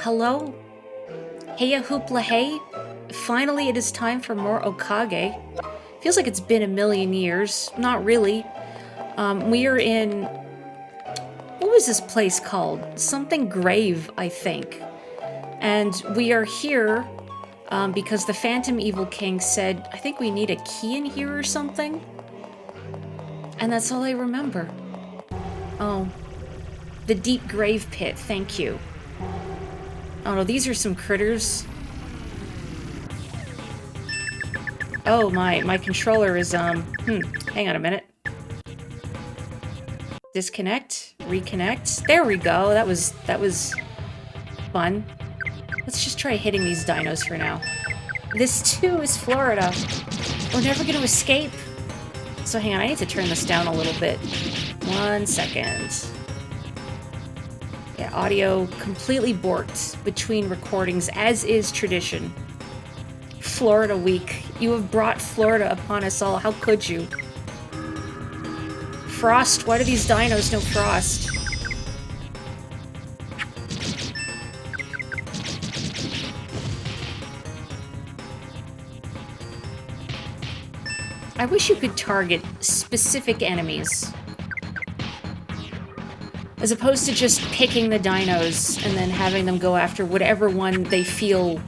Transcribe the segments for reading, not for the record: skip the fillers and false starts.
Hello? Heya hoopla hey? Finally, it is time for more Okage. Feels like it's been a million years. Not really. We are in... What was this place called? Something Grave, I think. And we are here because the Phantom Evil King said, I think we need a key in here or something. And that's all I remember. Oh. The Deep Grave Pit, thank you. Oh no, these are some critters. Oh, my controller is, hang on a minute. Disconnect, reconnect. There we go, that was fun. Let's just try hitting these dinos for now. This too is Florida. We're never gonna escape. So hang on, I need to turn this down a little bit. 1 second. Yeah, audio completely borked between recordings, as is tradition. Florida week. You have brought Florida upon us all. How could you? Frost. Why do these dinos know Frost? I wish you could target specific enemies. As opposed to just picking the dinos and then having them go after whatever one they feel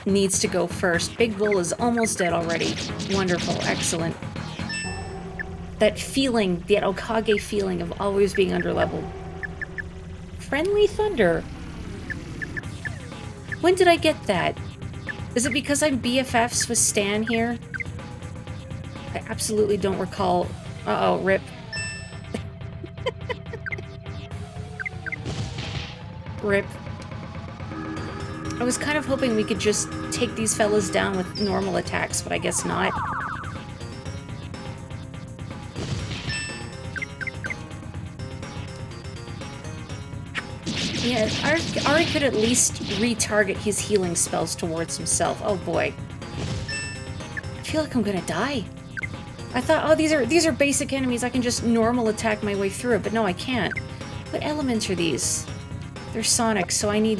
needs to go first. Big Bull is almost dead already. Wonderful. Excellent. That feeling, the Okage feeling of always being underleveled. Friendly Thunder. When did I get that? Is it because I'm BFFs with Stan here? I absolutely don't recall. Uh-oh, rip. Rip. I was kind of hoping we could just take these fellas down with normal attacks, but I guess not. Yeah, Ari could at least retarget his healing spells towards himself. Oh boy. I feel like I'm gonna die. I thought, oh, these are basic enemies. I can just normal attack my way through it, but no, I can't. What elements are these? They're sonic, so I need,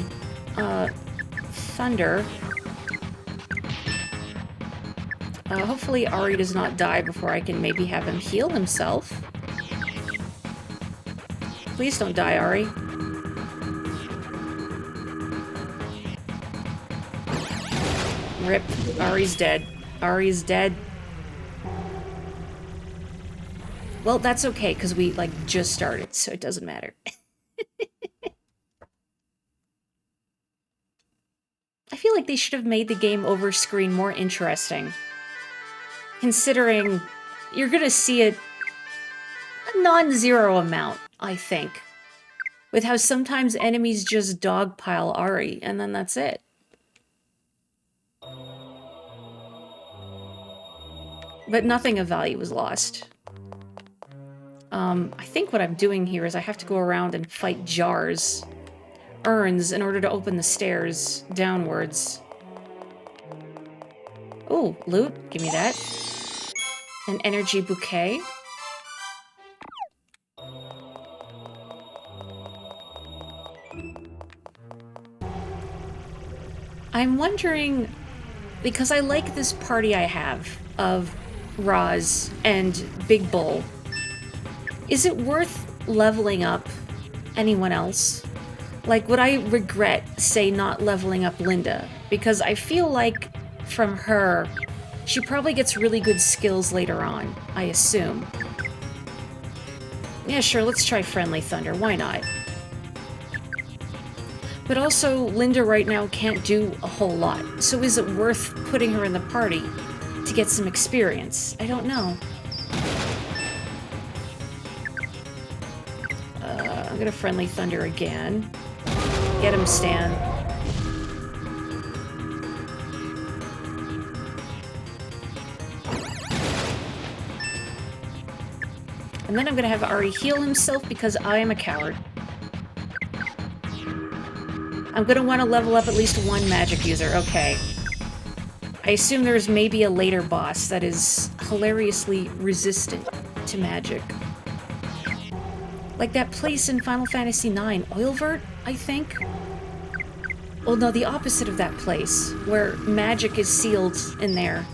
thunder. Hopefully Ari does not die before I can maybe have him heal himself. Please don't die, Ari. Rip. Ari's dead. Ari's dead. Well, that's okay, because we, like, just started, so it doesn't matter. I feel like they should have made the game over screen more interesting. Considering you're gonna see it a non-zero amount, I think. With how sometimes enemies just dogpile Ari, and then that's it. But nothing of value was lost. I think what I'm doing here is I have to go around and fight jars. Urns in order to open the stairs downwards. Ooh, loot. Give me that. An energy bouquet. I'm wondering, because I like this party I have of Roz and Big Bull, is it worth leveling up anyone else? Like, would I regret, say, not leveling up Linda? Because I feel like, from her, she probably gets really good skills later on, I assume. Yeah, sure, let's try Friendly Thunder, why not? But also, Linda right now can't do a whole lot, so is it worth putting her in the party to get some experience? I don't know. I'm gonna Friendly Thunder again. Get him, Stan. And then I'm gonna have Ari heal himself because I am a coward. I'm gonna want to level up at least one magic user. Okay. I assume there's maybe a later boss that is hilariously resistant to magic. Like that place in Final Fantasy IX, Oilvert, I think? Well, no, the opposite of that place, where magic is sealed in there.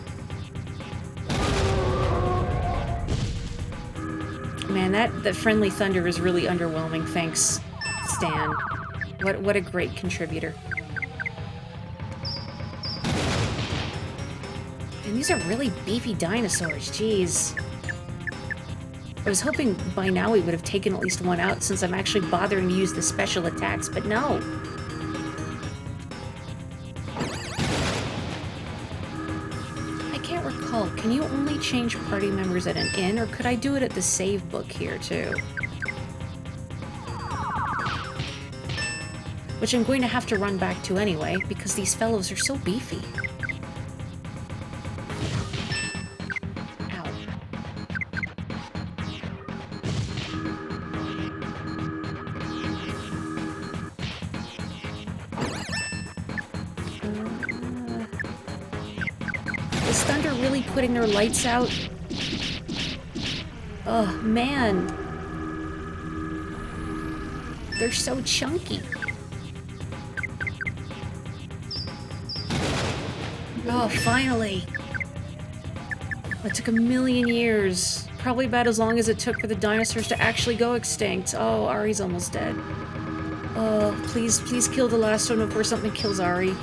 Man, that friendly thunder is really underwhelming. Thanks, Stan. What a great contributor. And these are really beefy dinosaurs, jeez. I was hoping by now we would have taken at least one out since I'm actually bothering to use the special attacks, but no. I can't recall, can you only change party members at an inn, or could I do it at the save book here too? Which I'm going to have to run back to anyway, because these fellows are so beefy. Is Thunder really putting their lights out? Oh, man. They're so chunky. Oh, finally. It took a million years. Probably about as long as it took for the dinosaurs to actually go extinct. Oh, Ari's almost dead. Oh, please kill the last one before something kills Ari.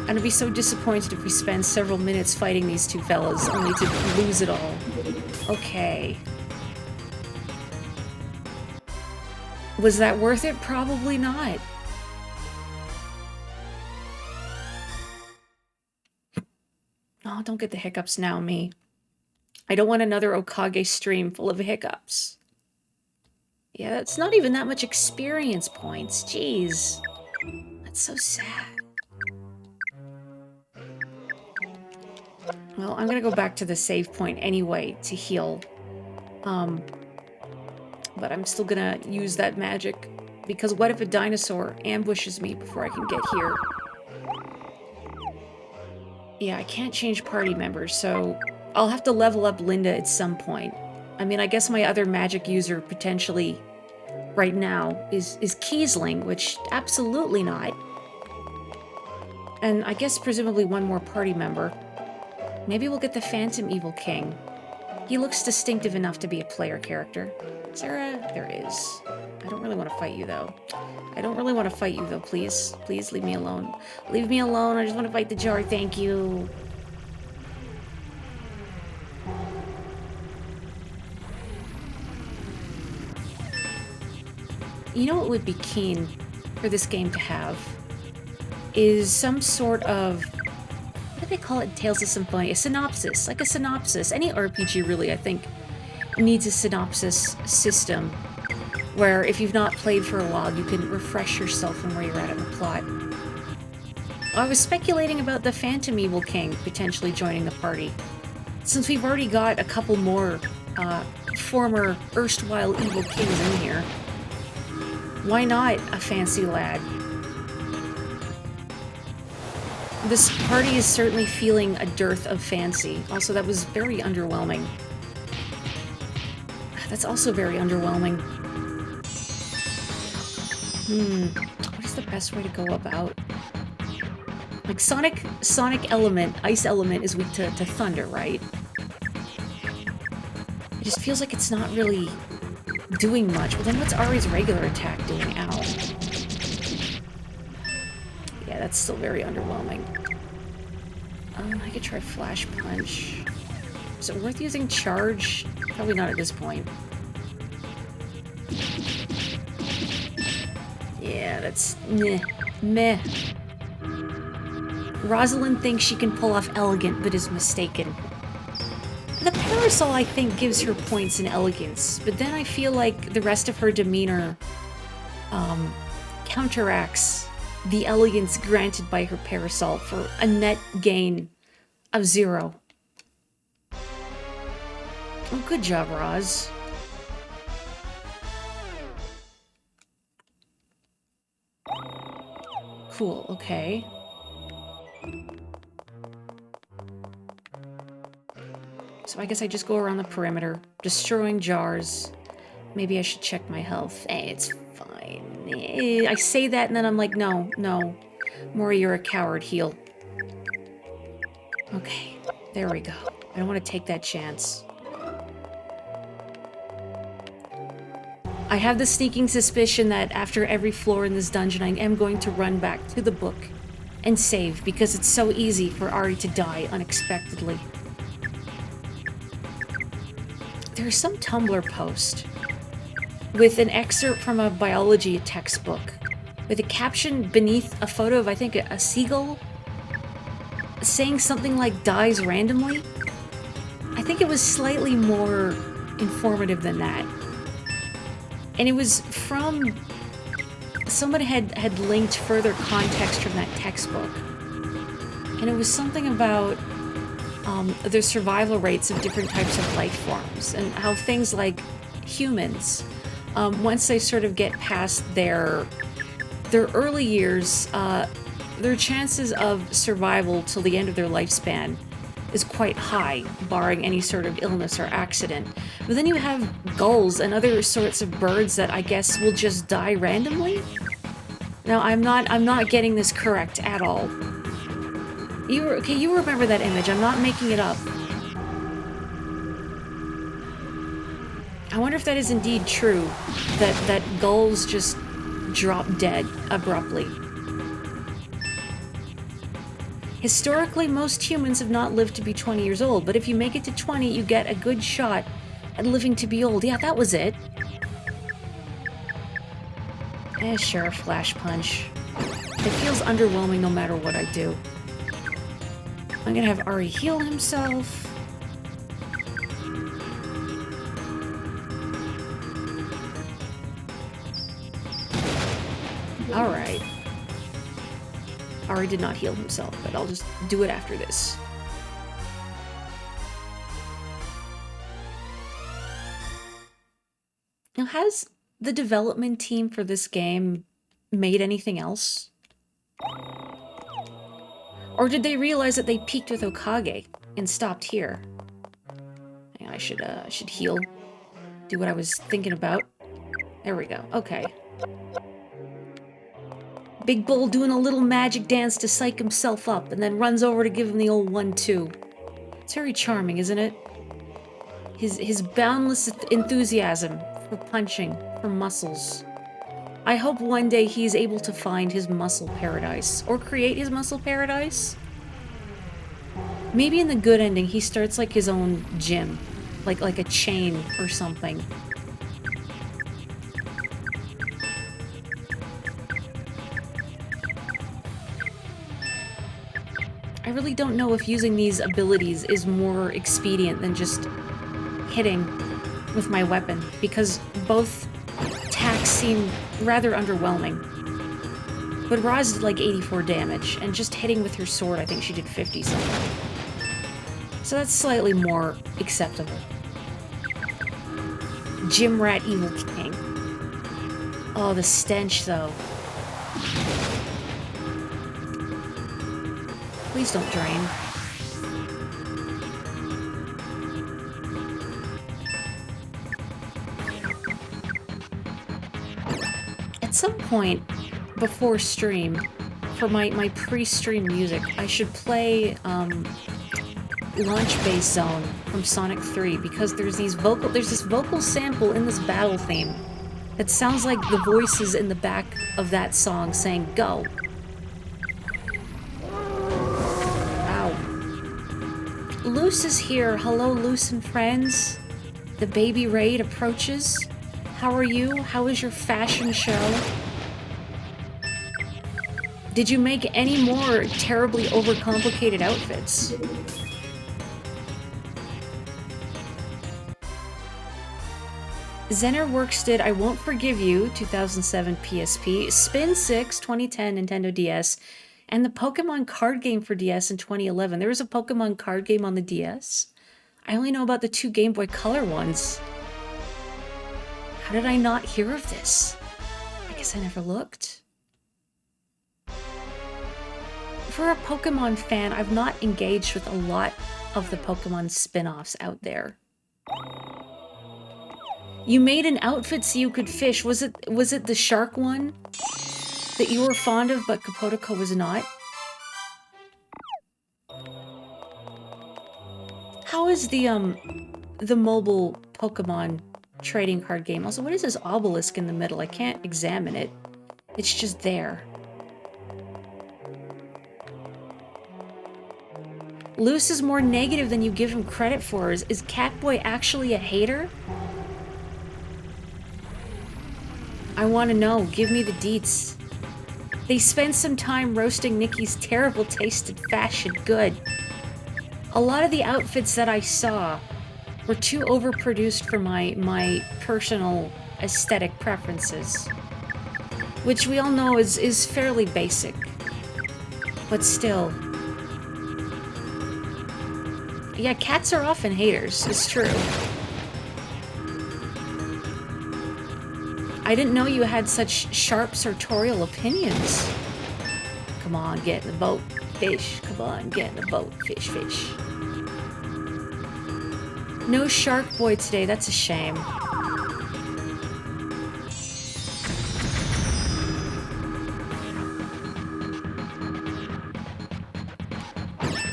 And I'd be so disappointed if we spend several minutes fighting these two fellas, only to lose it all. Okay. Was that worth it? Probably not. Oh, don't get the hiccups now, me. I don't want another Okage stream full of hiccups. Yeah, that's not even that much experience points. Jeez. That's so sad. Well, I'm gonna go back to the save point anyway to heal. But I'm still gonna use that magic, because what if a dinosaur ambushes me before I can get here? Yeah, I can't change party members, so I'll have to level up Linda at some point. I mean, I guess my other magic user potentially right now is Kiesling, which absolutely not. And I guess presumably one more party member. Maybe we'll get the Phantom Evil King. He looks distinctive enough to be a player character. Sarah, there is. I don't really want to fight you, though. I don't really want to fight you, though, please. Please leave me alone. Leave me alone, I just want to fight the jar, thank you. You know what would be keen for this game to have? Is some sort of... what do they call it in Tales of Symphonia? A synopsis. Like a synopsis. Any RPG, really, I think, needs a synopsis system where if you've not played for a while, you can refresh yourself on where you're at in the plot. I was speculating about the Phantom Evil King potentially joining the party. Since we've already got a couple more former erstwhile evil kings in here, why not a fancy lad? This party is certainly feeling a dearth of fancy. Also, that was very underwhelming. That's also very underwhelming. What is the best way to go about? Like, Sonic Element, Ice Element is weak to Thunder, right? It just feels like it's not really doing much. But then what's Ari's regular attack doing? Ow. Yeah, that's still very underwhelming. I could try Flash Punch. Is it worth using Charge? Probably not at this point. Yeah, that's meh. Meh. Rosalind thinks she can pull off Elegant, but is mistaken. The Parasol, I think, gives her points in elegance, but then I feel like the rest of her demeanor counteracts the elegance granted by her Parasol for a net gain of 0. Oh, good job, Roz. Cool, okay. So I guess I just go around the perimeter, destroying jars. Maybe I should check my health. It's fine. I say that and then I'm like, no. Mori, you're a coward. Heal. Okay, there we go. I don't want to take that chance. I have the sneaking suspicion that after every floor in this dungeon, I am going to run back to the book and save, because it's so easy for Ari to die unexpectedly. There's some Tumblr post with an excerpt from a biology textbook with a caption beneath a photo of, I think, a seagull saying something like dies randomly. I think it was slightly more informative than that. And it was from... someone had linked further context from that textbook. And it was something about the survival rates of different types of life forms, and how things like humans, once they sort of get past their early years, their chances of survival till the end of their lifespan is quite high, barring any sort of illness or accident. But then you have gulls and other sorts of birds that I guess will just die randomly? Now, I'm not getting this correct at all. You remember that image. I'm not making it up. I wonder if that is indeed true, that gulls just drop dead abruptly. Historically, most humans have not lived to be 20 years old, but if you make it to 20, you get a good shot at living to be old. Yeah, that was it. Sure, flash punch. It feels underwhelming no matter what I do. I'm gonna have Ari heal himself. Alright. Ari did not heal himself, but I'll just do it after this. Now, has the development team for this game made anything else? Or did they realize that they peaked with Okage and stopped here? I should heal. Do what I was thinking about. There we go. Okay. Big Bull doing a little magic dance to psych himself up, and then runs over to give him the old 1-2. It's very charming, isn't it? His boundless enthusiasm for punching, for muscles. I hope one day he's able to find his muscle paradise, or create his muscle paradise. Maybe in the good ending, he starts like his own gym, like a chain or something. I really don't know if using these abilities is more expedient than just hitting with my weapon, because both attacks seem rather underwhelming. But Roz did like 84 damage, and just hitting with her sword, I think she did 50 something. So that's slightly more acceptable. Gym Rat Evil King. Oh, the stench, though. Please don't drain. At some point before stream, for my pre-stream music, I should play Launch Base Zone from Sonic 3, because there's this vocal sample in this battle theme that sounds like the voices in the back of that song saying "Go." Luce is here. Hello, Luce and friends. The baby raid approaches. How are you? How is your fashion show? Did you make any more terribly overcomplicated outfits? Zener Works did I Won't Forgive You, 2007 PSP, Spin 6, 2010 Nintendo DS, and the Pokemon card game for DS in 2011. There was a Pokemon card game on the DS? I only know about the 2 Game Boy Color ones. How did I not hear of this? I guess I never looked. For a Pokemon fan, I've not engaged with a lot of the Pokemon spin-offs out there. You made an outfit so you could fish. Was it the shark one? that you were fond of, but Kapotoko was not? How is the mobile Pokemon trading card game? Also, what is this obelisk in the middle? I can't examine it. It's just there. Luce is more negative than you give him credit for. Is Catboy actually a hater? I want to know. Give me the deets. They spent some time roasting Nikki's terrible tasted fashion good. A lot of the outfits that I saw were too overproduced for my personal aesthetic preferences. Which we all know is fairly basic. But still. Yeah, cats are often haters. It's true. I didn't know you had such sharp sartorial opinions. Come on, get in the boat, fish. Come on, get in the boat, fish, fish. No Shark Boy today, that's a shame.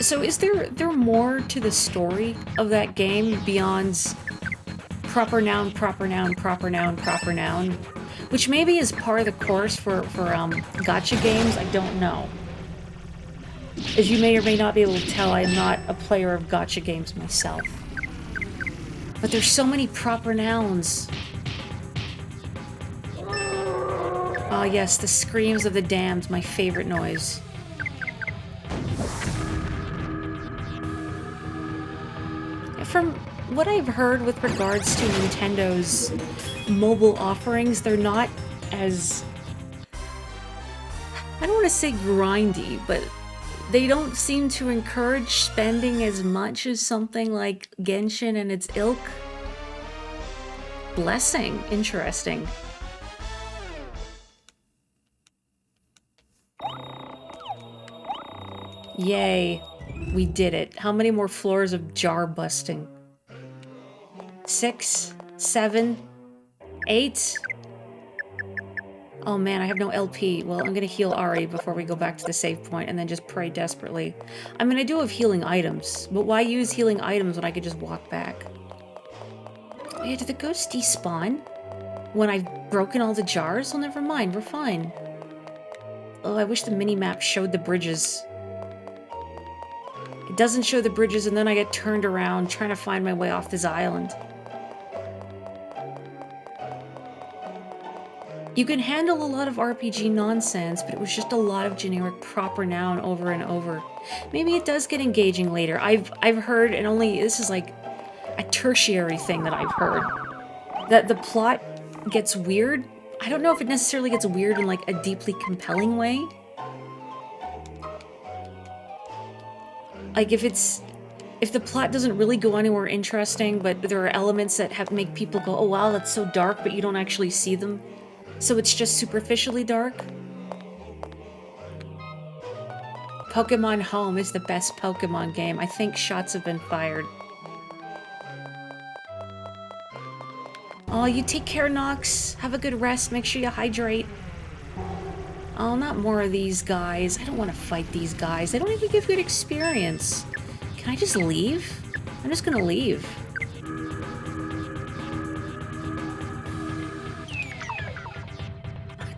So is there more to the story of that game beyond proper noun, proper noun, proper noun, proper noun? Which maybe is part of the course for gacha games, I don't know. As you may or may not be able to tell, I am not a player of gacha games myself. But there's so many proper nouns. Oh yes, the screams of the damned, my favorite noise. From what I've heard with regards to Nintendo's mobile offerings, they're not as... I don't want to say grindy, but they don't seem to encourage spending as much as something like Genshin and its ilk. Blessing. Interesting. Yay. We did it. How many more floors of jar busting? 6? 7? 8? Oh man, I have no LP. Well, I'm gonna heal Ari before we go back to the save point and then just pray desperately. I mean, I do have healing items, but why use healing items when I could just walk back? Oh yeah, did the ghost despawn? When I've broken all the jars? Well, never mind, we're fine. Oh, I wish the mini-map showed the bridges. It doesn't show the bridges, and then I get turned around trying to find my way off this island. You can handle a lot of RPG nonsense, but it was just a lot of generic proper noun over and over. Maybe it does get engaging later. I've heard, and only this is like a tertiary thing that I've heard, that the plot gets weird. I don't know if it necessarily gets weird in like a deeply compelling way. Like if the plot doesn't really go anywhere interesting, but there are elements that make people go, oh wow, that's so dark, but you don't actually see them. So it's just superficially dark. Pokemon Home is the best Pokemon game. I think shots have been fired. Oh, you take care, Nox. Have a good rest. Make sure you hydrate. Oh, not more of these guys. I don't want to fight these guys. They don't even give good experience. Can I just leave? I'm just gonna leave.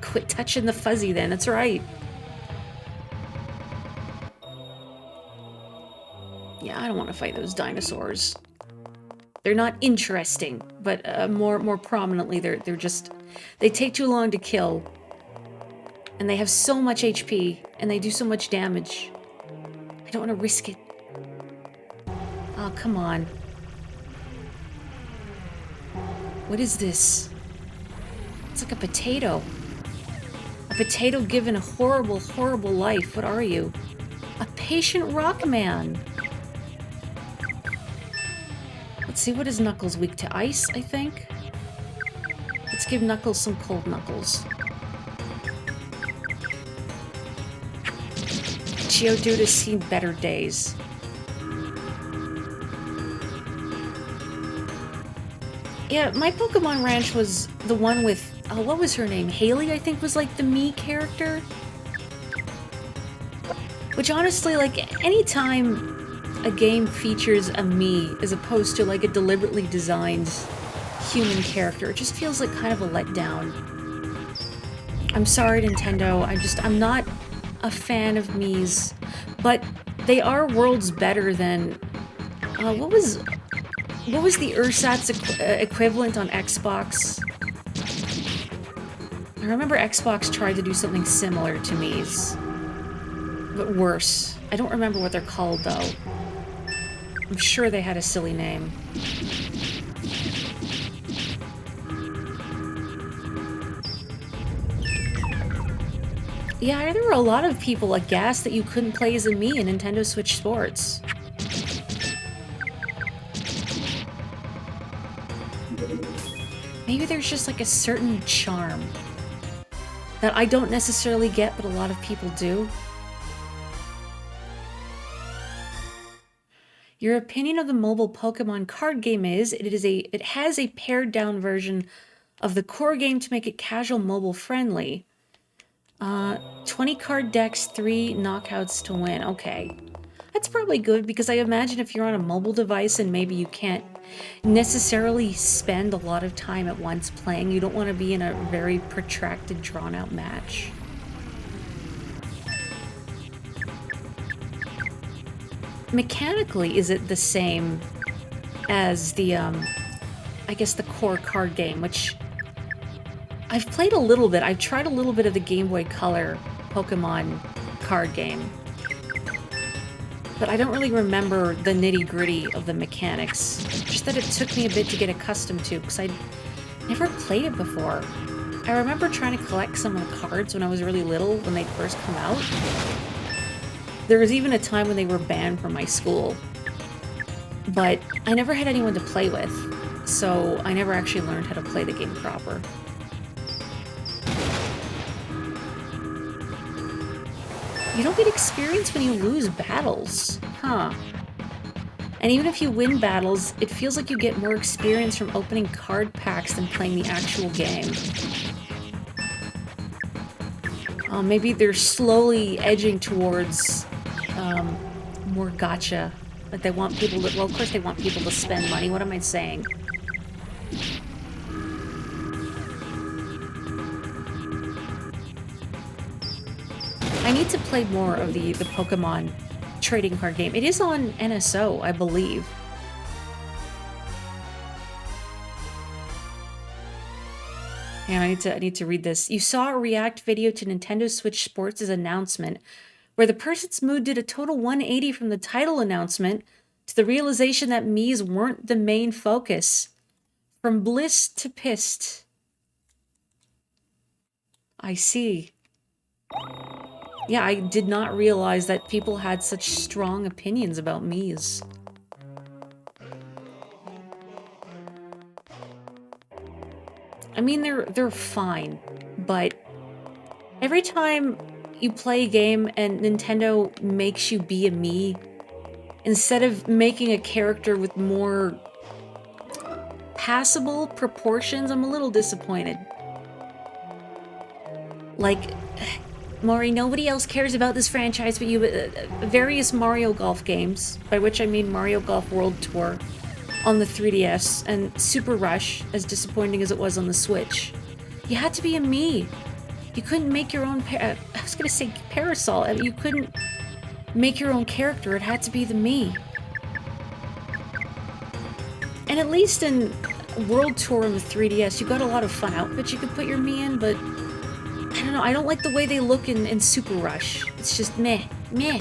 Quit touching the fuzzy then. That's right. Yeah, I don't want to fight those dinosaurs. They're not interesting, but more prominently, they're just... They take too long to kill. And they have so much HP, and they do so much damage. I don't want to risk it. Oh, come on. What is this? It's like a potato. A potato given a horrible, horrible life. What are you? A patient rock man. Let's see, what is Knuckles weak to? Ice, I think? Let's give Knuckles some cold Knuckles. Geodude has seen better days. Yeah, my Pokemon Ranch was the one with Oh, what was her name? Haley, I think, was like the Mii character. Which honestly, like, anytime a game features a Mii as opposed to like a deliberately designed human character, it just feels like kind of a letdown. I'm sorry, Nintendo. I'm not a fan of Mii's, but they are worlds better than, what was the ersatz equivalent on Xbox? I remember Xbox tried to do something similar to Mii's, but worse. I don't remember what they're called, though. I'm sure they had a silly name. Yeah, there were a lot of people aghast that you couldn't play as a Mii in Nintendo Switch Sports. Maybe there's just like a certain charm that I don't necessarily get, but a lot of people do. Your opinion of the mobile Pokemon card game is, it has a pared down version of the core game to make it casual mobile friendly. 20 card decks, 3 knockouts to win. Okay. That's probably good, because I imagine if you're on a mobile device and maybe you can't necessarily spend a lot of time at once playing, you don't want to be in a very protracted, drawn-out match. Mechanically, is it the same as the, I guess the core card game, which I've played a little bit. I've tried a little bit of the Game Boy Color Pokemon card game, but I don't really remember the nitty-gritty of the mechanics. Just that it took me a bit to get accustomed to, because I'd never played it before. I remember trying to collect some of the cards when I was really little, when they first come out. There was even a time when they were banned from my school. But I never had anyone to play with, so I never actually learned how to play the game proper. You don't get experience when you lose battles. Huh. And even if you win battles, it feels like you get more experience from opening card packs than playing the actual game. Maybe they're slowly edging towards more gacha. Like they want people to, well, of course they want people to spend money. What am I saying? I need to play more of the Pokemon trading card game. It is on NSO, I believe. And I need to read this. You saw a react video to Nintendo Switch Sports' announcement, where the person's mood did a total 180 from the title announcement to the realization that Mii's weren't the main focus. From bliss to pissed. I see. Yeah, I did not realize that people had such strong opinions about Mii's. I mean, they're fine, but every time you play a game and Nintendo makes you be a Mii, instead of making a character with more passable proportions, I'm a little disappointed. Like, Maury, nobody else cares about this franchise but you. Various Mario Golf games, by which I mean Mario Golf World Tour, on the 3DS, and Super Rush, as disappointing as it was on the Switch. You had to be a Mii. You couldn't make your own I was gonna say Parasol. You couldn't make your own character. It had to be the Mii. And at least in World Tour on the 3DS, you got a lot of fun outfits you could put your Mii in, but I don't know, I don't like the way they look in Super Rush. It's just meh. Meh.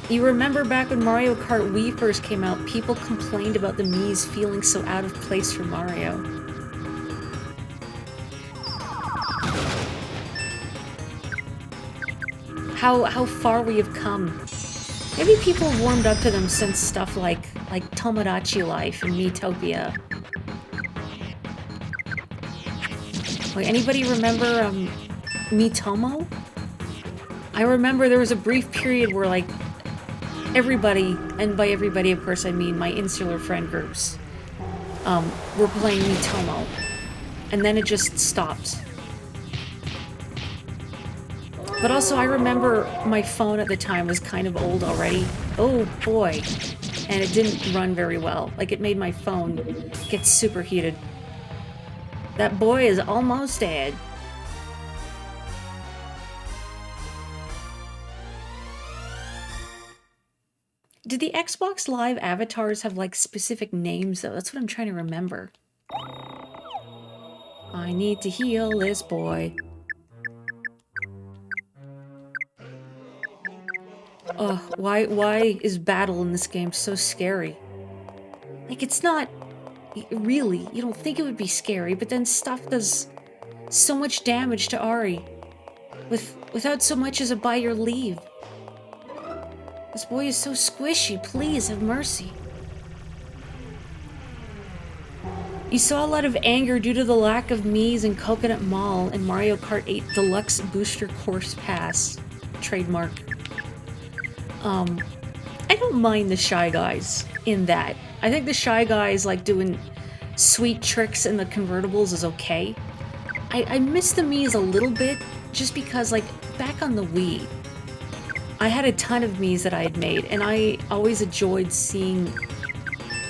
You remember back when Mario Kart Wii first came out, people complained about the Mii's feeling so out of place for Mario. How far we have come. Maybe people have warmed up to them since stuff like Tomodachi Life and Miitopia. Wait, anybody remember Miitomo? I remember there was a brief period where like everybody, and by everybody, of course, I mean my insular friend groups, were playing Miitomo. And then it just stopped. But also, I remember my phone at the time was kind of old already. Oh boy. And it didn't run very well. Like, it made my phone get superheated. That boy is almost dead. Did the Xbox Live avatars have, like, specific names, though? That's what I'm trying to remember. I need to heal this boy. Ugh, why is battle in this game so scary? Like, it's not... Really, you don't think it would be scary, but then stuff does so much damage to Ari. Without so much as a by your leave. This boy is so squishy, please have mercy. You saw a lot of anger due to the lack of Miis in Coconut Mall and Mario Kart 8 Deluxe Booster Course Pass. Trademark. I don't mind the Shy Guys in that. I think the Shy Guys, like, doing sweet tricks in the convertibles is okay. I miss the Miis a little bit, just because, like, back on the Wii, I had a ton of Miis that I had made, and I always enjoyed seeing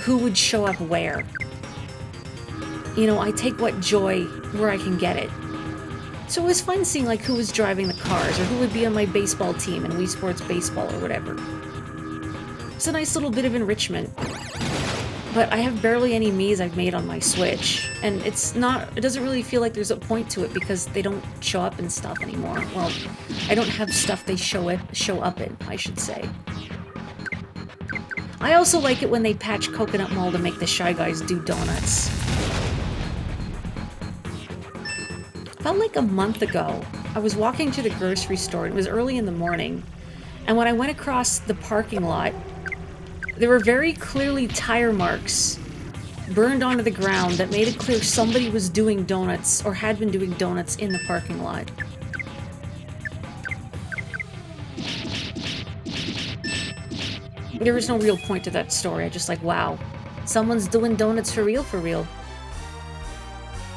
who would show up where. You know, I take what joy where I can get it. So it was fun seeing, like, who was driving the cars, or who would be on my baseball team in Wii Sports Baseball or whatever. It's a nice little bit of enrichment. But I have barely any Miis I've made on my Switch, and it doesn't really feel like there's a point to it because they don't show up in stuff anymore. Well, I don't have stuff they show up in, I should say. I also like it when they patch Coconut Mall to make the Shy Guys do donuts. About like a month ago, I was walking to the grocery store, and it was early in the morning, and when I went across the parking lot, there were very clearly tire marks burned onto the ground that made it clear somebody was doing donuts, or had been doing donuts in the parking lot. There was no real point to that story. I just like, wow, someone's doing donuts for real, for real.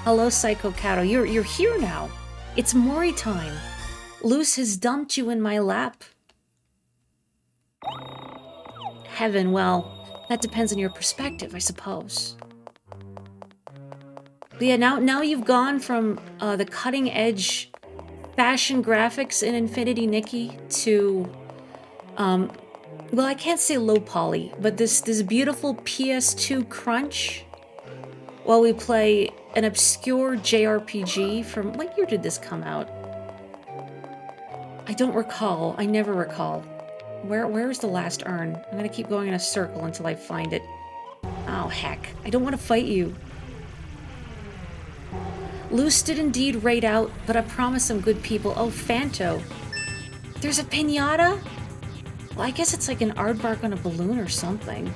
Hello, Psycho Kato. You're here now. It's Mori time. Luce has dumped you in my lap. Heaven, well, that depends on your perspective, I suppose. But yeah, now you've gone from the cutting-edge fashion graphics in Infinity Nikki to, well, I can't say low poly, but this beautiful PS2 crunch while we play an obscure JRPG from... What year did this come out? I don't recall. I never recall. Where's the last urn? I'm gonna keep going in a circle until I find it. Oh, heck. I don't want to fight you. Luce did indeed raid out, but I promise I'm good people. Oh, Fanto. There's a piñata? Well, I guess it's like an aardvark on a balloon or something.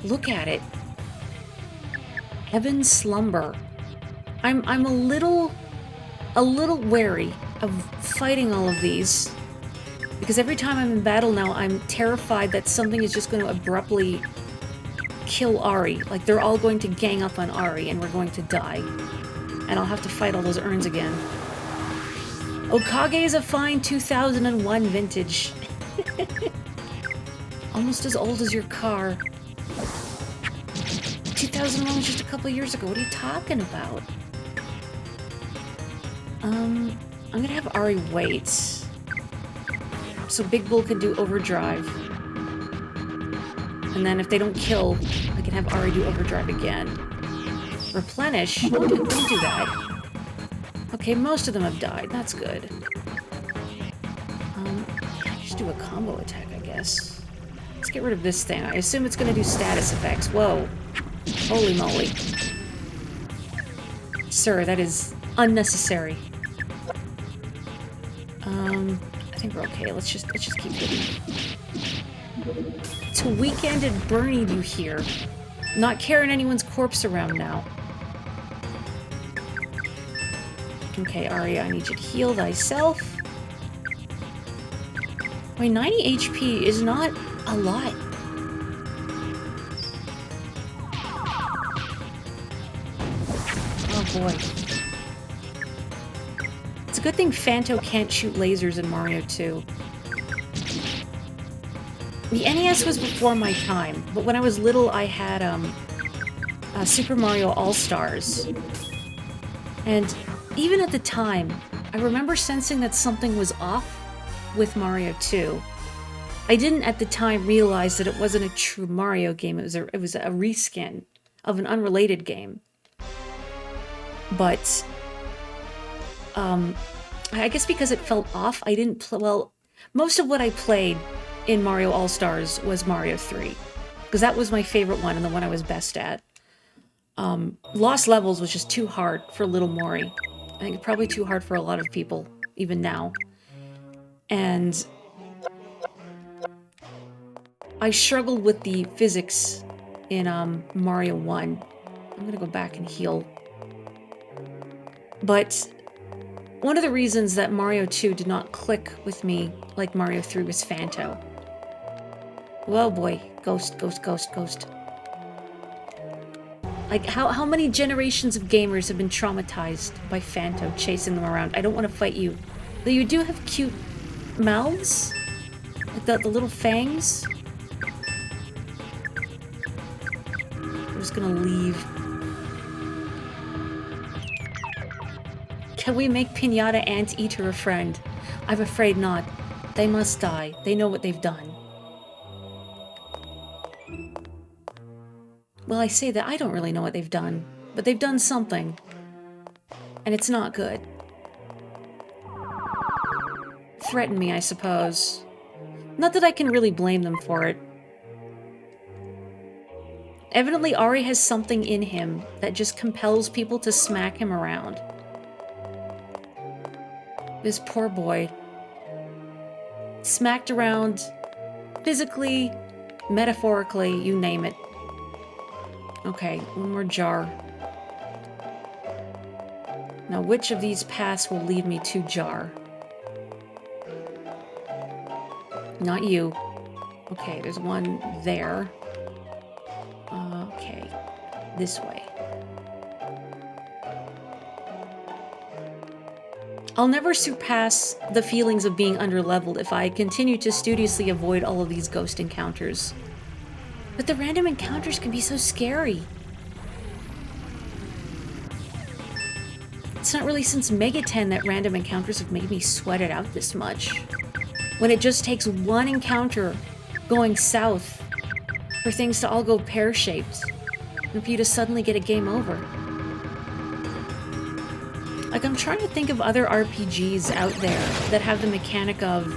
Look at it. Heaven Slumber. I'm a little wary of fighting all of these, because every time I'm in battle now, I'm terrified that something is just going to abruptly kill Ari. Like, they're all going to gang up on Ari, and we're going to die. And I'll have to fight all those urns again. Okage is a fine 2001 vintage. Almost as old as your car. 2001 was just a couple years ago. What are you talking about? I'm gonna have Ari wait. So Big Bull can do overdrive. And then if they don't kill, I can have Ari do overdrive again. Replenish? Don't do that. Okay, most of them have died. That's good. I just do a combo attack, I guess. Let's get rid of this thing. I assume it's gonna do status effects. Whoa. Holy moly. Sir, that is unnecessary. I think we're okay. Let's just keep hitting. To Weekend and Bernie you here. Not carrying anyone's corpse around now. Okay, Arya, I need you to heal thyself. Wait, 90 HP is not A lot. Oh boy. It's a good thing Phanto can't shoot lasers in Mario 2. The NES was before my time, but when I was little I had Super Mario All-Stars. And even at the time, I remember sensing that something was off with Mario 2. I didn't at the time realize that it wasn't a true Mario game, it was a reskin of an unrelated game. But I guess because it felt off, I didn't play. Well, most of what I played in Mario All-Stars was Mario 3, because that was my favorite one and the one I was best at. Lost Levels was just too hard for little Mori. I think it's probably too hard for a lot of people, even now. And I struggled with the physics in Mario 1. I'm gonna go back and heal. But one of the reasons that Mario 2 did not click with me like Mario 3 was Phanto. Whoa boy, ghost, ghost, ghost, ghost. Like, how many generations of gamers have been traumatized by Phanto chasing them around? I don't want to fight you. Though you do have cute mouths? Like the little fangs? I'm just gonna leave. Can we make Pinata Anteater a friend? I'm afraid not. They must die. They know what they've done. Well, I say that I don't really know what they've done, but they've done something. And it's not good. Threaten me, I suppose. Not that I can really blame them for it. Evidently, Ari has something in him that just compels people to smack him around. This poor boy. Smacked around, physically, metaphorically, you name it. Okay, one more jar. Now, which of these paths will lead me to jar? Not you. Okay, there's one there. Okay, this way. I'll never surpass the feelings of being underleveled if I continue to studiously avoid all of these ghost encounters. But the random encounters can be so scary. It's not really since Mega 10 that random encounters have made me sweat it out this much. When it just takes one encounter going south for things to all go pear-shaped, and for you to suddenly get a game over. Like, I'm trying to think of other RPGs out there that have the mechanic of,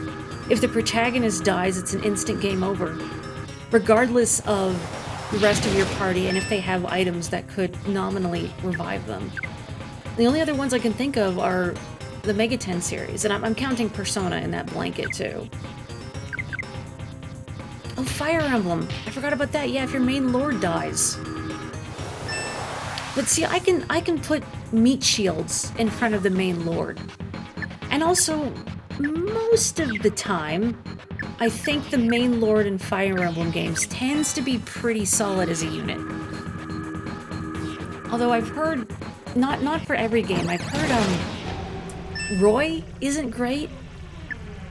if the protagonist dies, it's an instant game over, regardless of the rest of your party, and if they have items that could nominally revive them. The only other ones I can think of are the Mega 10 series, and I'm counting Persona in that blanket, too. Oh, Fire Emblem! I forgot about that. Yeah, if your main lord dies. But see, I can put meat shields in front of the main lord. And also, most of the time, I think the main lord in Fire Emblem games tends to be pretty solid as a unit. Although I've heard, not for every game, I've heard, Roy isn't great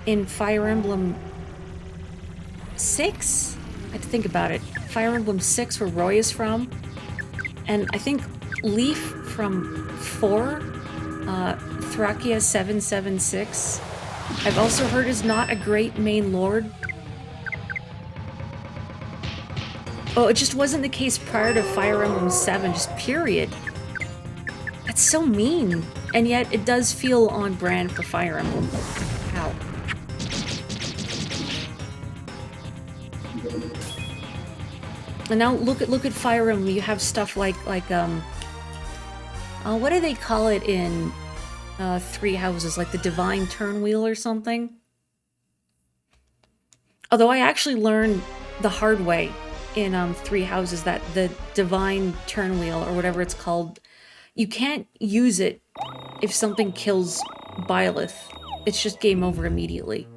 in Fire Emblem 6? I have to think about it. Fire Emblem 6, where Roy is from. And I think Leaf from 4, Thrakia 776, I've also heard is not a great main lord. Oh, it just wasn't the case prior to Fire Emblem 7, just period. That's so mean. And yet it does feel on brand for Fire Emblem. Ow. And now look at Fire Emblem. You have stuff like what do they call it in Three Houses? Like the Divine Turn Wheel or something? Although I actually learned the hard way in Three Houses that the Divine Turn Wheel, or whatever it's called, you can't use it if something kills Byleth. It's just game over immediately.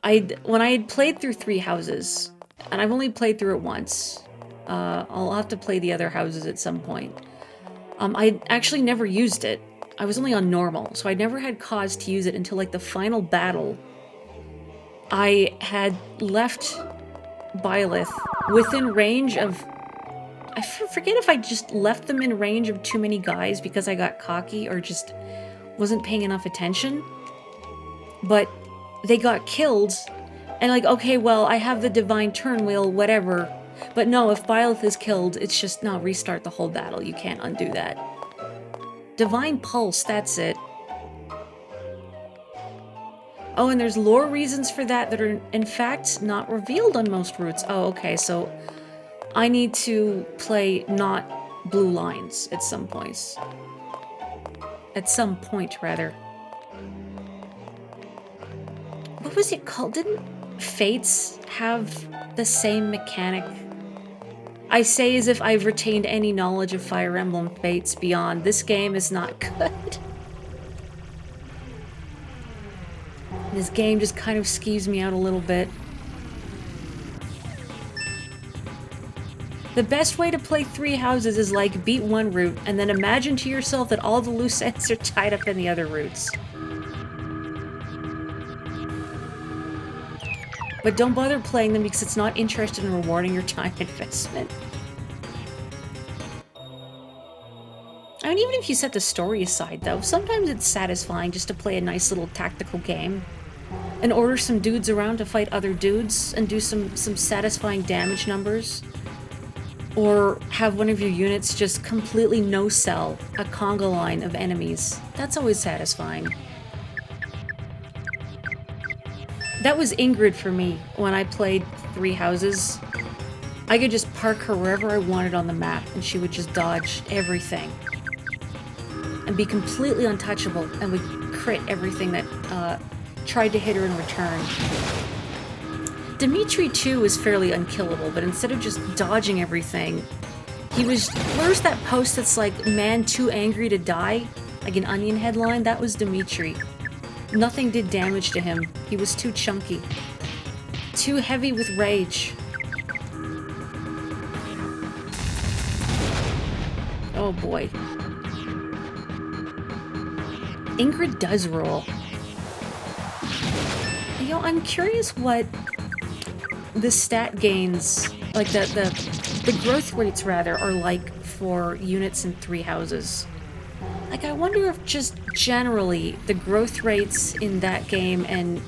when I had played through 3 houses, and I've only played through it once. I'll have to play the other houses at some point. I actually never used it. I was only on normal, so I never had cause to use it until like the final battle. I had left Byleth within range of... I forget if I just left them in range of too many guys because I got cocky or just wasn't paying enough attention. But they got killed, and like, okay, well, I have the divine turn wheel, whatever. But no, if Byleth is killed, it's just, no, restart the whole battle. You can't undo that. Divine Pulse, that's it. Oh, and there's lore reasons for that that are, in fact, not revealed on most routes. Oh, okay, so I need to play not blue lines at some points. At some point, rather. What was it called? Didn't Fates have the same mechanic? I say as if I've retained any knowledge of Fire Emblem Fates beyond this game is not good. This game just kind of skeeves me out a little bit. The best way to play 3 houses is like beat one route and then imagine to yourself that all the loose ends are tied up in the other routes. But don't bother playing them because it's not interested in rewarding your time investment. I mean, even if you set the story aside, though, sometimes it's satisfying just to play a nice little tactical game and order some dudes around to fight other dudes and do some satisfying damage numbers. Or have one of your units just completely no-sell a conga line of enemies. That's always satisfying. That was Ingrid for me when I played 3 houses. I could just park her wherever I wanted on the map and she would just dodge everything. And be completely untouchable and would crit everything that tried to hit her in return. Dimitri too was fairly unkillable, but instead of just dodging everything, he was... Where's that post that's like, man too angry to die? Like an Onion headline? That was Dimitri. Nothing did damage to him. He was too chunky. Too heavy with rage. Oh boy. Ingrid does roll. You know, I'm curious what the stat gains, like the growth rates rather, are like for units in 3 houses. Like, I wonder if just generally the growth rates in that game and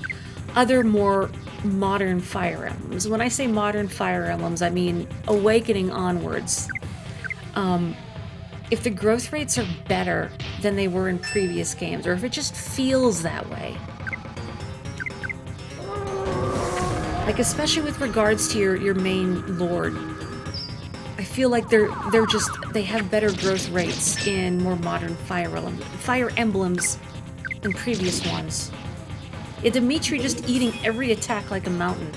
other more modern Fire Emblems. When I say modern Fire Emblems, I mean Awakening onwards. If the growth rates are better than they were in previous games, or if it just feels that way. Like, especially with regards to your main lord. I feel like they have better growth rates in more modern Fire Emblems than previous ones. Yeah, Dimitri just eating every attack like a mountain.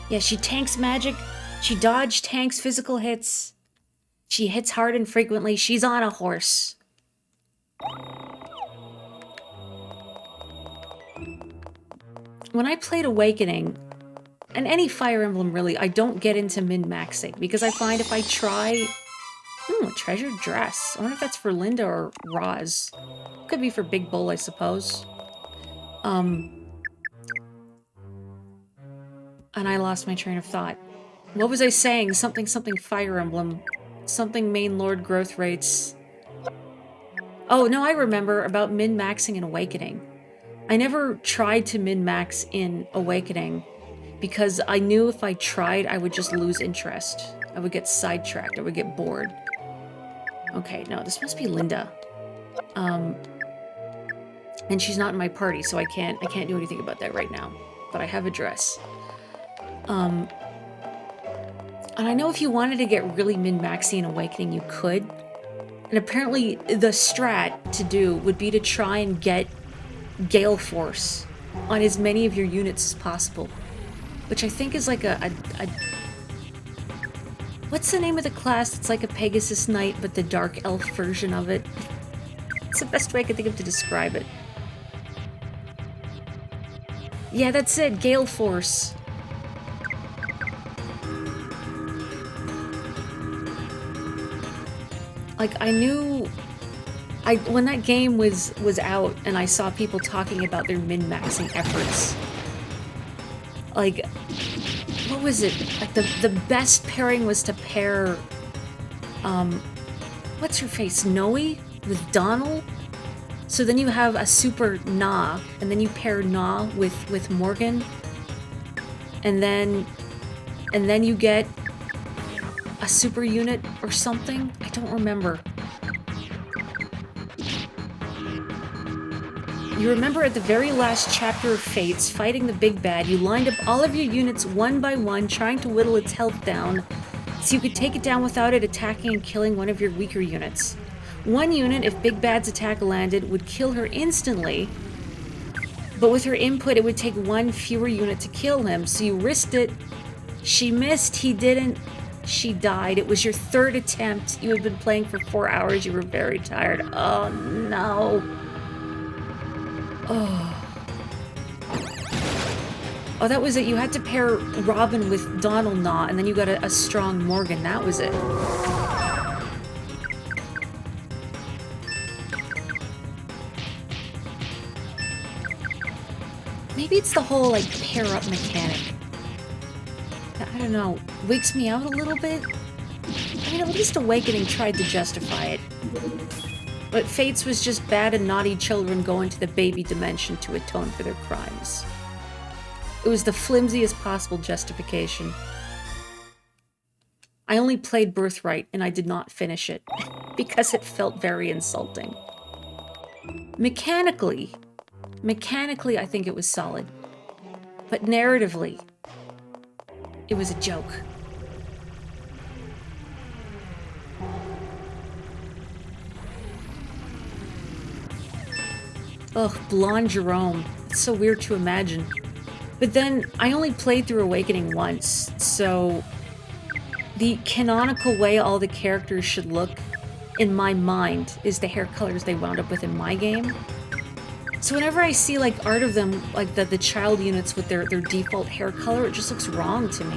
Yeah, she tanks magic, she dodge tanks physical hits, she hits hard and frequently, she's on a horse. When I played Awakening, and any Fire Emblem really, I don't get into min-maxing, because I find if I try... a treasured dress. I wonder if that's for Linda or Roz. Could be for Big Bull, I suppose. And I lost my train of thought. What was I saying? Something Fire Emblem. Something main lord growth rates. Oh, no, I remember about min-maxing in Awakening. I never tried to min-max in Awakening because I knew if I tried, I would just lose interest. I would get sidetracked. I would get bored. Okay, no, this must be Linda. And she's not in my party, so I can't do anything about that right now. But I have a dress. And I know if you wanted to get really min-maxy in Awakening, you could. And apparently the strat to do would be to try and get Gale Force on as many of your units as possible. Which I think is like a what's the name of the class? It's like a Pegasus Knight, but the Dark Elf version of it. That's the best way I could think of to describe it. Yeah, that's it. Gale Force. Like, I knew... when that game was out and I saw people talking about their min-maxing efforts, like, what was it? Like, the best pairing was to pair, what's her face? Noe with Donald? So then you have a super Na, and then you pair Na with Morgan, and then you get a super unit or something? I don't remember. You remember at the very last chapter of Fates, fighting the big bad, you lined up all of your units one by one, trying to whittle its health down, so you could take it down without it attacking and killing one of your weaker units. One unit, if Big Bad's attack landed, would kill her instantly, but with her input it would take one fewer unit to kill him, so you risked it. She missed, he didn't. She died. It was your third attempt. You had been playing for 4 hours. You were very tired. Oh, no. Oh. Oh, that was it. You had to pair Robin with Donald Na, and then you got a strong Morgan. That was it. Maybe it's the whole, like, pair-up mechanic. I don't know. Wakes me out a little bit? I mean, at least Awakening tried to justify it. But Fates was just bad and naughty children going to the baby dimension to atone for their crimes. It was the flimsiest possible justification. I only played Birthright, and I did not finish it, because it felt very insulting. Mechanically, I think it was solid. But narratively, it was a joke. Ugh, blonde Jerome. It's so weird to imagine. But then, I only played through Awakening once, so... the canonical way all the characters should look, in my mind, is the hair colors they wound up with in my game. So whenever I see, like, art of them, like the child units with their default hair color, it just looks wrong to me.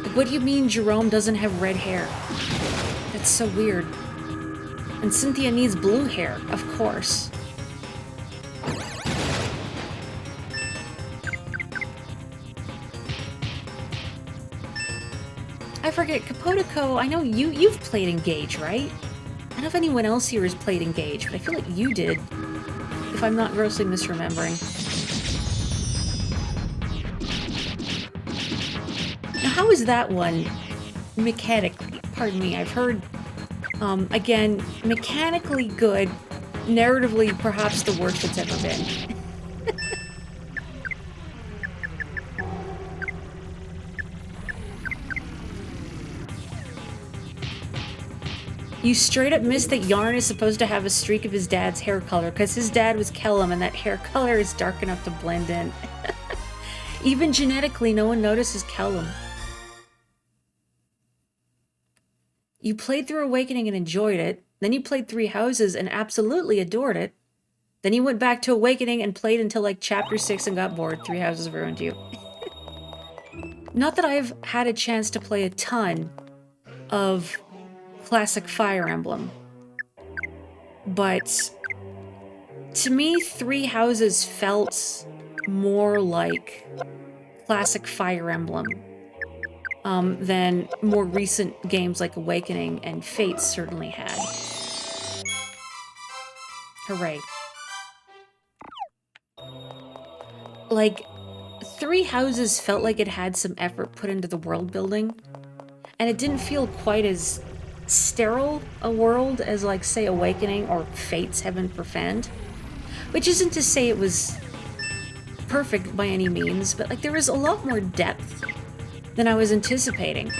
Like, what do you mean Jerome doesn't have red hair? That's so weird. And Cynthia needs blue hair, of course. I forget, Capodico, I know you've played Engage, right? I don't know if anyone else here has played Engage, but I feel like you did. If I'm not grossly misremembering. Now, how is that one mechanically? Pardon me, I've heard, again, mechanically good, narratively perhaps the worst it's ever been. You straight up missed that Yarn is supposed to have a streak of his dad's hair color, because his dad was Kellum, and that hair color is dark enough to blend in. Even genetically, no one notices Kellum. You played through Awakening and enjoyed it, then you played Three Houses and absolutely adored it. Then you went back to Awakening and played until like Chapter 6 and got bored. Three Houses ruined you. Not that I've had a chance to play a ton of classic Fire Emblem, but to me, Three Houses felt more like classic Fire Emblem than more recent games like Awakening and Fate certainly had. Hooray. Like, Three Houses felt like it had some effort put into the world building, and it didn't feel quite as sterile a world as, like, say, Awakening or Fate's Heaven Profaned. Which isn't to say it was perfect by any means, but, like, there was a lot more depth than I was anticipating.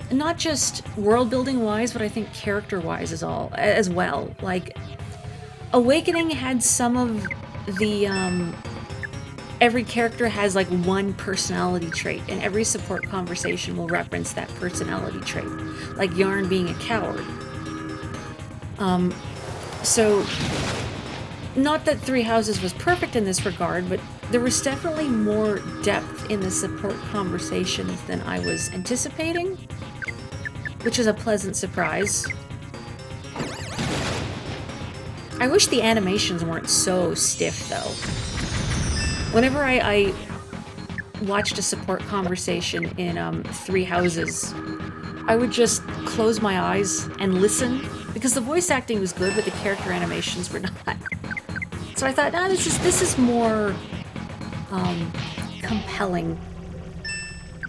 And not just world-building-wise, but I think character-wise as well. Like, Awakening had some of the, every character has, like, one personality trait, and every support conversation will reference that personality trait. Like Yarn being a coward. So, not that Three Houses was perfect in this regard, but there was definitely more depth in the support conversations than I was anticipating, which is a pleasant surprise. I wish the animations weren't so stiff, though. Whenever I watched a support conversation in Three Houses, I would just close my eyes and listen, because the voice acting was good, but the character animations were not. So I thought, nah, this is more compelling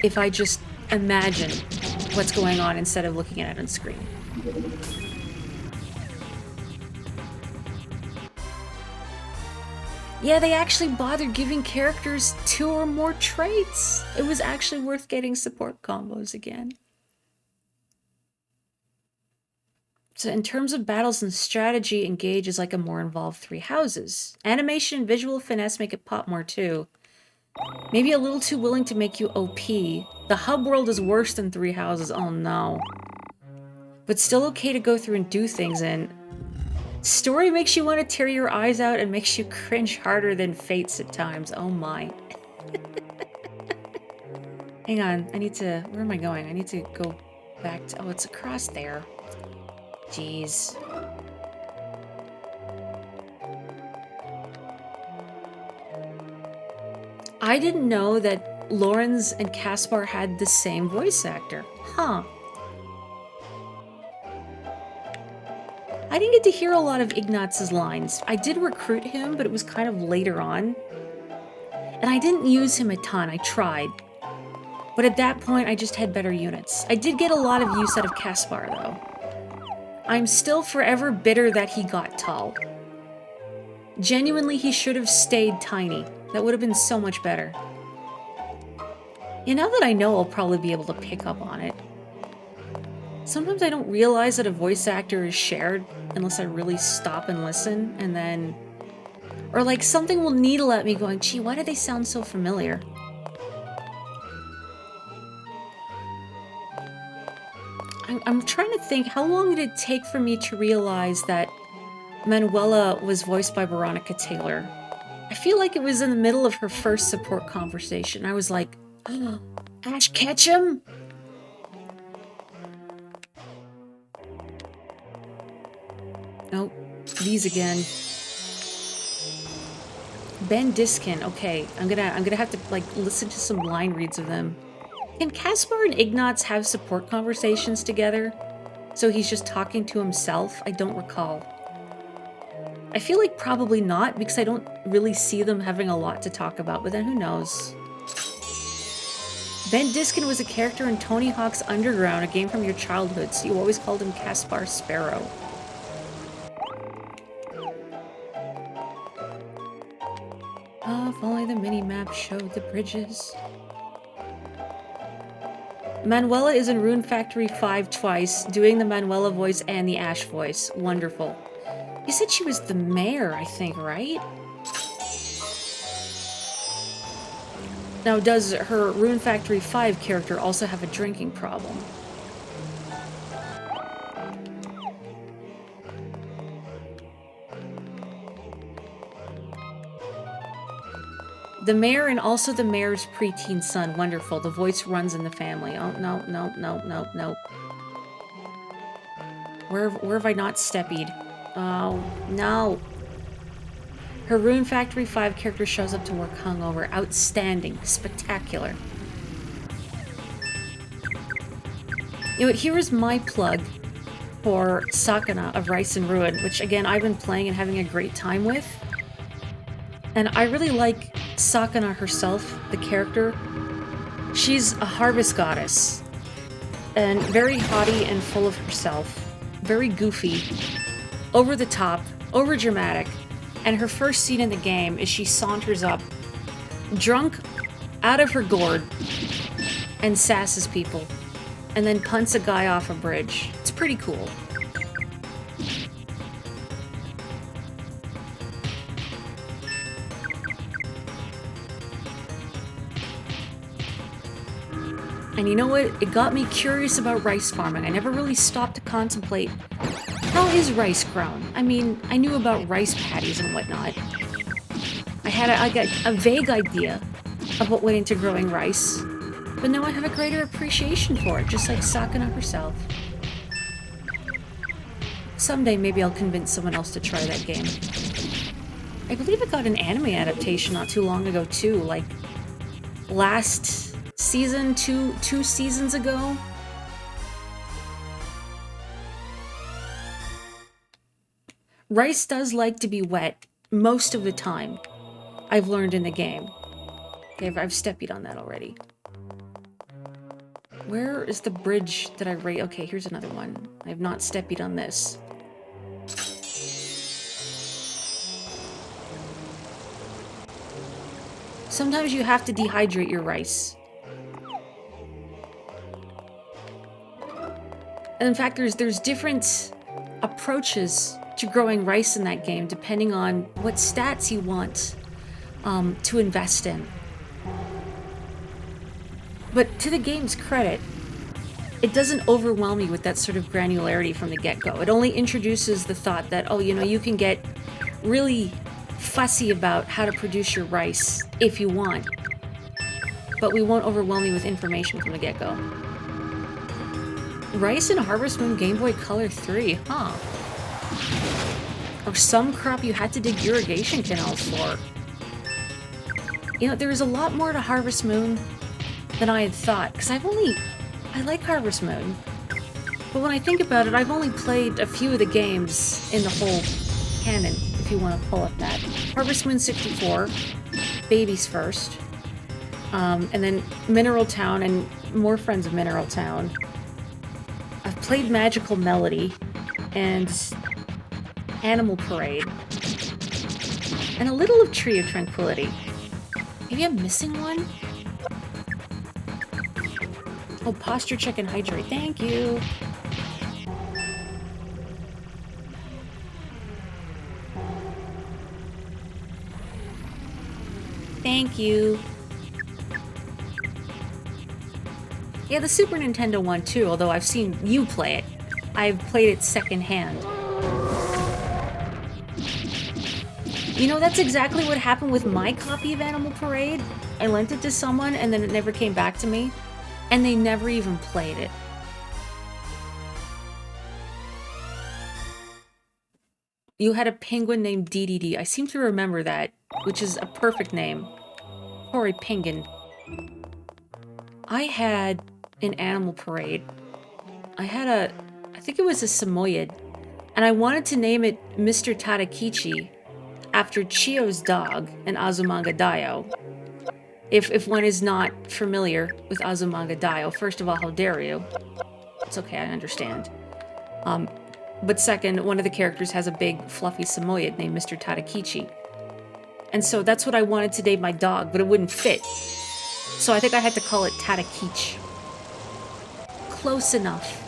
if I just imagine what's going on instead of looking at it on screen. Yeah, they actually bothered giving characters 2 or more traits. It was actually worth getting support combos again. So in terms of battles and strategy, Engage is like a more involved Three Houses. Animation and visual finesse make it pop more too. Maybe a little too willing to make you OP. The hub world is worse than Three Houses, oh no. But still okay to go through and do things in. Story makes you want to tear your eyes out and makes you cringe harder than Fates at times, oh my. Hang on, I need to, where am I going? I need to go back to, oh, it's across there. Jeez. I didn't know that Lawrence and Caspar had the same voice actor. Huh. I didn't get to hear a lot of Ignaz's lines. I did recruit him, but it was kind of later on. And I didn't use him a ton, I tried. But at that point, I just had better units. I did get a lot of use out of Caspar, though. I'm still forever bitter that he got tall. Genuinely, he should have stayed tiny. That would have been so much better. Now that I know, I'll probably be able to pick up on it. Sometimes I don't realize that a voice actor is shared unless I really stop and listen, and then... Or like, something will needle at me going, gee, why do they sound so familiar? I'm trying to think, how long did it take for me to realize that Manuela was voiced by Veronica Taylor? I feel like it was in the middle of her first support conversation. I was like, oh, Ash Ketchum? Oh, these again. Ben Diskin. Okay, I'm gonna have to like listen to some line reads of them. Can Caspar and Ignaz have support conversations together? So he's just talking to himself? I don't recall. I feel like probably not, because I don't really see them having a lot to talk about, but then who knows? Ben Diskin was a character in Tony Hawk's Underground, a game from your childhood, so you always called him Caspar Sparrow. Oh, if only the mini-map showed the bridges. Manuela is in Rune Factory 5 twice, doing the Manuela voice and the Ash voice. Wonderful. You said she was the mayor, I think, right? Now, does her Rune Factory 5 character also have a drinking problem? The mayor and also the mayor's preteen son. Wonderful. The voice runs in the family. Oh, no, no, no, no, no. Where have I not steppied? Oh, no. Her Rune Factory 5 character shows up to work hungover. Outstanding. Spectacular. You know what, here is my plug for Sakana of Rice and Ruin, which, again, I've been playing and having a great time with. And I really like Sakana herself, the character. She's a harvest goddess. And very haughty and full of herself. Very goofy. Over the top. Over dramatic. And her first scene in the game is she saunters up, drunk, out of her gourd, and sasses people. And then punts a guy off a bridge. It's pretty cool. And you know what? It got me curious about rice farming. I never really stopped to contemplate how How is rice grown? I mean, I knew about rice paddies and whatnot. I got a vague idea of what went into growing rice, but now I have a greater appreciation for it, just like Sakuna herself. Someday maybe I'll convince someone else to try that game. I believe it got an anime adaptation not too long ago too, like last season, two seasons ago. Rice does like to be wet most of the time, I've learned in the game. Okay, I've steppied on that already. Where is the bridge that I rate? Okay, here's another one. I have not steppied on this. Sometimes you have to dehydrate your rice. And in fact, there's different approaches to growing rice in that game depending on what stats you want to invest in. But to the game's credit, it doesn't overwhelm you with that sort of granularity from the get-go. It only introduces the thought that, oh, you know, you can get really fussy about how to produce your rice if you want, but we won't overwhelm you with information from the get-go. Rice in Harvest Moon Game Boy Color 3, huh? Or some crop you had to dig irrigation canals for. You know, there is a lot more to Harvest Moon than I had thought, because I like Harvest Moon, but when I think about it, I've only played a few of the games in the whole canon, if you want to pull up that. Harvest Moon 64, Babies First, and then Mineral Town and more Friends of Mineral Town. I've played Magical Melody and Animal Parade, and a little of Tree of Tranquility. Maybe I'm missing one? Oh, posture check and hydrate. Thank you. Thank you. Yeah, the Super Nintendo one too, although I've seen you play it. I've played it secondhand. You know, that's exactly what happened with my copy of Animal Parade. I lent it to someone and then it never came back to me. And they never even played it. You had a penguin named DDD. I seem to remember that, which is a perfect name for a penguin. I had an Animal Parade. I think it was a Samoyed, and I wanted to name it Mr. Tadakichi after Chiyo's dog and Azumanga Daioh. If one is not familiar with Azumanga Daioh, first of all, how dare you? It's okay, I understand. But second, one of the characters has a big, fluffy Samoyed named Mr. Tadakichi. And so that's what I wanted to name my dog, but it wouldn't fit. So I think I had to call it Tadakich. Close enough.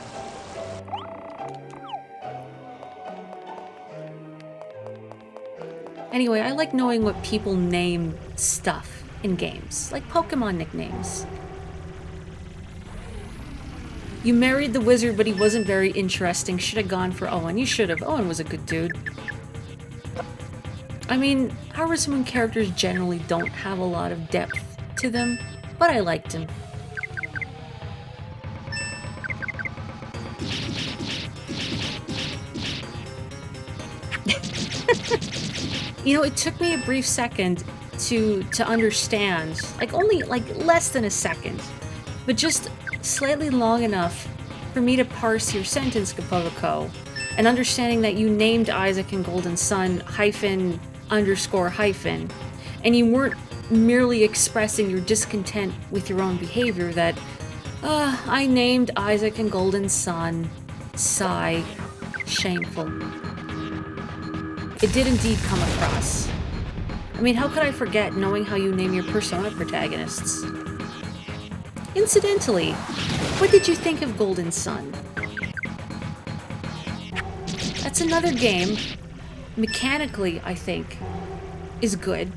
Anyway, I like knowing what people name stuff in games, like Pokemon nicknames. You married the wizard, but he wasn't very interesting. Should have gone for Owen. You should have. Owen was a good dude. I mean, Harvest Moon characters generally don't have a lot of depth to them, but I liked him. You know, it took me a brief second to understand, only less than a second, but just slightly long enough for me to parse your sentence, Kapoloko, and understanding that you named Isaac and Golden Sun hyphen underscore hyphen, and you weren't merely expressing your discontent with your own behavior that, I named Isaac and Golden Sun, sigh, shameful. It did indeed come across. I mean, how could I forget knowing how you name your Persona protagonists? Incidentally, what did you think of Golden Sun? That's another game, mechanically, I think, is good.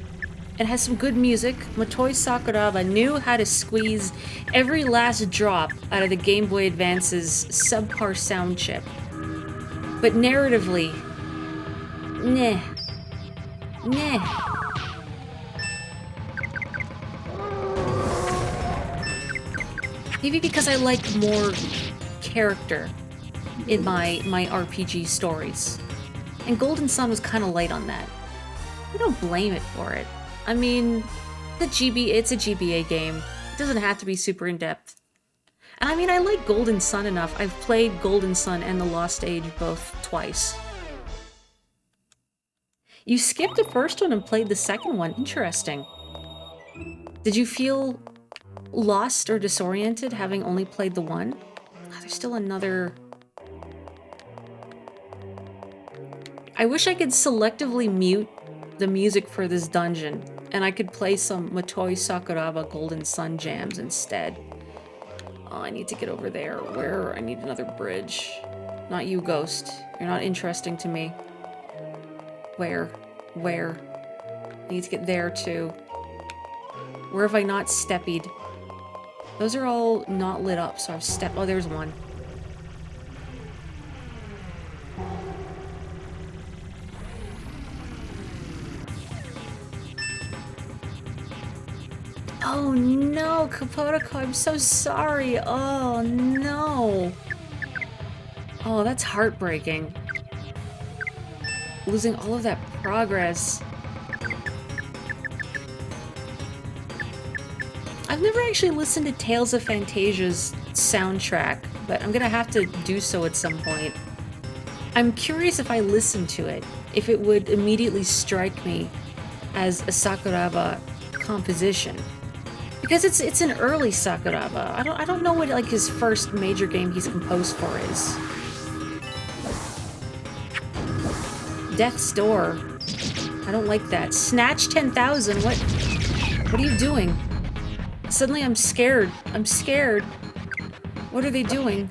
It has some good music. Motoi Sakuraba knew how to squeeze every last drop out of the Game Boy Advance's subpar sound chip. But narratively, nah. Nah. Maybe because I like more character in my RPG stories. And Golden Sun was kind of light on that. I don't blame it for it. I mean, it's a GBA game. It doesn't have to be super in-depth. And I mean, I like Golden Sun enough. I've played Golden Sun and The Lost Age both twice. You skipped the first one and played the second one. Interesting. Did you feel lost or disoriented having only played the one? Oh, there's still another... I wish I could selectively mute the music for this dungeon, and I could play some Motoi Sakuraba Golden Sun jams instead. Oh, I need to get over there. Where? I need another bridge. Not you, Ghost. You're not interesting to me. Where? Where? I need to get there, too. Where have I not steppied? Those are all not lit up, so I've stepped... Oh, there's one. Oh no, Kapotoko, I'm so sorry. Oh no. Oh, that's heartbreaking. Losing all of that progress. I've never actually listened to Tales of Phantasia's soundtrack, but I'm gonna have to do so at some point. I'm curious if I listen to it, if it would immediately strike me as a Sakuraba composition. Because it's an early Sakuraba. I don't know what like his first major game he's composed for is. Death's Door. I don't like that. Snatch 10,000. What are you doing? Suddenly I'm scared. I'm scared. What are they doing?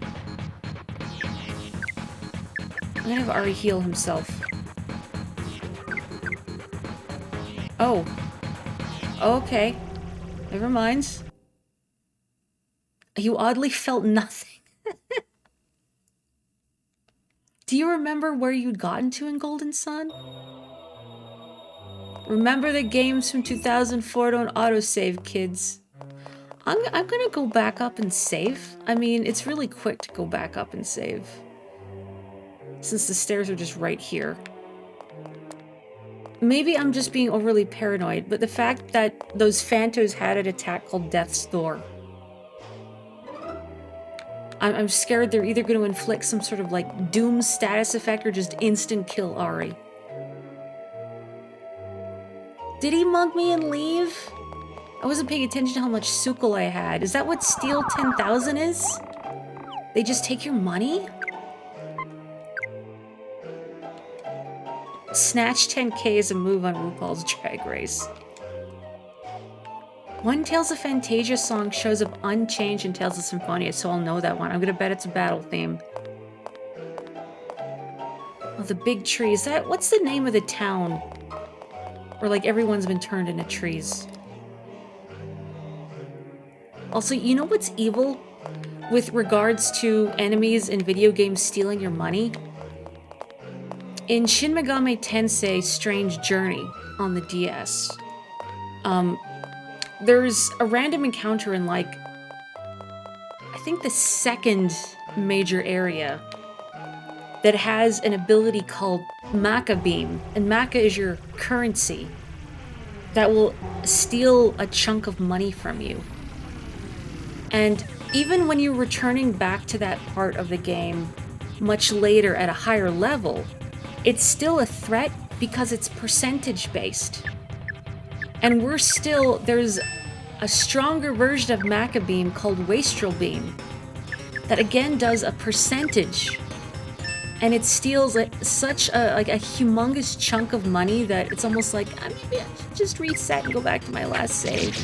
I'm gonna have Ari heal himself. Oh. Okay. Never mind. You oddly felt nothing. Do you remember where you'd gotten to in Golden Sun? Remember the games from 2004 don't autosave, kids. I'm gonna go back up and save. I mean, it's really quick to go back up and save. Since the stairs are just right here. Maybe I'm just being overly paranoid, but the fact that those Phantos had an attack called Death's Door. I'm scared they're either going to inflict some sort of like Doom status effect or just instant kill Ari. Did he mug me and leave? I wasn't paying attention to how much Sukul I had. Is that what Steal 10,000 is? They just take your money? Snatch 10k is a move on RuPaul's Drag Race. One Tales of Phantasia song shows up unchanged in Tales of Symphonia, so I'll know that one. I'm gonna bet it's a battle theme. Oh, the big tree. Is that... What's the name of the town? Where, like, everyone's been turned into trees. Also, you know what's evil with regards to enemies in video games stealing your money? In Shin Megami Tensei Strange Journey on the DS, there's a random encounter in, like, I think the second major area that has an ability called Maca Beam, and Maca is your currency that will steal a chunk of money from you. And even when you're returning back to that part of the game much later at a higher level, it's still a threat because it's percentage-based. And there's a stronger version of Maca Beam called Wastrel Beam that again does a percentage. And it steals such a humongous chunk of money that it's almost like, maybe I should just reset and go back to my last save.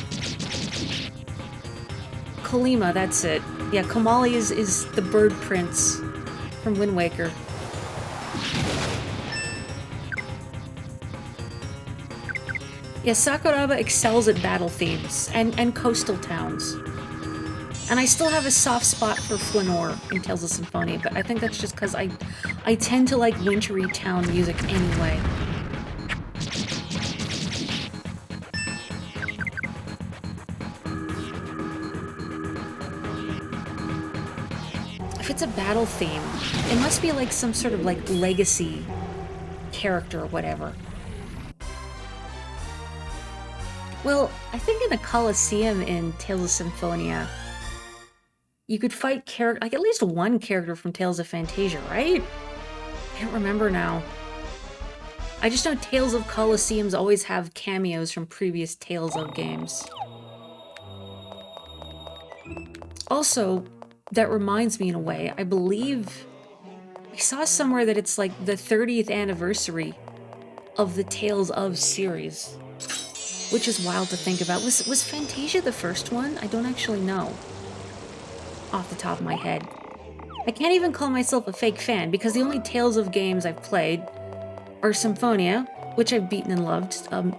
Kolima, that's it. Yeah, Komali is the bird prince from Wind Waker. Yeah, Sakuraba excels at battle themes and coastal towns. And I still have a soft spot for Flanor in Tales of Symphonia, but I think that's just because I tend to like wintry town music anyway. If it's a battle theme, it must be like some sort of like legacy character or whatever. Well, I think in the Colosseum in Tales of Symphonia, you could fight like at least one character from Tales of Fantasia, right? I don't remember now. I just know Tales of Colosseums always have cameos from previous Tales of games. Also, that reminds me in a way, I believe I saw somewhere that it's like the 30th anniversary of the Tales of series, which is wild to think about. Was Fantasia the first one? I don't actually know off the top of my head. I can't even call myself a fake fan because the only Tales of games I've played are Symphonia, which I've beaten and loved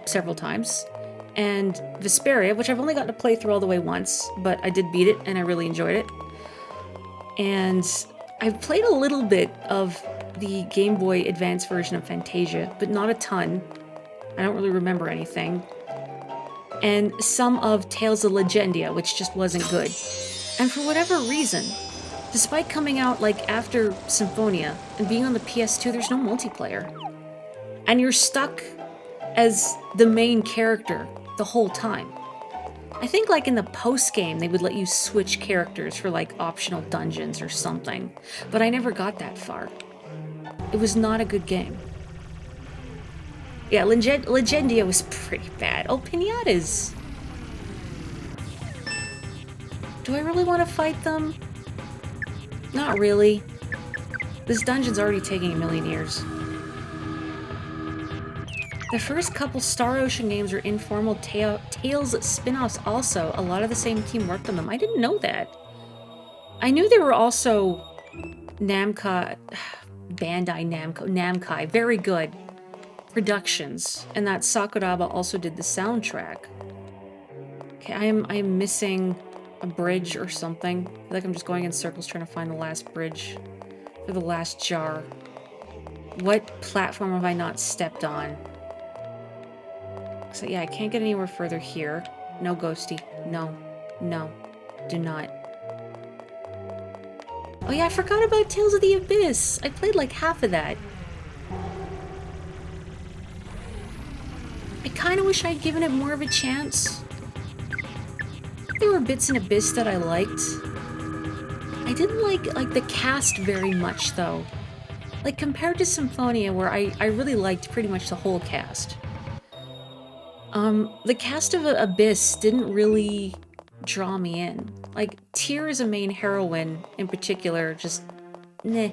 several times, and Vesperia, which I've only gotten to play through all the way once, but I did beat it and I really enjoyed it. And I've played a little bit of the Game Boy Advance version of Fantasia, but not a ton. I don't really remember anything. And some of Tales of Legendia, which just wasn't good. And for whatever reason, despite coming out like after Symphonia and being on the PS2, there's no multiplayer. And you're stuck as the main character the whole time. I think like in the post-game, they would let you switch characters for like optional dungeons or something, but I never got that far. It was not a good game. Yeah, Legendia was pretty bad. Oh, Pinatas! Do I really want to fight them? Not really. This dungeon's already taking a million years. The first couple Star Ocean games are informal Tales spin-offs also. A lot of the same team worked on them. I didn't know that. I knew they were also Namco, Bandai Namco, very good productions, and that Sakuraba also did the soundtrack. Okay, I am missing a bridge or something. I feel like I'm just going in circles trying to find the last bridge for the last jar. What platform have I not stepped on? So yeah, I can't get anywhere further here. No, Ghosty. No. No. Do not. Oh yeah, I forgot about Tales of the Abyss. I played like half of that. I kind of wish I'd given it more of a chance. There were bits in Abyss that I liked. I didn't like the cast very much though. Like compared to Symphonia, where I really liked pretty much the whole cast. The cast of Abyss didn't really draw me in. Like, Tyr as a main heroine, in particular, just... meh.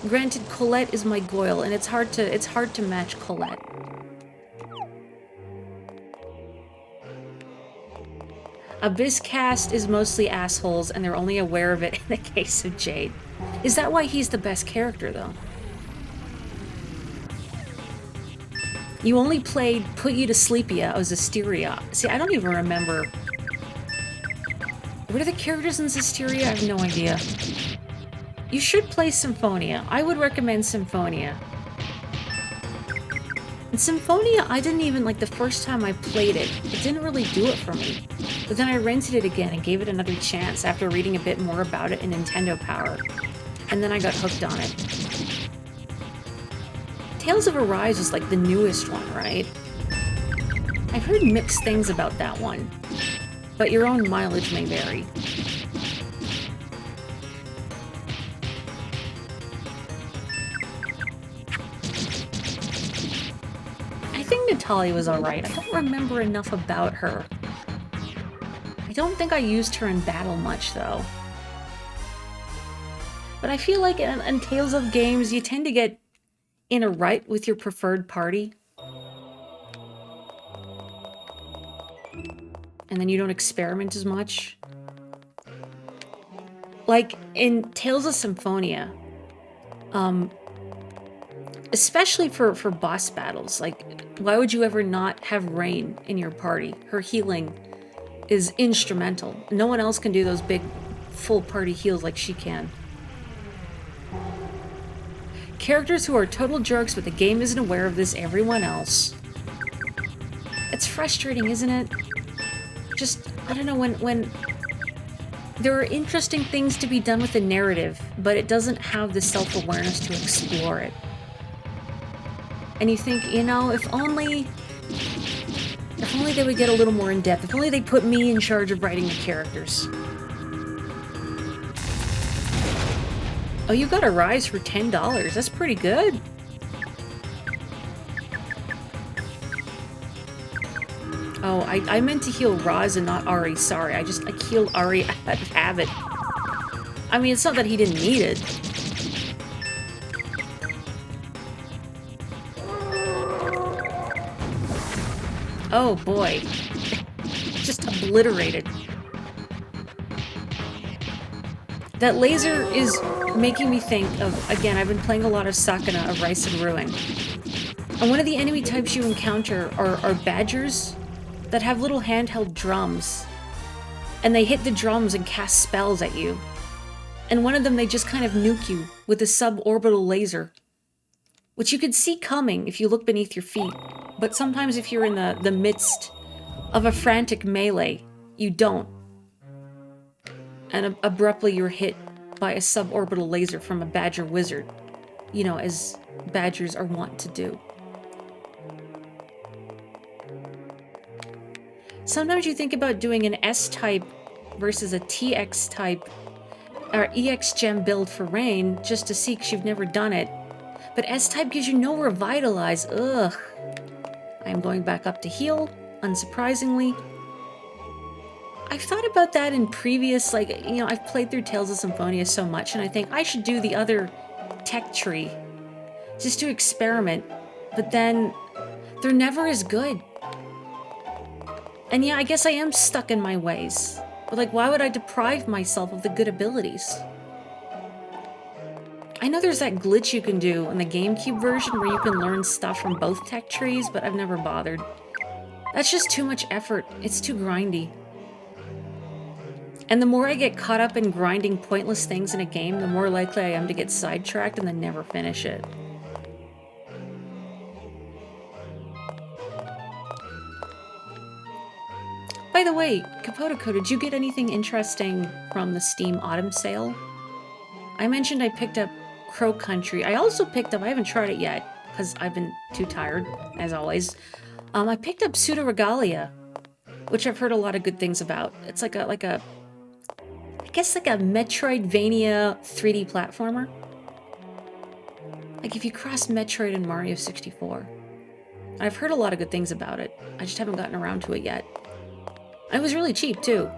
Granted, Colette is my Goyle, and it's hard to match Colette. Abyss cast is mostly assholes, and they're only aware of it in the case of Jade. Is that why he's the best character, though? You only played Put You to Sleepia as Asteria. See, I don't even remember. What are the characters in Asteria? I have no idea. You should play Symphonia. I would recommend Symphonia. In Symphonia, I didn't even, like, the first time I played it, it didn't really do it for me. But then I rented it again and gave it another chance after reading a bit more about it in Nintendo Power. And then I got hooked on it. Tales of Arise is like the newest one, right? I've heard mixed things about that one, but your own mileage may vary. I think Natalia was alright. I don't remember enough about her. I don't think I used her in battle much, though. But I feel like in Tales of games, you tend to get in a rut with your preferred party. And then you don't experiment as much. Like, in Tales of Symphonia, especially for boss battles, like, why would you ever not have Rain in your party? Her healing is instrumental. No one else can do those big full party heals like she can. Characters who are total jerks, but the game isn't aware of this, everyone else. It's frustrating, isn't it? Just, I don't know, when there are interesting things to be done with the narrative, but it doesn't have the self-awareness to explore it. And you think, you know, if only they would get a little more in-depth, if only they put me in charge of writing the characters. Oh, you got a rise for $10. That's pretty good. Oh, I meant to heal Roz and not Ari. Sorry, I healed Ari out of habit. I mean, it's not that he didn't need it. Oh boy. Just obliterated. That laser is making me think of, again, I've been playing a lot of Sakuna of Rice and Ruin. And one of the enemy types you encounter are badgers that have little handheld drums. And they hit the drums and cast spells at you. And one of them, they just kind of nuke you with a suborbital laser, which you could see coming if you look beneath your feet. But sometimes if you're in the midst of a frantic melee, you don't. And abruptly you're hit by a suborbital laser from a badger wizard. You know, as badgers are wont to do. Sometimes you think about doing an S-type versus a TX-type or EX gem build for Rain just to see because you've never done it. But S-type gives you no revitalize. Ugh. I'm going back up to heal, unsurprisingly. I've thought about that in previous, like, you know, I've played through Tales of Symphonia so much, and I think I should do the other tech tree just to experiment. But then they're never as good. And yeah, I guess I am stuck in my ways. But like, why would I deprive myself of the good abilities? I know there's that glitch you can do in the GameCube version where you can learn stuff from both tech trees, but I've never bothered. That's just too much effort. It's too grindy. And the more I get caught up in grinding pointless things in a game, the more likely I am to get sidetracked and then never finish it. By the way, Kapotoko, did you get anything interesting from the Steam Autumn Sale? I mentioned I picked up Crow Country. I also picked up, I haven't tried it yet, because I've been too tired, as always. I picked up Pseudo Regalia, which I've heard a lot of good things about. It's like a I guess like a Metroidvania 3D platformer. Like if you cross Metroid and Mario 64. I've heard a lot of good things about it. I just haven't gotten around to it yet. And it was really cheap, too.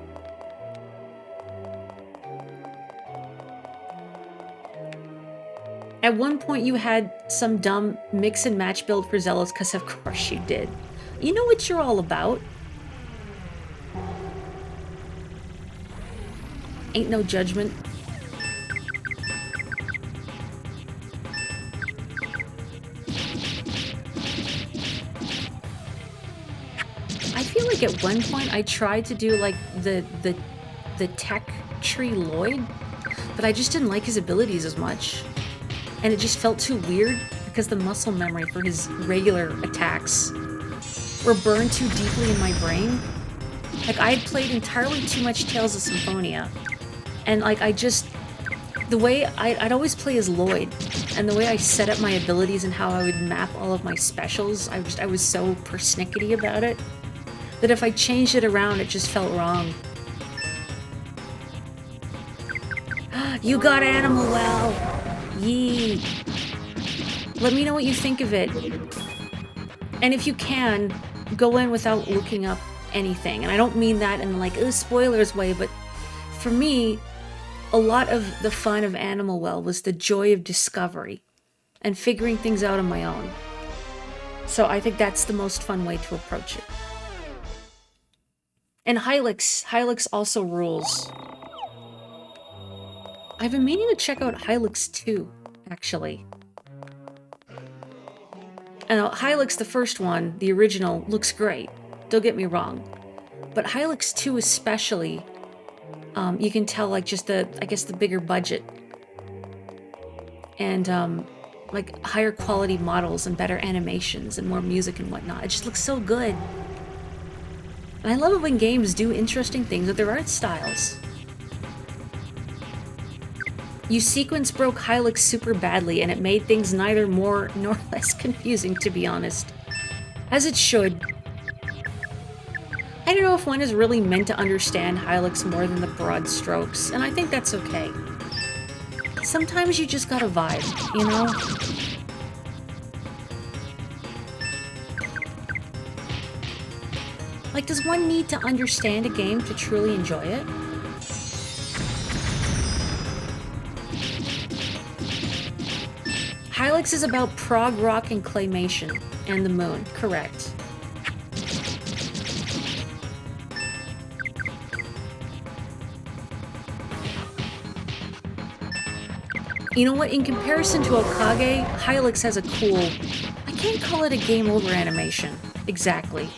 At one point, you had some dumb mix and match build for Zealous, because of course you did. You know what you're all about. Ain't no judgment. I feel like at one point I tried to do like the tech tree Lloyd, but I just didn't like his abilities as much. And it just felt too weird because the muscle memory for his regular attacks were burned too deeply in my brain. Like I had played entirely too much Tales of Symphonia. And like the way I'd always play as Lloyd, and the way I set up my abilities and how I would map all of my specials, I was so persnickety about it, that if I changed it around, it just felt wrong. You got Animal Well! Yee! Let me know what you think of it. And if you can, go in without looking up anything. And I don't mean that in like, spoilers way, but for me, a lot of the fun of Animal Well was the joy of discovery and figuring things out on my own. So I think that's the most fun way to approach it. And Hylix also rules. I've been meaning to check out Hylix 2, actually. And Hylix, the first one, the original, looks great. Don't get me wrong. But Hylix 2 especially, you can tell like just I guess the bigger budget. And like higher quality models and better animations and more music and whatnot. It just looks so good. And I love it when games do interesting things with their art styles. You sequence broke Hylix super badly, and it made things neither more nor less confusing, to be honest. As it should. I don't know if one is really meant to understand Hylix more than the broad strokes, and I think that's okay. Sometimes you just gotta vibe, you know? Like, does one need to understand a game to truly enjoy it? Hylix is about prog rock and claymation, and the moon, correct. You know what, in comparison to Okage, Hylix has a cool... I can't call it a game over animation, exactly.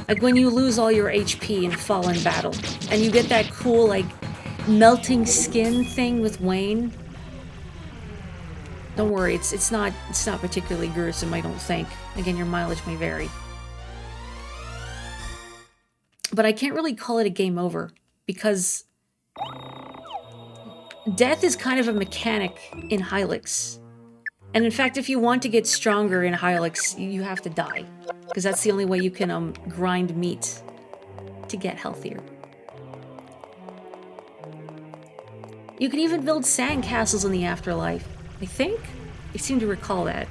Like when you lose all your HP and fall in battle, and you get that cool, like, melting skin thing with Wayne. Don't worry, it's not particularly gruesome, I don't think. Again, your mileage may vary. But I can't really call it a game over, because death is kind of a mechanic in Hylix. And in fact, if you want to get stronger in Hylix, you have to die. Because that's the only way you can grind meat to get healthier. You can even build sandcastles in the afterlife. I think? I seem to recall that.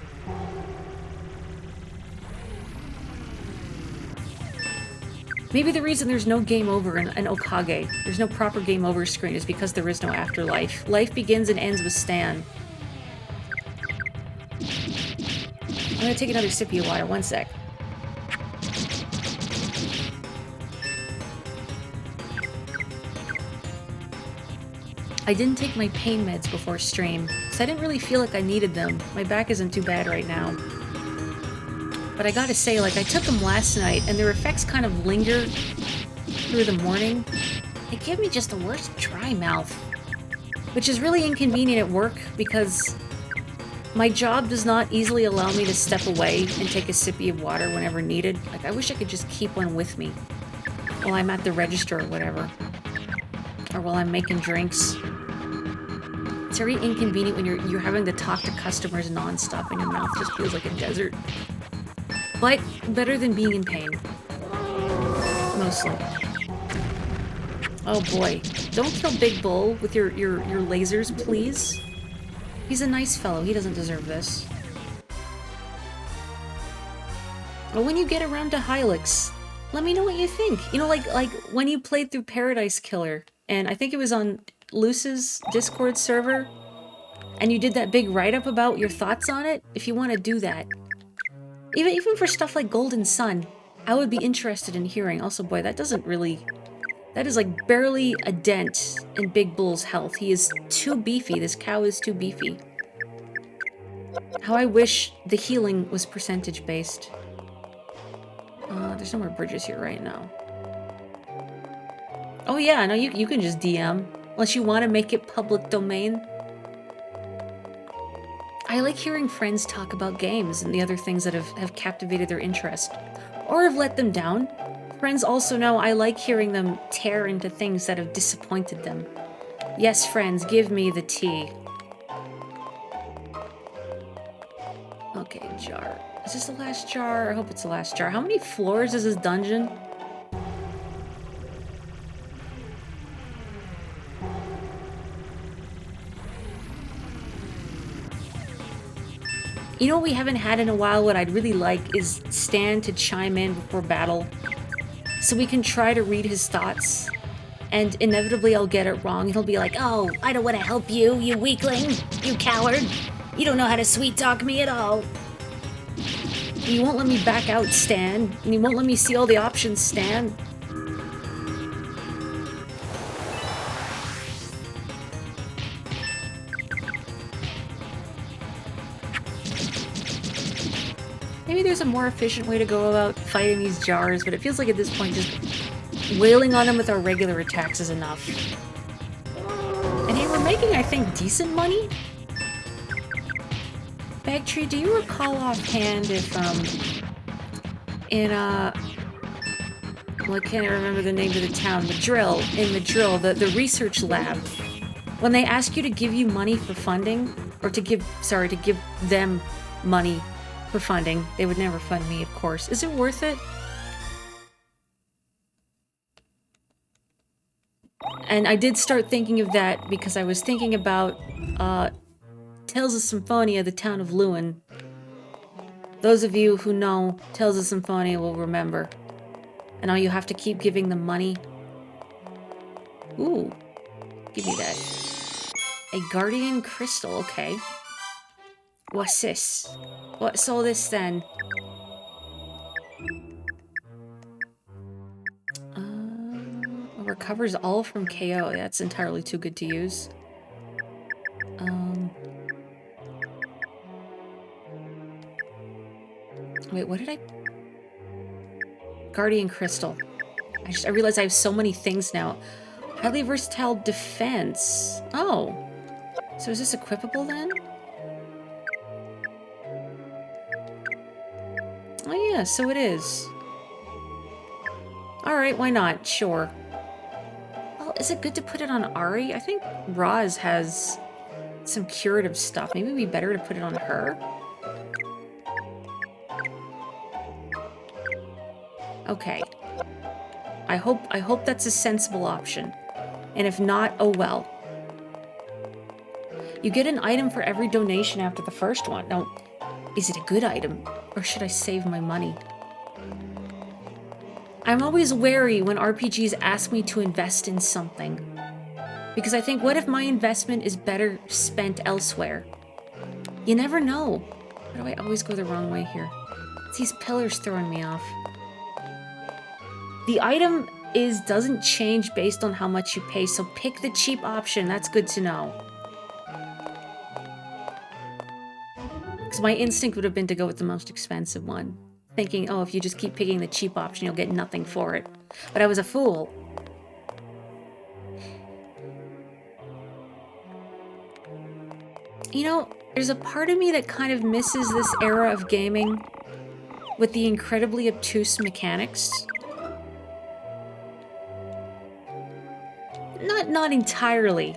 Maybe the reason there's no game over in Okage, there's no proper game over screen, is because there is no afterlife. Life begins and ends with Stan. I'm gonna take another sip of water, one sec. I didn't take my pain meds before stream, because I didn't really feel like I needed them. My back isn't too bad right now. But I gotta say, like, I took them last night, and their effects kind of linger through the morning. It gave me just the worst dry mouth. Which is really inconvenient at work, because my job does not easily allow me to step away and take a sippy of water whenever needed. Like, I wish I could just keep one with me while I'm at the register or whatever. Or while I'm making drinks. It's very inconvenient when you're having to talk to customers non-stop and your mouth just feels like a desert. But better than being in pain. Mostly. Oh boy. Don't kill Big Bull with your lasers, please. He's a nice fellow. He doesn't deserve this. But when you get around to Hylix, let me know what you think. You know, like when you played through Paradise Killer, and I think it was on Luce's Discord server, and you did that big write-up about your thoughts on it. If you want to do that. Even for stuff like Golden Sun, I would be interested in hearing. Also, boy, that doesn't really... That is like barely a dent in Big Bull's health. He is too beefy. This cow is too beefy. How I wish the healing was percentage-based. There's no more bridges here right now. Oh yeah, no, you can just DM. Unless you want to make it public domain. I like hearing friends talk about games and the other things that have captivated their interest. Or have let them down. Friends also know I like hearing them tear into things that have disappointed them. Yes, friends, give me the tea. Okay, jar. Is this the last jar? I hope it's the last jar. How many floors is this dungeon? You know what we haven't had in a while? What I'd really like is Stan to chime in before battle. So we can try to read his thoughts. And inevitably I'll get it wrong. He'll be like, oh, I don't want to help you, you weakling. You coward. You don't know how to sweet-talk me at all. You won't let me back out, Stan. And you won't let me see all the options, Stan. Maybe there's a more efficient way to go about fighting these jars, but it feels like at this point just wailing on them with our regular attacks is enough. And hey, we're making, I think, decent money? Bagtree, do you recall offhand if, well, I can't remember the name of the town, the research lab, when they ask you to give you money for funding, or to give them money for funding, they would never fund me, of course. Is it worth it? And I did start thinking of that because I was thinking about, Tales of Symphonia, the town of Lewin. Those of you who know Tales of Symphonia will remember. And now you have to keep giving them money. Ooh. Give me that. A guardian crystal, okay. What's this? What's all this then? Recovers all from KO. That's entirely too good to use. Wait, what did I... Guardian Crystal. I realize I have so many things now. Highly versatile defense. Oh. So is this equipable then? Oh yeah, so it is. Alright, why not? Sure. Well, is it good to put it on Ari? I think Roz has some curative stuff. Maybe it'd be better to put it on her? Okay. I hope that's a sensible option. And if not, oh well. You get an item for every donation after the first one. Now, is it a good item? Or should I save my money? I'm always wary when RPGs ask me to invest in something. Because I think, what if my investment is better spent elsewhere? You never know. Why do I always go the wrong way here? It's these pillars throwing me off. The item doesn't change based on how much you pay, so pick the cheap option. That's good to know. Because my instinct would have been to go with the most expensive one. Thinking, oh, if you just keep picking the cheap option, you'll get nothing for it. But I was a fool. You know, there's a part of me that kind of misses this era of gaming with the incredibly obtuse mechanics. Not entirely.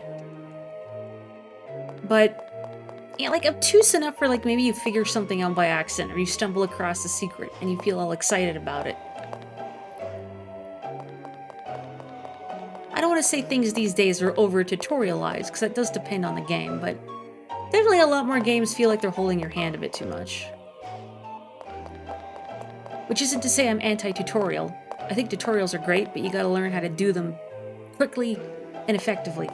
But, yeah, like, obtuse enough for, like, maybe you figure something out by accident, or you stumble across a secret, and you feel all excited about it. I don't want to say things these days are over-tutorialized, because that does depend on the game, but definitely a lot more games feel like they're holding your hand a bit too much. Which isn't to say I'm anti-tutorial. I think tutorials are great, but you gotta learn how to do them quickly and effectively.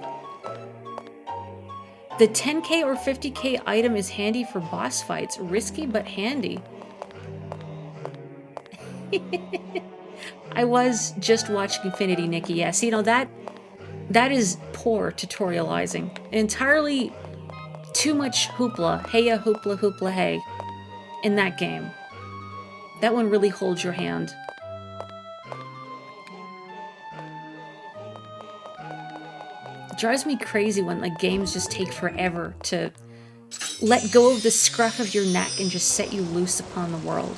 The 10k or 50k item is handy for boss fights. Risky, but handy. I was just watching Infinity, Nikki. Yes, you know, that is poor tutorializing. Entirely too much hoopla. Heya hoopla hoopla hey. In that game. That one really holds your hand. It drives me crazy when, like, games just take forever to let go of the scruff of your neck and just set you loose upon the world.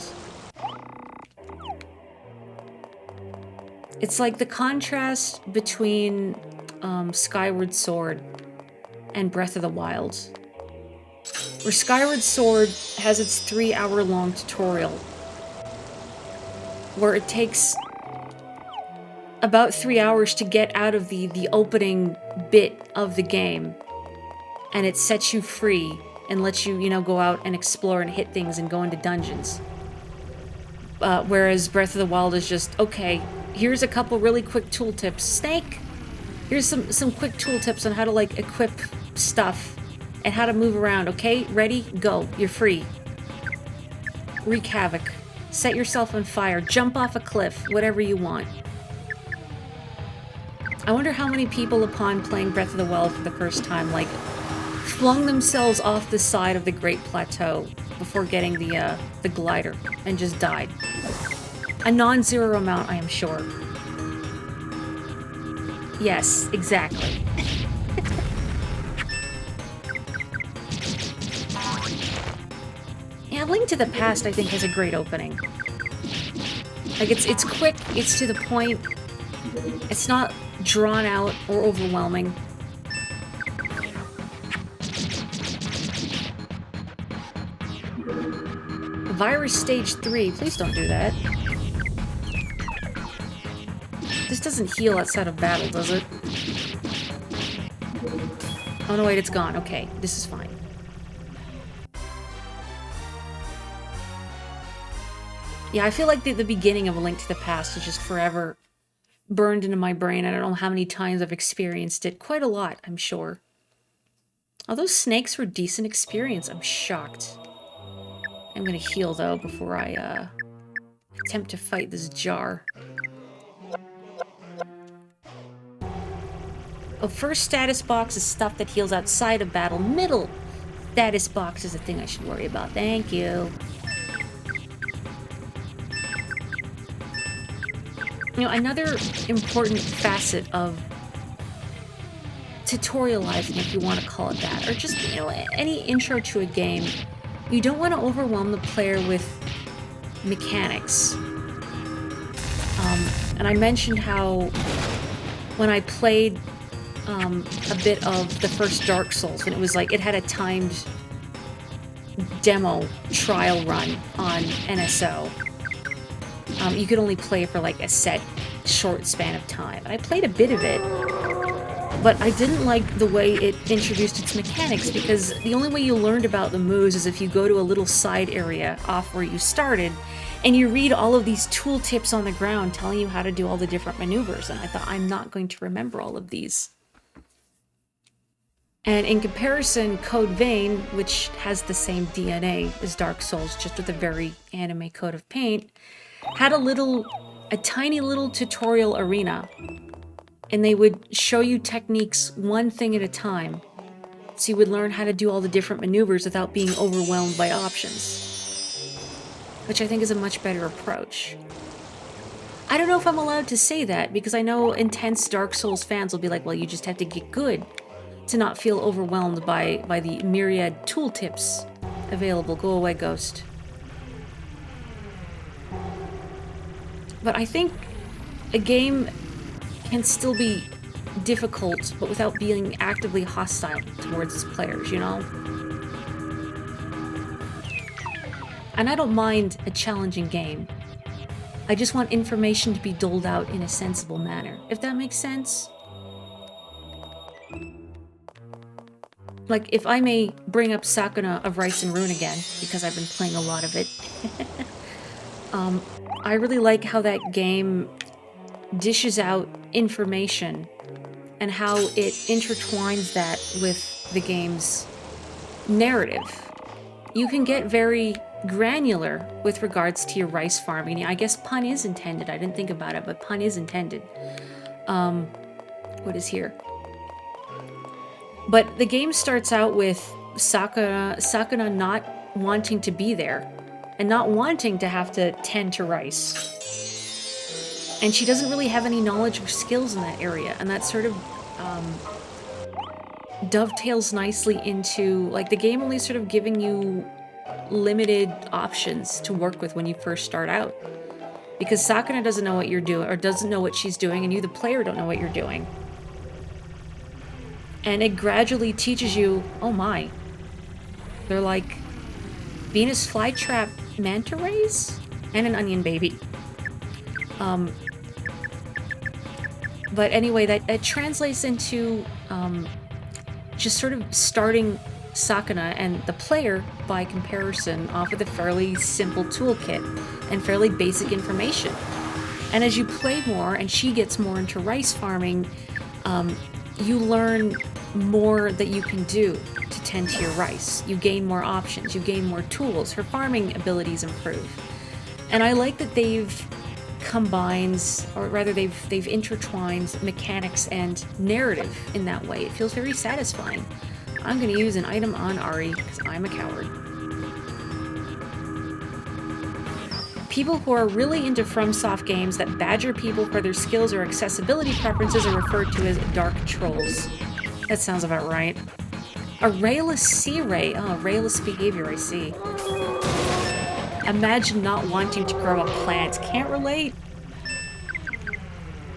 It's like the contrast between Skyward Sword and Breath of the Wild. Where Skyward Sword has its 3-hour-long tutorial, where it takes about 3 hours to get out of the opening bit of the game, and it sets you free and lets you, you know, go out and explore and hit things and go into dungeons. Whereas Breath of the Wild is just, okay, here's a couple really quick tooltips. Snake! Here's some quick tooltips on how to, like, equip stuff and how to move around, okay? Ready? Go. You're free. Wreak havoc. Set yourself on fire. Jump off a cliff. Whatever you want. I wonder how many people, upon playing Breath of the Wild for the first time, like, flung themselves off the side of the Great Plateau before getting the glider and just died. A non-zero amount, I am sure. Yes, exactly. Yeah, Link to the Past, I think, has a great opening. Like, it's quick, it's to the point, it's not drawn out or overwhelming. Virus Stage 3, please don't do that. This doesn't heal outside of battle, does it? Oh no, wait, it's gone. Okay, this is fine. Yeah, I feel like the beginning of A Link to the Past is just forever burned into my brain. I don't know how many times I've experienced it. Quite a lot, I'm sure. Oh, those snakes were decent experience. I'm shocked. I'm gonna heal, though, before I, attempt to fight this jar. Oh, first status box is stuff that heals outside of battle. Middle status box is the thing I should worry about. Thank you. You know, another important facet of tutorializing, if you want to call it that, or just, you know, any intro to a game, you don't want to overwhelm the player with mechanics. And I mentioned how when I played a bit of the first Dark Souls, and it was like, it had a timed demo trial run on NSO. You could only play for like a set short span of time. And I played a bit of it, but I didn't like the way it introduced its mechanics, because the only way you learned about the moves is if you go to a little side area off where you started, and you read all of these tooltips on the ground telling you how to do all the different maneuvers, and I thought, I'm not going to remember all of these. And in comparison, Code Vein, which has the same DNA as Dark Souls, just with a very anime coat of paint, had a tiny little tutorial arena, and they would show you techniques one thing at a time, so you would learn how to do all the different maneuvers without being overwhelmed by options, which I think is a much better approach. I don't know if I'm allowed to say that, because I know intense Dark Souls fans will be like, well, you just have to get good to not feel overwhelmed by the myriad tooltips available. Go away, Ghost. But I think a game can still be difficult, but without being actively hostile towards its players, you know? And I don't mind a challenging game. I just want information to be doled out in a sensible manner, if that makes sense. Like, if I may bring up Sakuna of Rice and Rune again, because I've been playing a lot of it. I really like how that game dishes out information and how it intertwines that with the game's narrative. You can get very granular with regards to your rice farming. I guess pun is intended. I didn't think about it, but pun is intended. What is here? But the game starts out with Sakuna not wanting to be there and not wanting to have to tend to rice. And she doesn't really have any knowledge or skills in that area, and that sort of dovetails nicely into, like, the game only sort of giving you limited options to work with when you first start out. Because Sakuna doesn't know what you're doing, or doesn't know what she's doing, and you, the player, don't know what you're doing. And it gradually teaches you, oh my, they're like Venus flytrap manta rays and an onion baby. But anyway, that translates into just sort of starting Sakuna and the player, by comparison, off with a fairly simple toolkit and fairly basic information. And as you play more and she gets more into rice farming, you learn more that you can do to tend to your rice. You gain more options, you gain more tools, her farming abilities improve. And I like that they've combined, or rather they've intertwined mechanics and narrative in that way. It feels very satisfying. I'm gonna use an item on Ari, because I'm a coward. People who are really into FromSoft games that badger people for their skills or accessibility preferences are referred to as dark trolls. That sounds about right. A rayless sea ray. Oh, rayless behavior, I see. Imagine not wanting to grow a plant. Can't relate.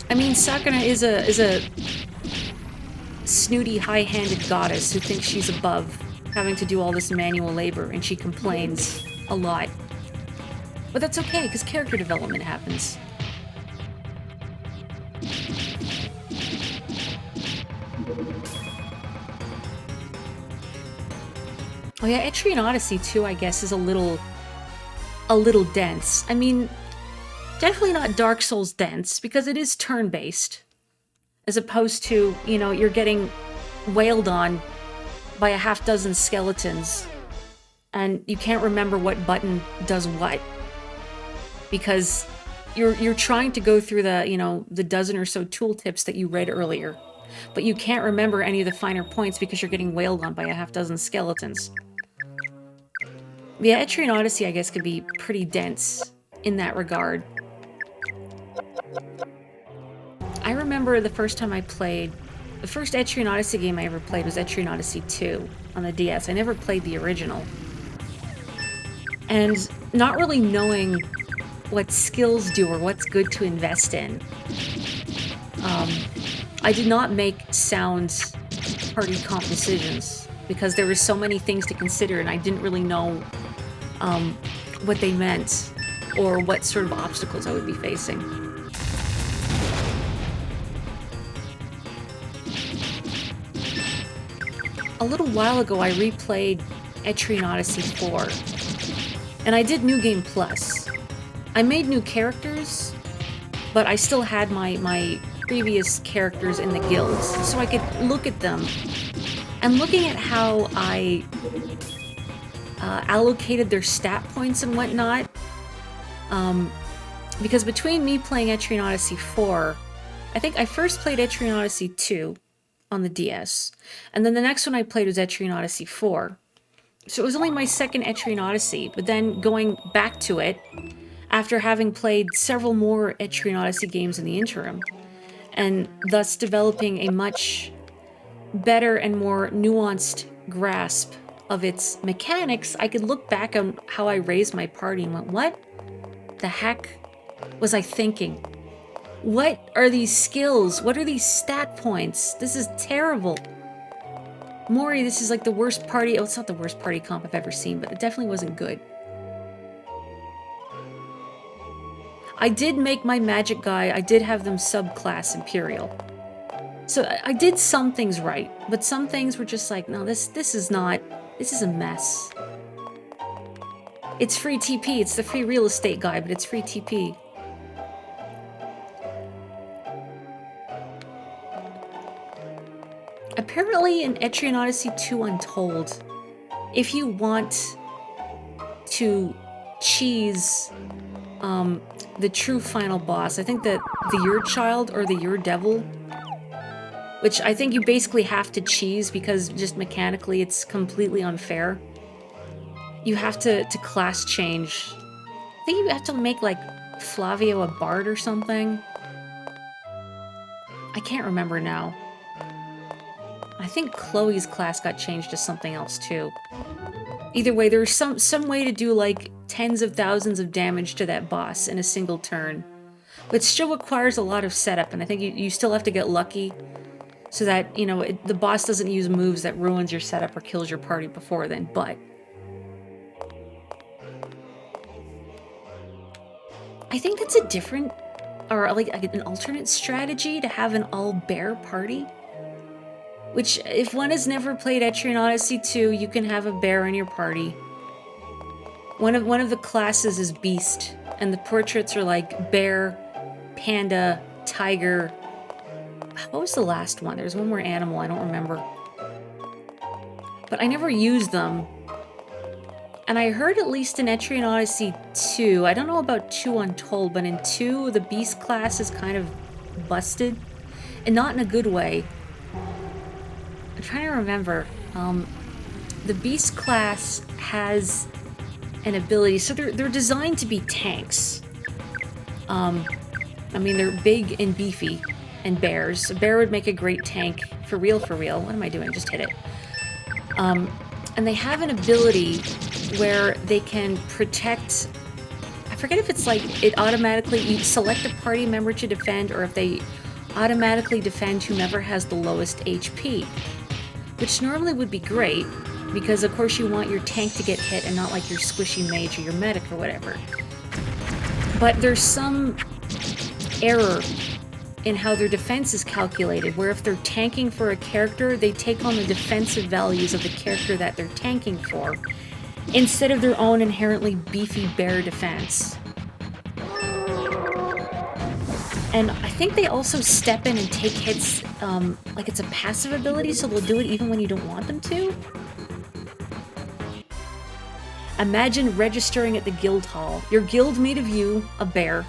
I mean, Sakuna is a snooty, high-handed goddess who thinks she's above having to do all this manual labor, and she complains a lot. But that's okay, because character development happens. Oh yeah, Etrian Odyssey too, I guess, is a little dense. I mean, definitely not Dark Souls dense, because it is turn-based. As opposed to, you know, you're getting wailed on by a half dozen skeletons, and you can't remember what button does what. Because you're trying to go through the, you know, the dozen or so tooltips that you read earlier. But you can't remember any of the finer points because you're getting wailed on by a half dozen skeletons. Yeah, Etrian Odyssey, I guess, could be pretty dense in that regard. I remember the first time I played... The first Etrian Odyssey game I ever played was Etrian Odyssey 2 on the DS. I never played the original. And not really knowing what skills do or what's good to invest in, I did not make sound party comp decisions because there were so many things to consider and I didn't really know what they meant or what sort of obstacles I would be facing. A little while ago, I replayed Etrian Odyssey 4, and I did New Game Plus. I made new characters, but I still had my previous characters in the guilds, so I could look at them. And looking at how I allocated their stat points and whatnot, because between me playing Etrian Odyssey 4, I think I first played Etrian Odyssey 2 on the DS, and then the next one I played was Etrian Odyssey 4. So it was only my second Etrian Odyssey, but then going back to it, after having played several more Etrian Odyssey games in the interim, and thus developing a much better and more nuanced grasp of its mechanics, I could look back on how I raised my party and went, what the heck was I thinking? What are these skills? What are these stat points? This is terrible. Mori, this is like the worst party... Oh, it's not the worst party comp I've ever seen, but it definitely wasn't good. I did make my magic guy, I did have them subclass Imperial. So I did some things right, but some things were just like, no, this is not... This is a mess. It's free TP, it's the free real estate guy, but it's free TP. Apparently in Etrian Odyssey 2 Untold, if you want to cheese the true final boss, I think that the Your Child or the Your Devil, which I think you basically have to cheese because just mechanically it's completely unfair. You have to class change. I think you have to make like Flavio a bard or something. I can't remember now. I think Chloe's class got changed to something else too. Either way, there's some way to do like tens of thousands of damage to that boss in a single turn. But still requires a lot of setup, and I think you still have to get lucky so that, you know, the boss doesn't use moves that ruins your setup or kills your party before then, but... I think that's a different, or like an alternate strategy to have an all-bear party. Which, if one has never played Etrian Odyssey 2, you can have a bear in your party. One of the classes is Beast, and the portraits are like bear, panda, tiger. What was the last one? There's one more animal, I don't remember. But I never used them. And I heard at least in Etrian Odyssey 2, I don't know about 2 Untold, but in 2, the Beast class is kind of busted. And not in a good way. I'm trying to remember. The Beast class has an ability. So they're designed to be tanks. I mean, they're big and beefy and bears. A bear would make a great tank. For real, for real. What am I doing? Just hit it. And they have an ability where they can protect... I forget if it's like it automatically... You select a party member to defend, or if they automatically defend whomever has the lowest HP. Which normally would be great, because of course you want your tank to get hit and not like your squishy mage or your medic or whatever. But there's some error in how their defense is calculated, where if they're tanking for a character, they take on the defensive values of the character that they're tanking for, instead of their own inherently beefy bear defense. And I think they also step in and take hits, like it's a passive ability, so they'll do it even when you don't want them to. Imagine registering at the guild hall. Your guild made of you, a bear,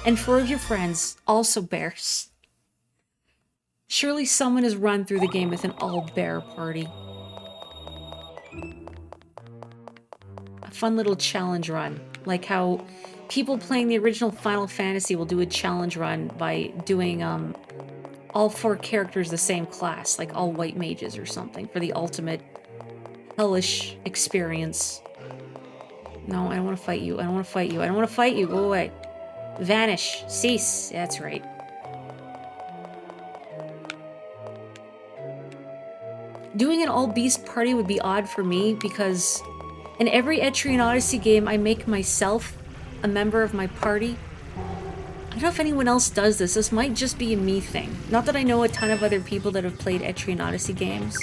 and 4 of your friends, also bears. Surely someone has run through the game with an all-bear party. A fun little challenge run, like how people playing the original Final Fantasy will do a challenge run by doing all 4 characters the same class, like all white mages or something, for the ultimate hellish experience. No, I don't want to fight you. I don't want to fight you. I don't want to fight you. Go away. Vanish. Cease. That's right. Doing an all-beast party would be odd for me, because in every Etrian Odyssey game, I make myself a member of my party. I don't know if anyone else does this. This might just be a me thing. Not that I know a ton of other people that have played Etrian Odyssey games.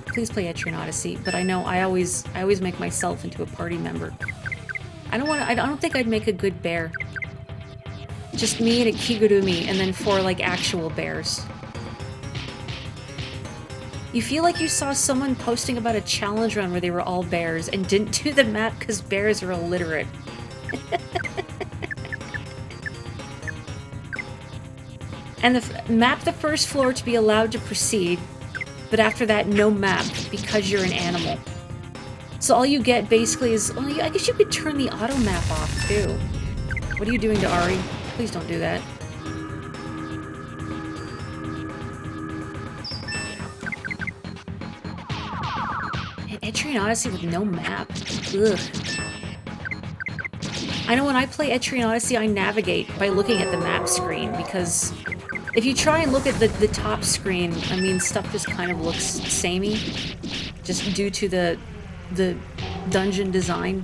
Please play Etrian Odyssey, but I know I always make myself into a party member. I don't think I'd make a good bear. Just me and a Kigurumi, and then 4 like actual bears. You feel like you saw someone posting about a challenge run where they were all bears and didn't do the map because bears are illiterate. And map the first floor to be allowed to proceed, but after that, no map, because you're an animal. So all you get basically is... Well, I guess you could turn the auto map off, too. What are you doing to Ari? Please don't do that. An Etrian Odyssey with no map. Ugh. I know when I play Etrian Odyssey, I navigate by looking at the map screen, because if you try and look at the top screen, I mean, stuff just kind of looks samey, just due to the dungeon design.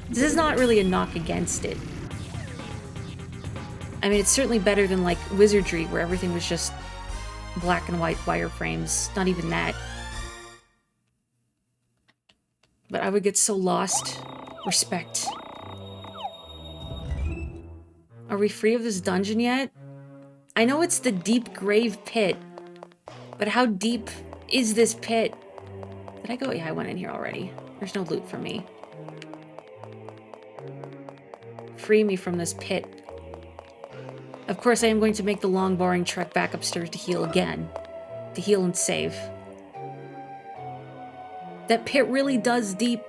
This is not really a knock against it. I mean, it's certainly better than, like, Wizardry, where everything was just black and white wireframes. Not even that. But I would get so lost. Respect. Are we free of this dungeon yet? I know it's the deep grave pit, but how deep is this pit? Did I go? Yeah, I went in here already. There's no loot for me. Free me from this pit. Of course, I am going to make the long, boring trek back upstairs to heal again. To heal and save. That pit really does deep.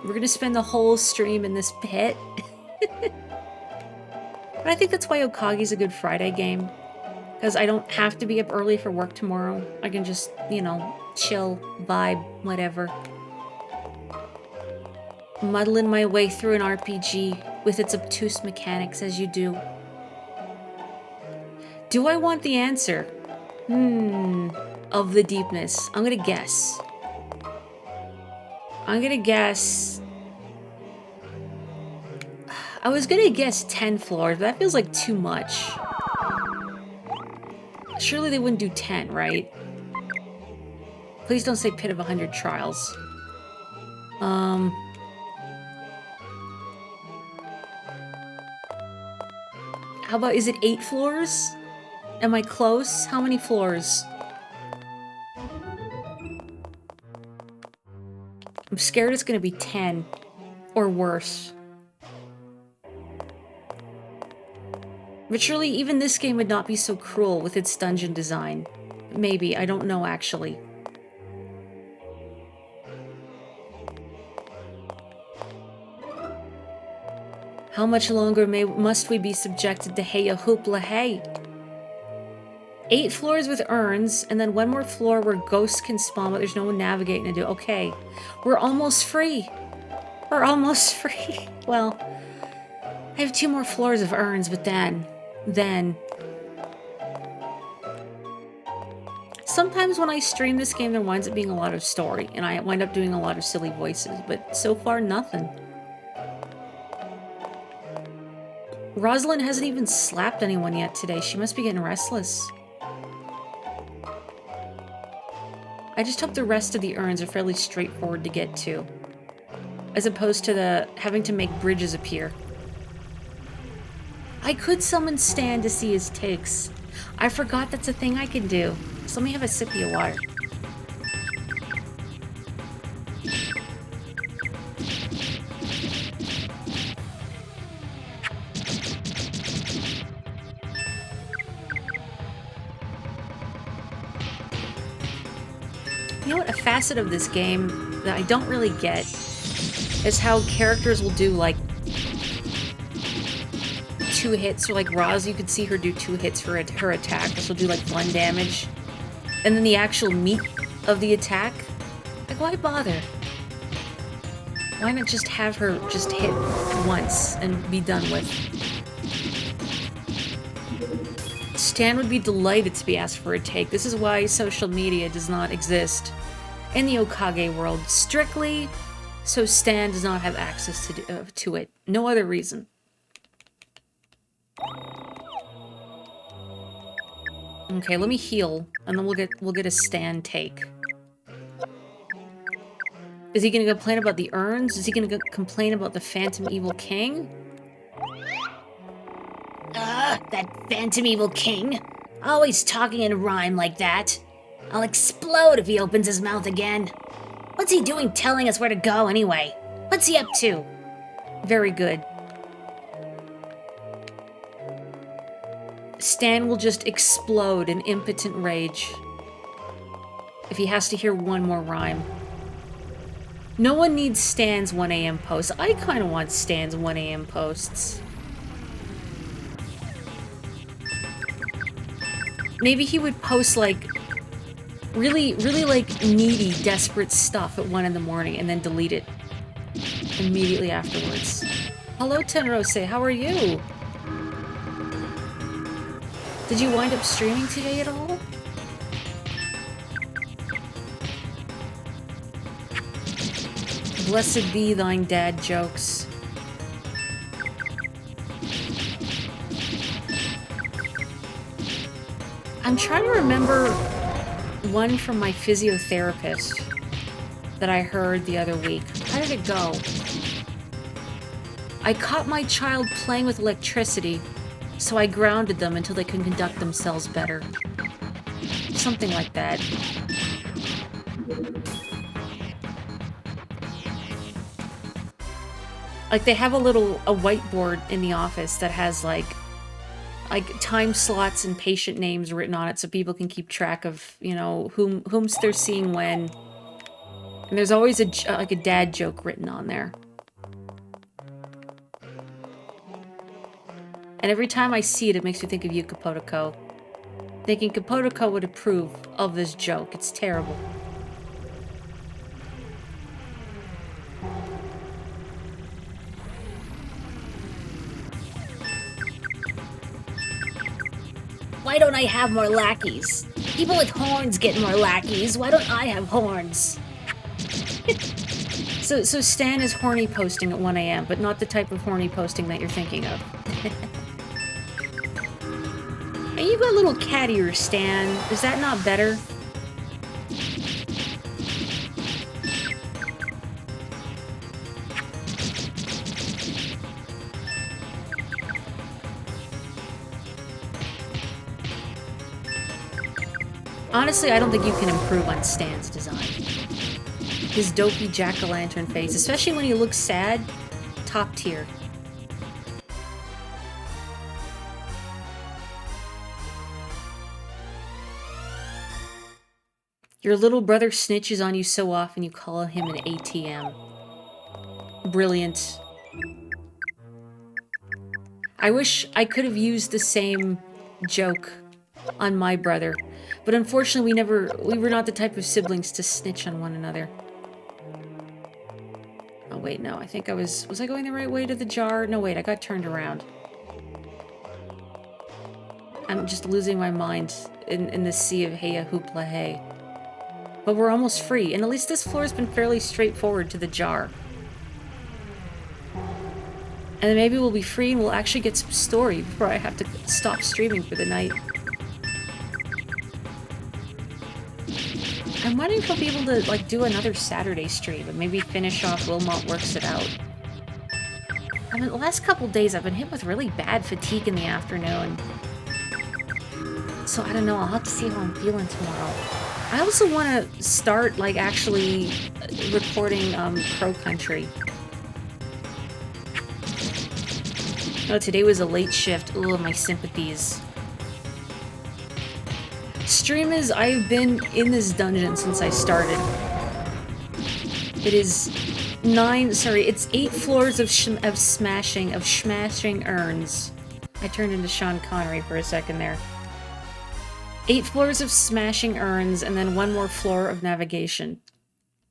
We're gonna spend the whole stream in this pit. But I think that's why Okage's a good Friday game. Because I don't have to be up early for work tomorrow. I can just, you know, chill, vibe, whatever. Muddling my way through an RPG with its obtuse mechanics as you do. Do I want the answer? Of the deepness. I'm gonna guess. I'm gonna guess... I was gonna guess 10 floors, but that feels like too much. Surely they wouldn't do 10, right? Please don't say Pit of 100 Trials. How about, is it 8 floors? Am I close? How many floors? I'm scared it's gonna be 10. Or worse. But surely even this game would not be so cruel with its dungeon design. Maybe, I don't know actually. How much longer must we be subjected to Heya Hoopla Hey? 8 floors with urns, and then 1 more floor where ghosts can spawn, but there's no one navigating to do. Okay, we're almost free. We're almost free. Well, I have 2 more floors of urns, but then... Sometimes when I stream this game, there winds up being a lot of story, and I wind up doing a lot of silly voices, but so far, nothing. Rosalind hasn't even slapped anyone yet today. She must be getting restless. I just hope the rest of the urns are fairly straightforward to get to, as opposed to having to make bridges appear. I could summon Stan to see his takes. I forgot that's a thing I can do. So let me have a sip of your water. You know what? A facet of this game that I don't really get is how characters will do, like, 2 hits. So, like, Roz, you could see her do 2 hits for her attack, but she'll do, like, 1 damage. And then the actual meat of the attack? Like, why bother? Why not just have her just hit once and be done with? Stan would be delighted to be asked for a take. This is why social media does not exist in the Okage world. Strictly so Stan does not have access to it. No other reason. Okay, let me heal, and then we'll get a Stan take. Is he gonna complain about the urns? Is he gonna complain about the Phantom Evil King? That Phantom Evil King. Always talking in rhyme like that. I'll explode if he opens his mouth again. What's he doing telling us where to go anyway? What's he up to? Very good. Stan will just explode in impotent rage if he has to hear one more rhyme. No one needs Stan's 1 a.m. posts. I kind of want Stan's 1 a.m. posts. Maybe he would post, like, really, like, needy, desperate stuff at 1 in the morning and then delete it immediately afterwards. Hello, Tenrose. How are you? Did you wind up streaming today at all? Blessed be thine dad jokes. I'm trying to remember one from my physiotherapist that I heard the other week. How did it go? I caught my child playing with electricity, so I grounded them until they can conduct themselves better. Something like that. Like, they have a whiteboard in the office that has, like time slots and patient names written on it so people can keep track of, you know, whom's they're seeing when. And there's always a dad joke written on there. And every time I see it, it makes me think of you, Kapotoko. Thinking Kapotoko would approve of this joke. It's terrible. Why don't I have more lackeys? People with horns get more lackeys. Why don't I have horns? So Stan is horny posting at 1 a.m., but not the type of horny posting that you're thinking of. Hey, you got a little cat ears, Stan. Is that not better? Honestly, I don't think you can improve on Stan's design. His dopey jack-o'-lantern face, especially when he looks sad, top tier. Your little brother snitches on you so often you call him an ATM. Brilliant. I wish I could have used the same joke on my brother, but unfortunately we were not the type of siblings to snitch on one another. Oh wait, no, I think was I going the right way to the jar? No wait, I got turned around. I'm just losing my mind in the sea of Heya Hoopla Hey. But we're almost free, and at least this floor has been fairly straightforward to the jar. And then maybe we'll be free and we'll actually get some story before I have to stop streaming for the night. I'm wondering if I'll be able to, like, do another Saturday stream and maybe finish off Wilmot Works It Out. I mean, the last couple days I've been hit with really bad fatigue in the afternoon. So I don't know, I'll have to see how I'm feeling tomorrow. I also want to start, like, actually recording Crow Country. Oh, today was a late shift. Ooh, my sympathies. Stream is, I've been in this dungeon since I started. It is it's 8 floors of smashing urns. I turned into Sean Connery for a second there. 8 floors of smashing urns, and then 1 more floor of navigation.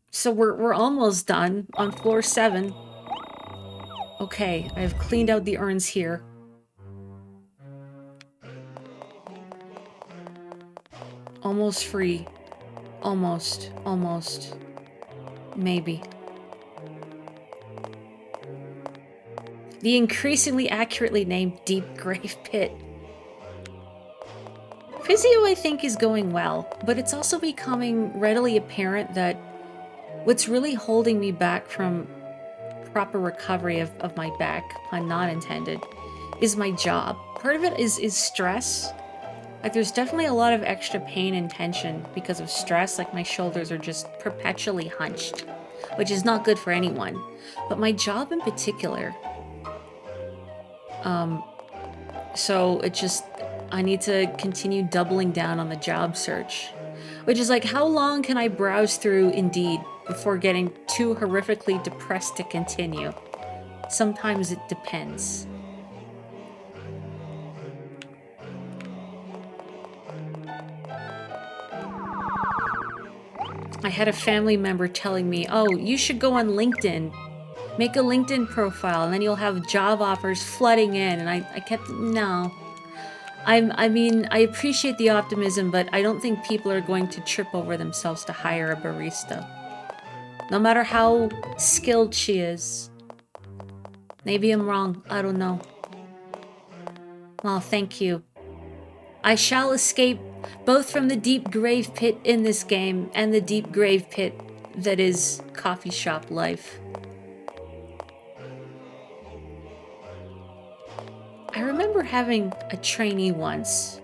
So we're almost done on floor 7. Okay, I've cleaned out the urns here. Almost free. Almost. Maybe. The increasingly accurately named Deep Grave Pit. Physio, I think, is going well, but it's also becoming readily apparent that what's really holding me back from proper recovery of my back, pun not intended, is my job. Part of it is stress. Like, there's definitely a lot of extra pain and tension because of stress. Like, my shoulders are just perpetually hunched, which is not good for anyone. But my job in particular, so it just, I need to continue doubling down on the job search. Which is like, how long can I browse through Indeed before getting too horrifically depressed to continue? Sometimes it depends. I had a family member telling me, oh, you should go on LinkedIn. Make a LinkedIn profile, and then you'll have job offers flooding in. And I kept, no. I mean, I appreciate the optimism, but I don't think people are going to trip over themselves to hire a barista. No matter how skilled she is. Maybe I'm wrong. I don't know. Well, thank you. I shall escape both from the deep grave pit in this game and the deep grave pit that is coffee shop life. I remember having a trainee once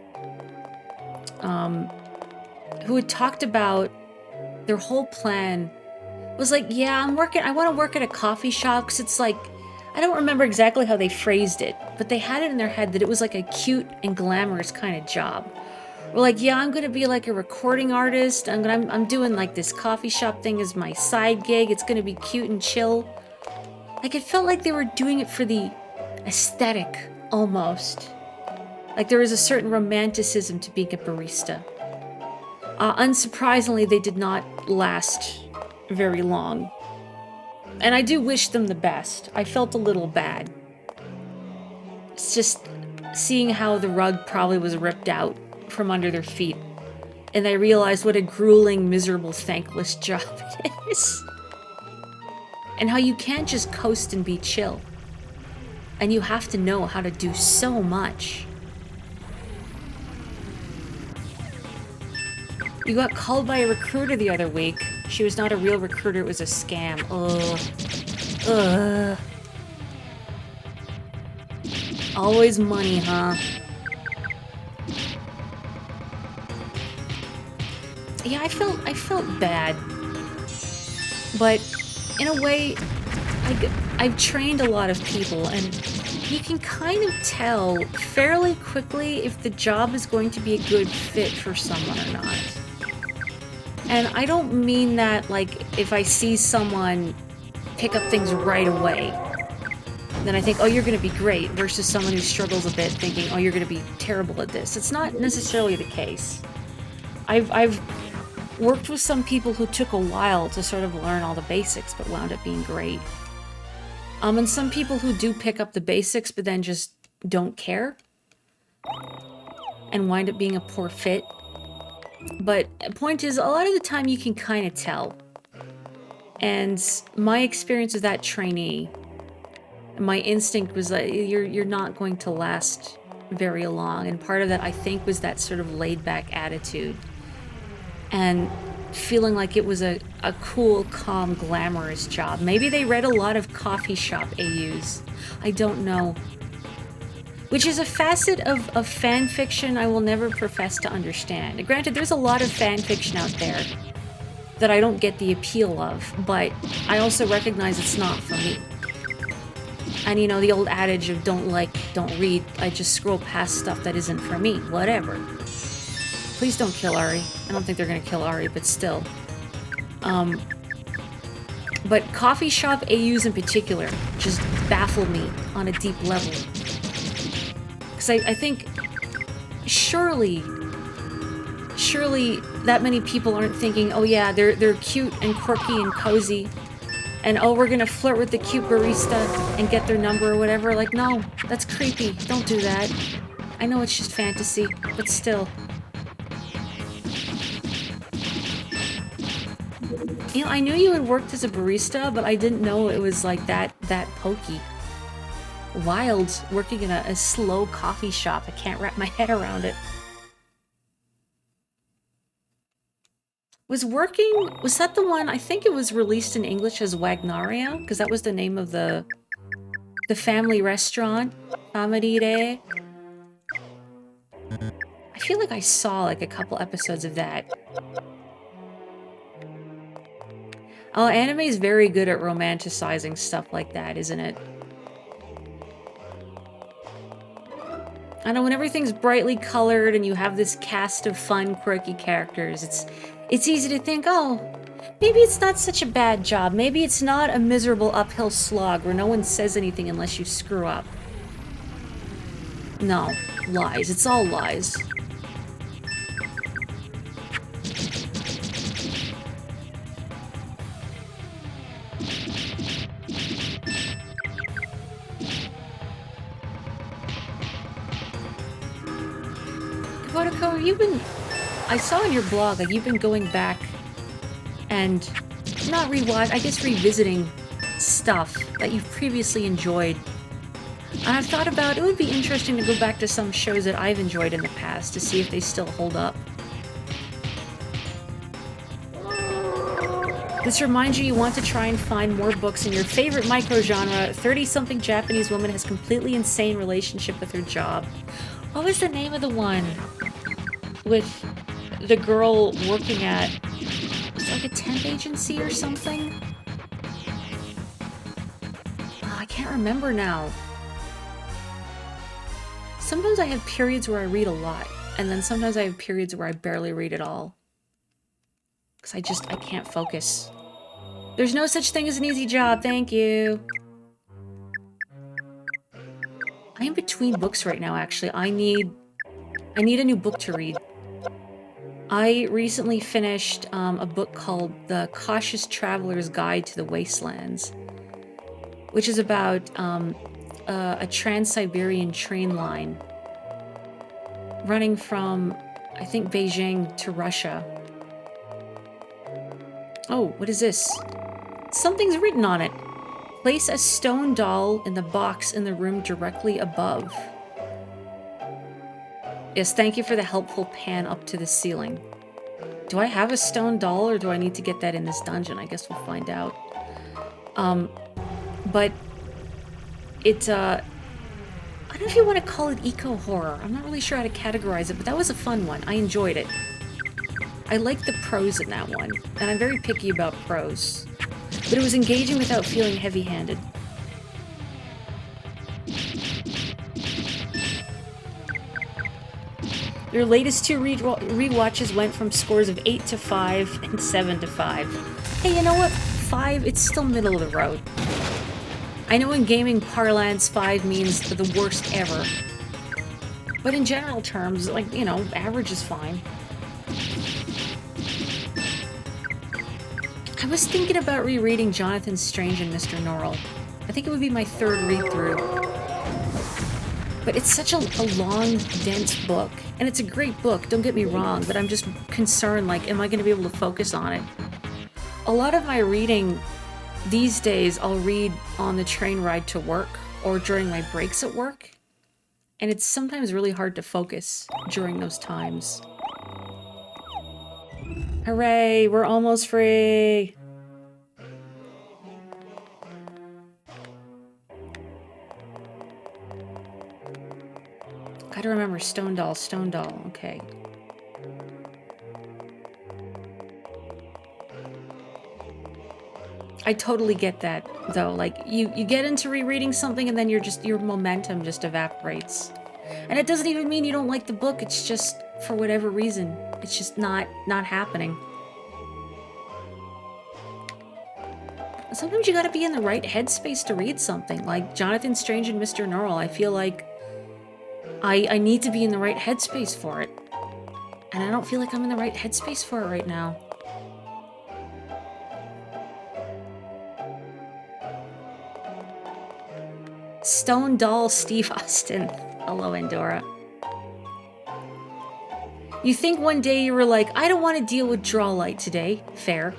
who had talked about their whole plan was like, yeah, I want to work at a coffee shop because it's like, I don't remember exactly how they phrased it, but they had it in their head that it was like a cute and glamorous kind of job. Or like, yeah, I'm going to be like a recording artist. I'm doing like this coffee shop thing as my side gig. It's going to be cute and chill. Like, it felt like they were doing it for the aesthetic, almost. Like, there was a certain romanticism to being a barista. Unsurprisingly, they did not last very long. And I do wish them the best. I felt a little bad. It's just seeing how the rug probably was ripped out from under their feet. And I realized what a grueling, miserable, thankless job it is. And how you can't just coast and be chill. And you have to know how to do so much. You got called by a recruiter the other week. She was not a real recruiter, it was a scam. Ugh. Always money, huh? Yeah, I felt bad. But in a way, I've trained a lot of people, and you can kind of tell fairly quickly if the job is going to be a good fit for someone or not. And I don't mean that, like, if I see someone pick up things right away, then I think, oh, you're going to be great, versus someone who struggles a bit thinking, oh, you're going to be terrible at this. It's not necessarily the case. I've worked with some people who took a while to sort of learn all the basics, but wound up being great. And some people who do pick up the basics, but then just don't care and wind up being a poor fit. But the point is, a lot of the time you can kind of tell. And my experience with that trainee, my instinct was that you're not going to last very long. And part of that, I think, was that sort of laid-back attitude. And feeling like it was a cool, calm, glamorous job. Maybe they read a lot of coffee shop AUs. I don't know. Which is a facet of fan fiction I will never profess to understand. Granted, there's a lot of fan fiction out there that I don't get the appeal of, but I also recognize it's not for me. And you know, the old adage of don't like, don't read, I just scroll past stuff that isn't for me. Whatever. Please don't kill Ari. I don't think they're gonna kill Ari, but still. But coffee shop AUs in particular just baffle me on a deep level. Because I think surely that many people aren't thinking, oh yeah, they're cute and quirky and cozy, and oh, we're gonna flirt with the cute barista and get their number or whatever. Like, no, that's creepy. Don't do that. I know it's just fantasy, but still. You know, I knew you had worked as a barista, but I didn't know it was like that pokey. Wild, working in a slow coffee shop. I can't wrap my head around it. Was that the one, I think it was released in English as Wagnaria? Because that was the name of the family restaurant. Famarire. I feel like I saw like a couple episodes of that. Oh, anime is very good at romanticizing stuff like that, isn't it? I know when everything's brightly colored and you have this cast of fun, quirky characters, it's easy to think, oh, maybe it's not such a bad job. Maybe it's not a miserable uphill slog where no one says anything unless you screw up. No, lies. It's all lies. Kabotoko, you've been... I saw in your blog that you've been going back and not rewatch, I guess revisiting stuff that you've previously enjoyed. And I've thought about, it would be interesting to go back to some shows that I've enjoyed in the past to see if they still hold up. This reminds you want to try and find more books in your favorite microgenre. 30-something Japanese woman has completely insane relationship with her job. What was the name of the one? With the girl working at... It's like a temp agency or something? Oh, I can't remember now. Sometimes I have periods where I read a lot, and then sometimes I have periods where I barely read at all. Because I can't focus. There's no such thing as an easy job, thank you. I am between books right now, actually. I need a new book to read. I recently finished a book called The Cautious Traveler's Guide to the Wastelands, which is about a Trans-Siberian train line running from, I think, Beijing to Russia. Oh, what is this? Something's written on it. Place a stone doll in the box in the room directly above. Yes, thank you for the helpful pan up to the ceiling. Do I have a stone doll, or do I need to get that in this dungeon? I guess we'll find out. But it, I don't know if you want to call it eco-horror. I'm not really sure how to categorize it, but that was a fun one. I enjoyed it. I liked the prose in that one, and I'm very picky about prose. But it was engaging without feeling heavy-handed. Your latest two rewatches went from scores of 8 to 5 and 7 to 5. Hey, you know what? 5, it's still middle of the road. I know in gaming parlance 5 means the worst ever. But in general terms, like, you know, average is fine. I was thinking about rereading Jonathan Strange and Mr. Norrell. I think it would be my 3rd read-through. But it's such a long, dense book. And it's a great book, don't get me wrong, but I'm just concerned, like, am I going to be able to focus on it? A lot of my reading these days, I'll read on the train ride to work or during my breaks at work. And it's sometimes really hard to focus during those times. Hooray, we're almost free! Gotta remember Stone Doll, okay. I totally get that, though. Like, you get into rereading something and then your momentum just evaporates. And it doesn't even mean you don't like the book, it's just, for whatever reason, it's just not happening. Sometimes you gotta be in the right headspace to read something, like Jonathan Strange and Mr. Norrell. I feel like I need to be in the right headspace for it. And I don't feel like I'm in the right headspace for it right now. Stone Doll Steve Austin. Hello, Endora. You think one day you were like, I don't want to deal with draw light today. Fair.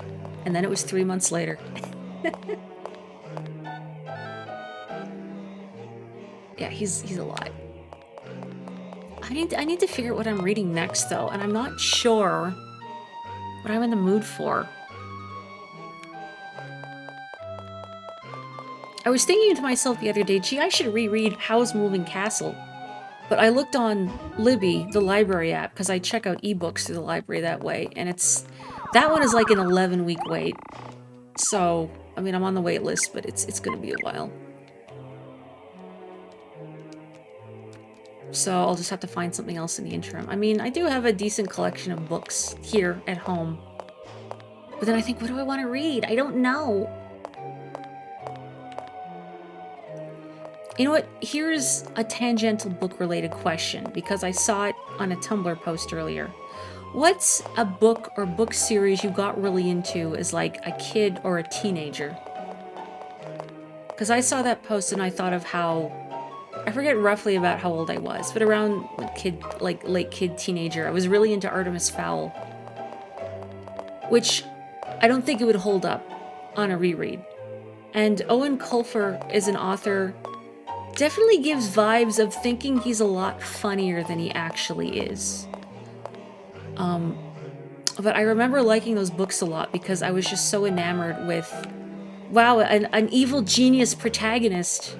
And then it was 3 months later. Yeah, he's a lot. I need to figure out what I'm reading next, though, and I'm not sure what I'm in the mood for. I was thinking to myself the other day, gee, I should reread Howl's Moving Castle. But I looked on Libby, the library app, because I check out ebooks through the library that way, and that one is like an 11-week wait. So, I mean, I'm on the wait list, but it's going to be a while. So I'll just have to find something else in the interim. I mean, I do have a decent collection of books here at home. But then I think, what do I want to read? I don't know. You know what? Here's a tangential book-related question, because I saw it on a Tumblr post earlier. What's a book or book series you got really into as like a kid or a teenager? Because I saw that post and I thought of how, I forget roughly about how old I was, but around late kid, teenager, I was really into Artemis Fowl. Which I don't think it would hold up on a reread. And Owen Colfer is an author, definitely gives vibes of thinking he's a lot funnier than he actually is. But I remember liking those books a lot because I was just so enamored with, wow, an evil genius protagonist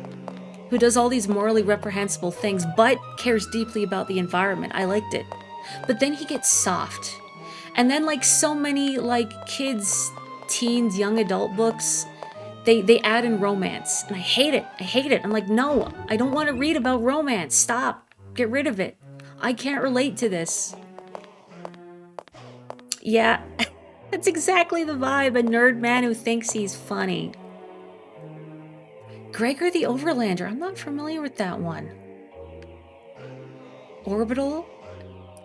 who does all these morally reprehensible things but cares deeply about the environment. I liked it. But then he gets soft. And then like so many like kids, teens, young adult books, they add in romance. And I hate it. I hate it. I'm like, no, I don't want to read about romance. Stop. Get rid of it. I can't relate to this. Yeah, that's exactly the vibe. A nerd man who thinks he's funny. Gregor the Overlander. I'm not familiar with that one. Orbital?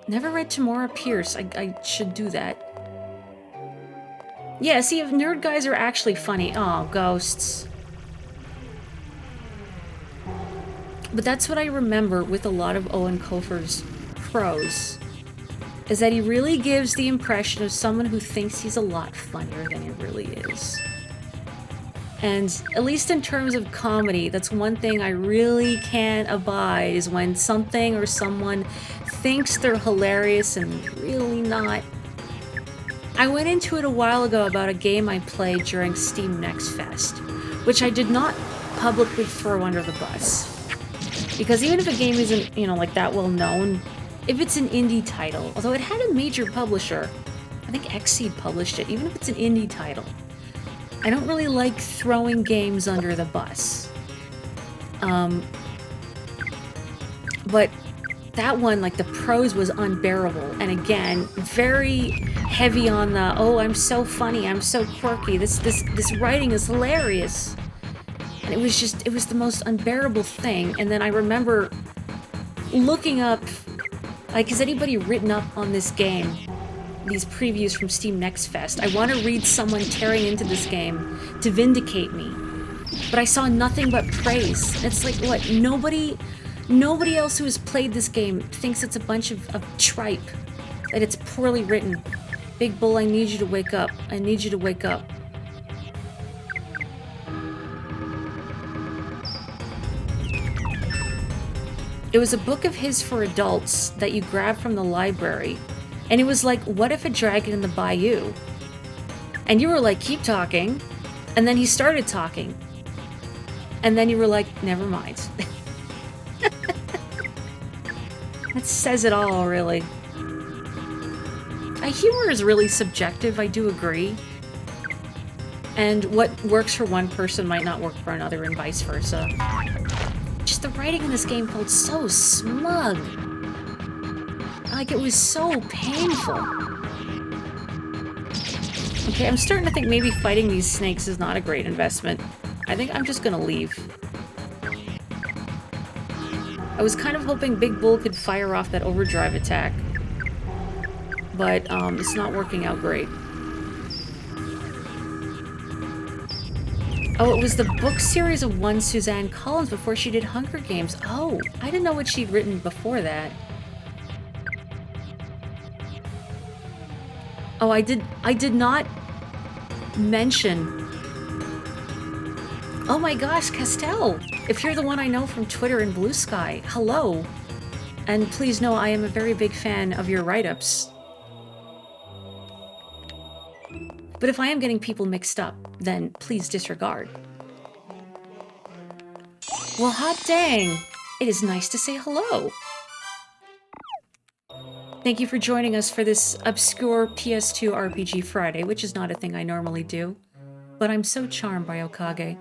Never read Tamora Pierce. I should do that. Yeah, see, if nerd guys are actually funny. Oh, ghosts. But that's what I remember with a lot of Owen Colfer's prose, is that he really gives the impression of someone who thinks he's a lot funnier than he really is. And at least in terms of comedy, that's one thing I really can't abide, is when something or someone thinks they're hilarious and really not. I went into it a while ago about a game I played during Steam Next Fest, which I did not publicly throw under the bus. Because even if a game isn't, like that well known, if it's an indie title, although it had a major publisher, I think Xseed published it, even if it's an indie title, I don't really like throwing games under the bus. But that one, like, the prose was unbearable, and again, very heavy on the, oh, I'm so funny, I'm so quirky, this writing is hilarious. And it was the most unbearable thing. And then I remember looking up, like, has anybody written up on this game? These previews from Steam Next Fest. I want to read someone tearing into this game to vindicate me. But I saw nothing but praise. It's like, what, nobody else who has played this game thinks it's a bunch of tripe, that it's poorly written. Big Bull, I need you to wake up. I need you to wake up. It was a book of his for adults that you grab from the library. And it was like, what if a dragon in the bayou? And you were like, keep talking. And then he started talking. And then you were like, never mind. That says it all, really. Humor is really subjective, I do agree. And what works for one person might not work for another, and vice versa. Just the writing in this game felt so smug. Like, it was so painful. Okay, I'm starting to think maybe fighting these snakes is not a great investment. I think I'm just gonna leave. I was kind of hoping Big Bull could fire off that overdrive attack. But, it's not working out great. Oh, it was the book series of one Suzanne Collins before she did Hunger Games. Oh, I didn't know what she'd written before that. Oh, I did not mention... Oh my gosh, Castell! If you're the one I know from Twitter and Blue Sky, hello! And please know I am a very big fan of your write-ups. But if I am getting people mixed up, then please disregard. Well, hot dang! It is nice to say hello! Thank you for joining us for this obscure PS2 RPG Friday, which is not a thing I normally do. But I'm so charmed by Okage.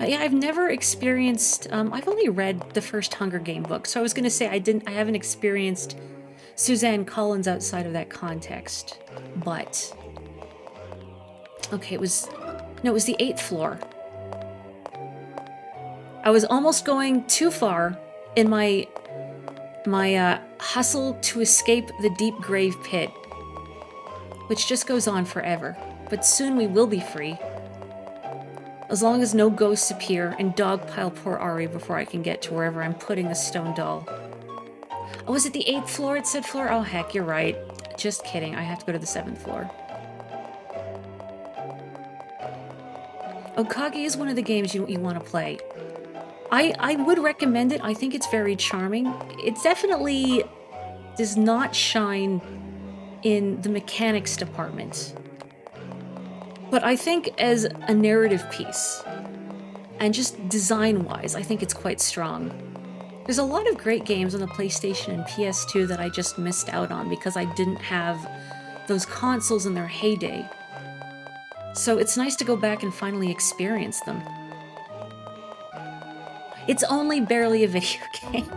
Yeah, I've never experienced... I've only read the first Hunger Game book, so I was gonna say I haven't experienced Suzanne Collins outside of that context. But... Okay, it was the 8th floor. I was almost going too far in my hustle to escape the deep grave pit, which just goes on forever. But soon we will be free. As long as no ghosts appear and dogpile poor Ari before I can get to wherever I'm putting the stone doll. Oh, was it the 8th floor? It said floor? Oh, heck, you're right. Just kidding. I have to go to the 7th floor. Okage is one of the games you want to play. I would recommend it. I think it's very charming. It definitely does not shine in the mechanics department. But I think as a narrative piece, and just design-wise, I think it's quite strong. There's a lot of great games on the PlayStation and PS2 that I just missed out on because I didn't have those consoles in their heyday. So it's nice to go back and finally experience them. It's only barely a video game.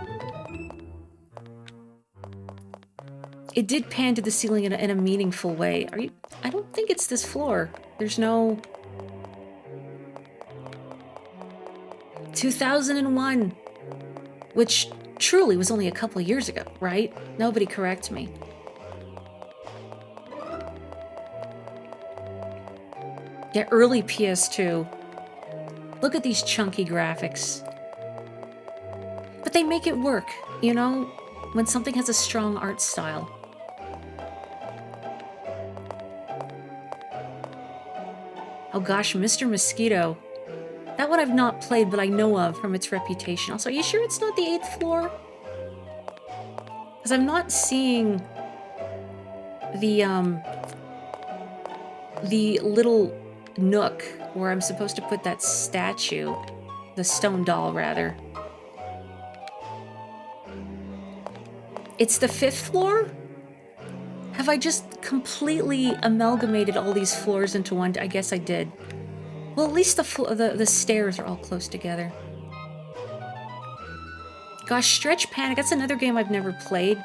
It did pan to the ceiling in a meaningful way. I don't think it's this floor. There's no... 2001. Which truly was only a couple of years ago, right? Nobody correct me. Yeah, early PS2. Look at these chunky graphics. But they make it work, you know? When something has a strong art style. Oh gosh, Mr. Mosquito. That one I've not played, but I know of from its reputation. Also, are you sure it's not the 8th floor? Because I'm not seeing the little nook where I'm supposed to put that statue. The stone doll, rather. It's the 5th floor? Have I just completely amalgamated all these floors into one? I guess I did. Well, at least the stairs are all close together. Gosh, Stretch Panic, that's another game I've never played.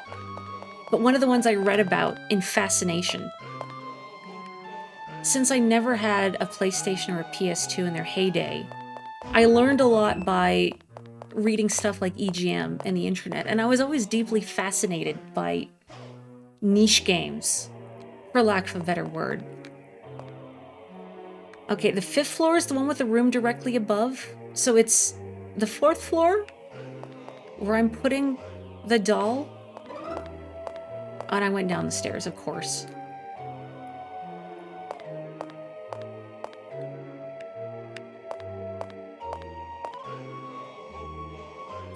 But one of the ones I read about in fascination. since I never had a PlayStation or a PS2 in their heyday, I learned a lot by reading stuff like EGM and the internet, and I was always deeply fascinated by niche games, for lack of a better word. Okay, the 5th floor is the one with the room directly above, so it's the 4th floor where I'm putting the doll. And I went down the stairs, of course.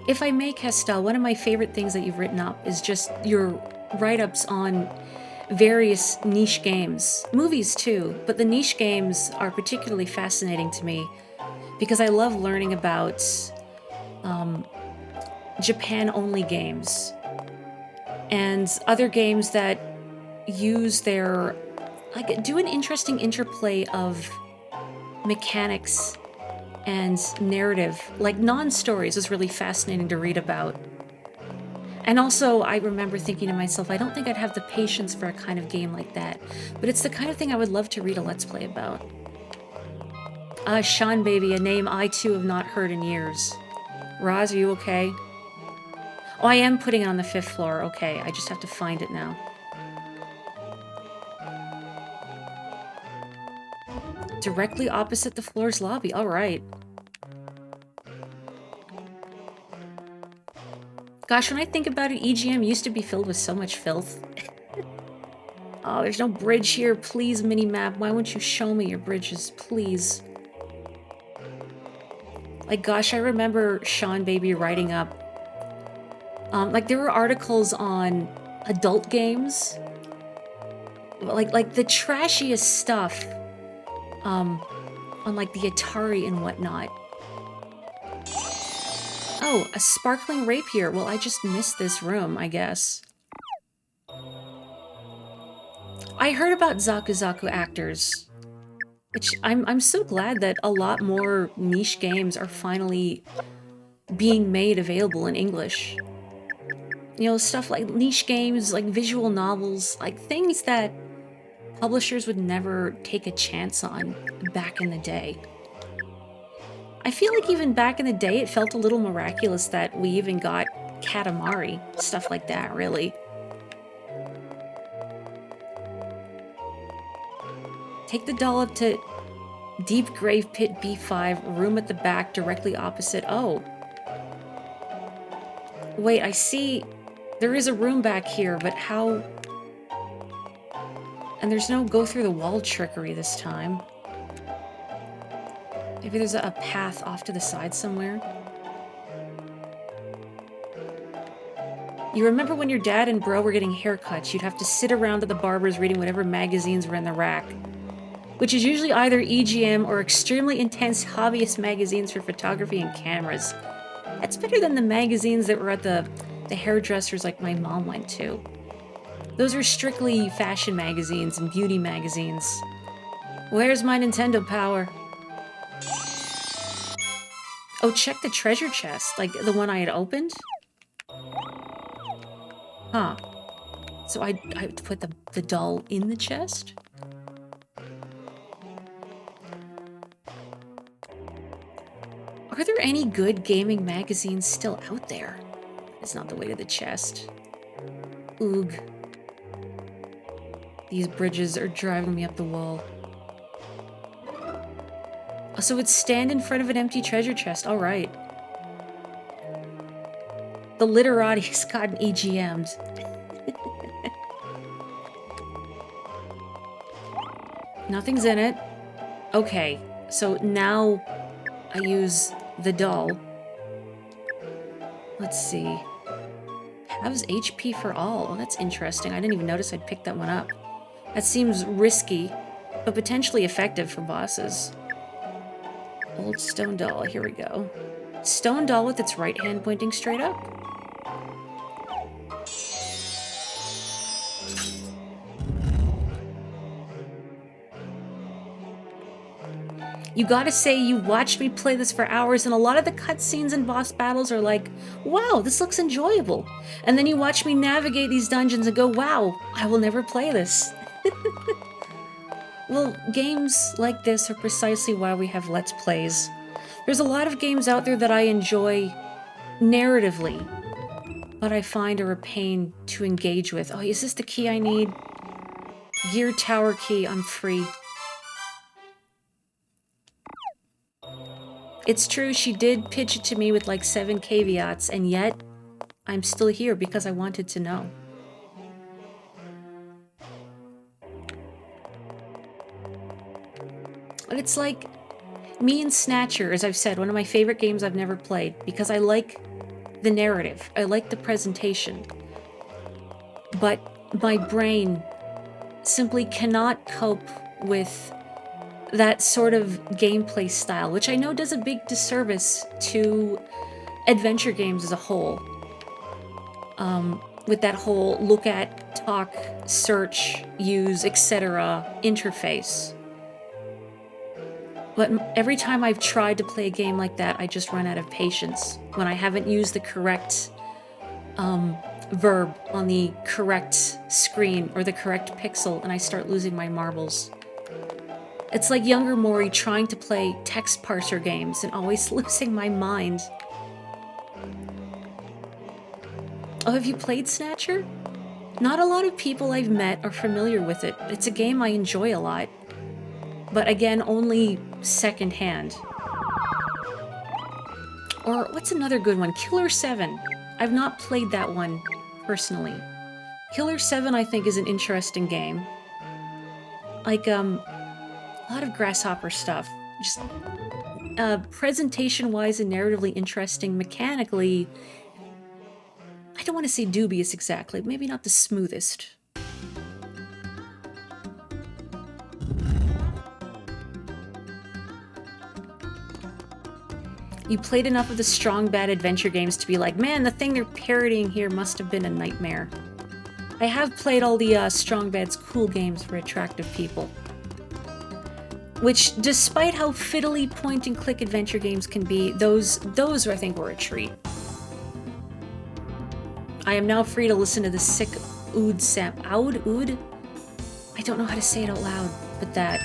If I may, Castel, one of my favorite things that you've written up is just your write-ups on various niche games. Movies too, but the niche games are particularly fascinating to me because I love learning about Japan-only games and other games that use their, like, do an interesting interplay of mechanics and narrative. Like, non-stories is really fascinating to read about. And also, I remember thinking to myself, I don't think I'd have the patience for a kind of game like that, but it's the kind of thing I would love to read a Let's Play about. Sean Baby, a name I too have not heard in years. Roz, are you okay? Oh, I am putting it on the 5th floor. Okay, I just have to find it now. Directly opposite the floor's lobby. All right. Gosh, when I think about it, EGM used to be filled with so much filth. Oh, there's no bridge here. Please, minimap. Why won't you show me your bridges? Please. Like, gosh, I remember Sean Baby writing up like, there were articles on adult games, like the trashiest stuff, on, like, the Atari and whatnot. Oh, a sparkling rapier. Well, I just missed this room, I guess. I heard about Zaku Zaku actors, which I'm so glad that a lot more niche games are finally being made available in English. You know, stuff like niche games, like visual novels, like things that publishers would never take a chance on back in the day. I feel like even back in the day, it felt a little miraculous that we even got Katamari, stuff like that, really. Take the doll up to Deep Grave Pit B5, room at the back, directly opposite. Oh. Wait, I see... There is a room back here, but how... And there's no go through the wall trickery this time. Maybe there's a path off to the side somewhere. You remember when your dad and bro were getting haircuts, you'd have to sit around at the barber's reading whatever magazines were in the rack. Which is usually either EGM or extremely intense hobbyist magazines for photography and cameras. That's better than the magazines that were at the hairdressers like my mom went to. Those are strictly fashion magazines and beauty magazines. Where's my Nintendo power? Oh, check the treasure chest, like the one I had opened? Huh. So I have to put the doll in the chest? Are there any good gaming magazines still out there? It's not the way to the chest. Oog. These bridges are driving me up the wall. Oh, so it's stand in front of an empty treasure chest. All right. The literati's gotten EGM'd. Nothing's in it. Okay, so now I use the doll. Let's see. Halves HP for all. Oh, that's interesting. I didn't even notice I'd picked that one up. That seems risky, but potentially effective for bosses. Old stone doll. Here we go. Stone doll with its right hand pointing straight up. You gotta say, you watched me play this for hours, and a lot of the cutscenes and boss battles are like, wow, this looks enjoyable. And then you watch me navigate these dungeons and go, wow, I will never play this. Well, games like this are precisely why we have Let's Plays. There's a lot of games out there that I enjoy narratively, but I find are a pain to engage with. Oh, is this the key I need? Gear Tower key, I'm free. It's true, she did pitch it to me with like 7 caveats, and yet I'm still here because I wanted to know. But it's like me and Snatcher, as I've said, one of my favorite games I've never played, because I like the narrative, I like the presentation. But my brain simply cannot cope with that sort of gameplay style, which I know does a big disservice to adventure games as a whole. With that whole look at, talk, search, use, etc. interface. But every time I've tried to play a game like that, I just run out of patience when I haven't used the correct verb on the correct screen or the correct pixel, and I start losing my marbles. It's like younger Mori trying to play text parser games and always losing my mind. Oh, have you played Snatcher? Not a lot of people I've met are familiar with it. It's a game I enjoy a lot. But again, only secondhand. Or what's another good one? Killer 7. I've not played that one personally. Killer 7 I think is an interesting game. Like, a lot of grasshopper stuff. Just, presentation-wise and narratively interesting. Mechanically, I don't want to say dubious exactly. Maybe not the smoothest. You played enough of the strong bad adventure games to be like, man, the thing they're parodying here must have been a nightmare. I have played all the strong bad's cool games for attractive people. Which, despite how fiddly point-and-click adventure games can be, those I think were a treat. I am now free to listen to the sick oud sound. Oud? I don't know how to say it out loud, but that.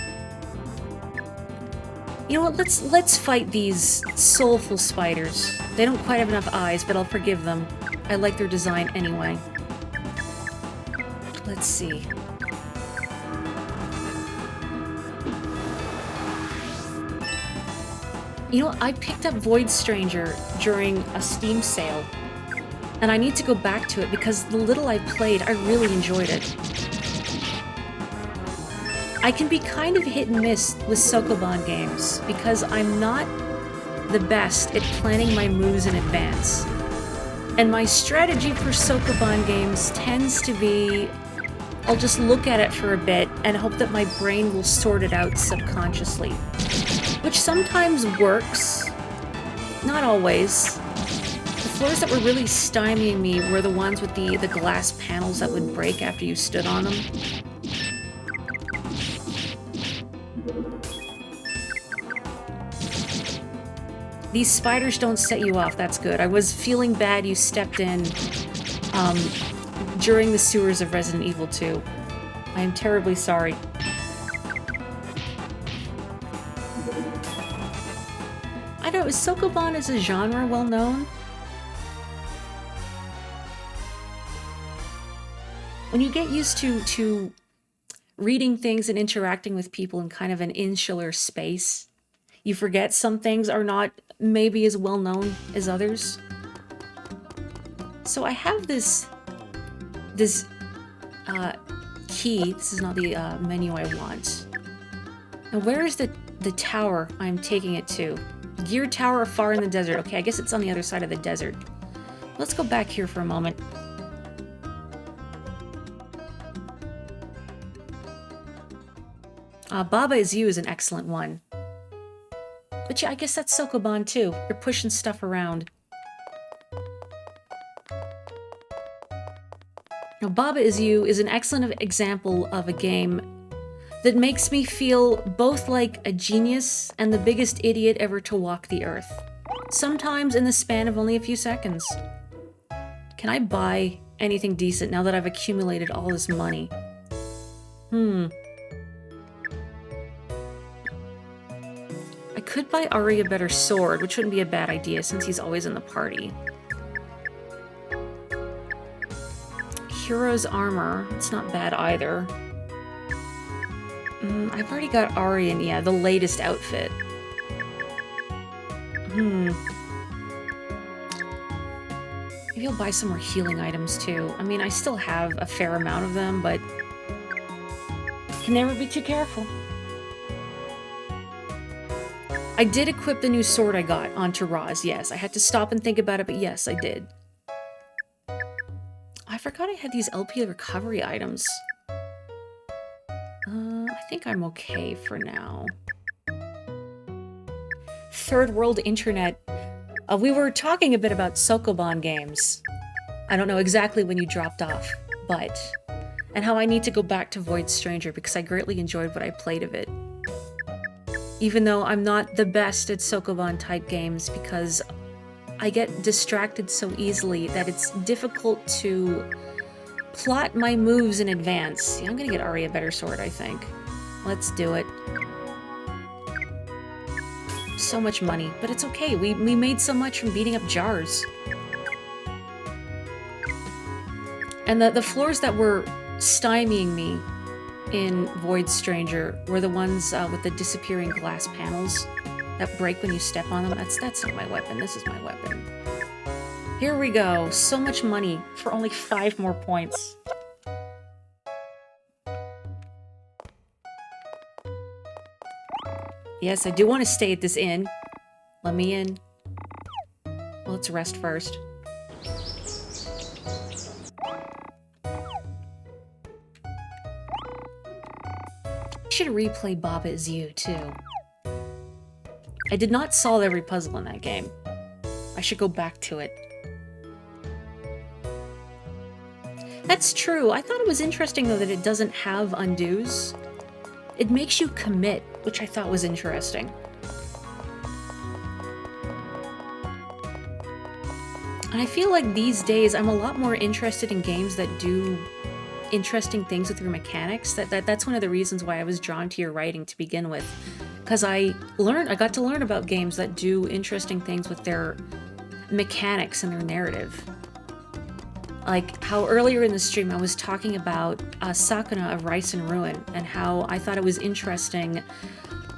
You know what, let's fight these soulful spiders. They don't quite have enough eyes, but I'll forgive them. I like their design anyway. Let's see. You know, I picked up Void Stranger during a Steam sale, and I need to go back to it because the little I played, I really enjoyed it. I can be kind of hit and miss with Sokoban games because I'm not the best at planning my moves in advance. And my strategy for Sokoban games tends to be, I'll just look at it for a bit and hope that my brain will sort it out subconsciously. Which sometimes works, not always. The floors that were really stymieing me were the ones with the glass panels that would break after you stood on them. These spiders don't set you off, that's good. I was feeling bad you stepped in during the sewers of Resident Evil 2. I am terribly sorry. I don't know, is Sokoban as a genre well known? When you get used to reading things and interacting with people in kind of an insular space, you forget some things are not maybe as well known as others. So I have this key. This is not the menu I want. Now where is the tower I'm taking it to? Gear Tower far in the desert. Okay, I guess it's on the other side of the desert. Let's go back here for a moment. Baba Is You is an excellent one. But yeah, I guess that's Sokoban too. You're pushing stuff around. Now, Baba Is You is an excellent example of a game that makes me feel both like a genius and the biggest idiot ever to walk the earth. Sometimes in the span of only a few seconds. Can I buy anything decent now that I've accumulated all this money? could buy Ari a better sword, which wouldn't be a bad idea since he's always in the party. Hero's armor. It's not bad either. I've already got Ari in, yeah, the latest outfit. Maybe I'll buy some more healing items too. I mean, I still have a fair amount of them, but can never be too careful. I did equip the new sword I got onto Roz, yes. I had to stop and think about it, but yes, I did. I forgot I had these LP recovery items. I think I'm okay for now. Third world internet. We were talking a bit about Sokoban games. I don't know exactly when you dropped off, but... And how I need to go back to Void Stranger because I greatly enjoyed what I played of it. Even though I'm not the best at Sokoban type games because I get distracted so easily that it's difficult to plot my moves in advance. Yeah, I'm gonna get Ari a better sword, I think. Let's do it. So much money, but it's okay. We made so much from beating up jars. And the floors that were stymieing me in Void Stranger were the ones with the disappearing glass panels that break when you step on them. That's not my weapon. This is my weapon. Here we go. So much money for only 5 more points. Yes, I do want to stay at this inn. Let me in. Well, let's rest first. I should replay Baba Is You, too. I did not solve every puzzle in that game. I should go back to it. That's true. I thought it was interesting, though, that it doesn't have undos. It makes you commit, which I thought was interesting. And I feel like these days I'm a lot more interested in games that do interesting things with your mechanics. That's one of the reasons why I was drawn to your writing to begin with. Because I got to learn about games that do interesting things with their mechanics and their narrative. Like how earlier in the stream I was talking about Sakuna of Rice and Ruin and how I thought it was interesting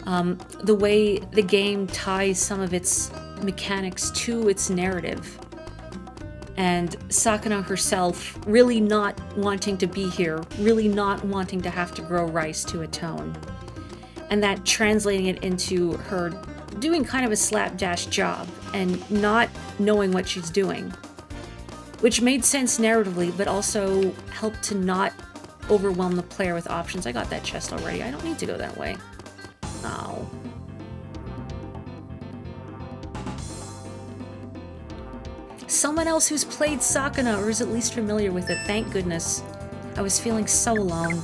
the way the game ties some of its mechanics to its narrative. And Sakuna herself really not wanting to be here, really not wanting to have to grow rice to atone. And that translating it into her doing kind of a slapdash job and not knowing what she's doing. Which made sense narratively, but also helped to not overwhelm the player with options. I got that chest already. I don't need to go that way. Oh. Someone else who's played Sakuna or is at least familiar with it. Thank goodness. I was feeling so alone.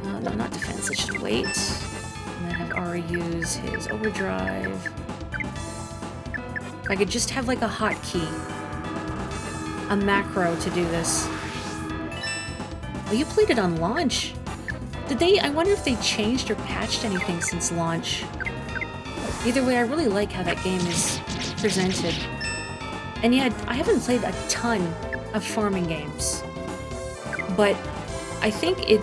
No, not defense. Let's just wait. And then have Ari use his overdrive. If I could just have like a hotkey. A macro to do this. Oh, you played it on launch? Did they? I wonder if they changed or patched anything since launch. Either way, I really like how that game is presented. And yeah, I haven't played a ton of farming games. But I think it...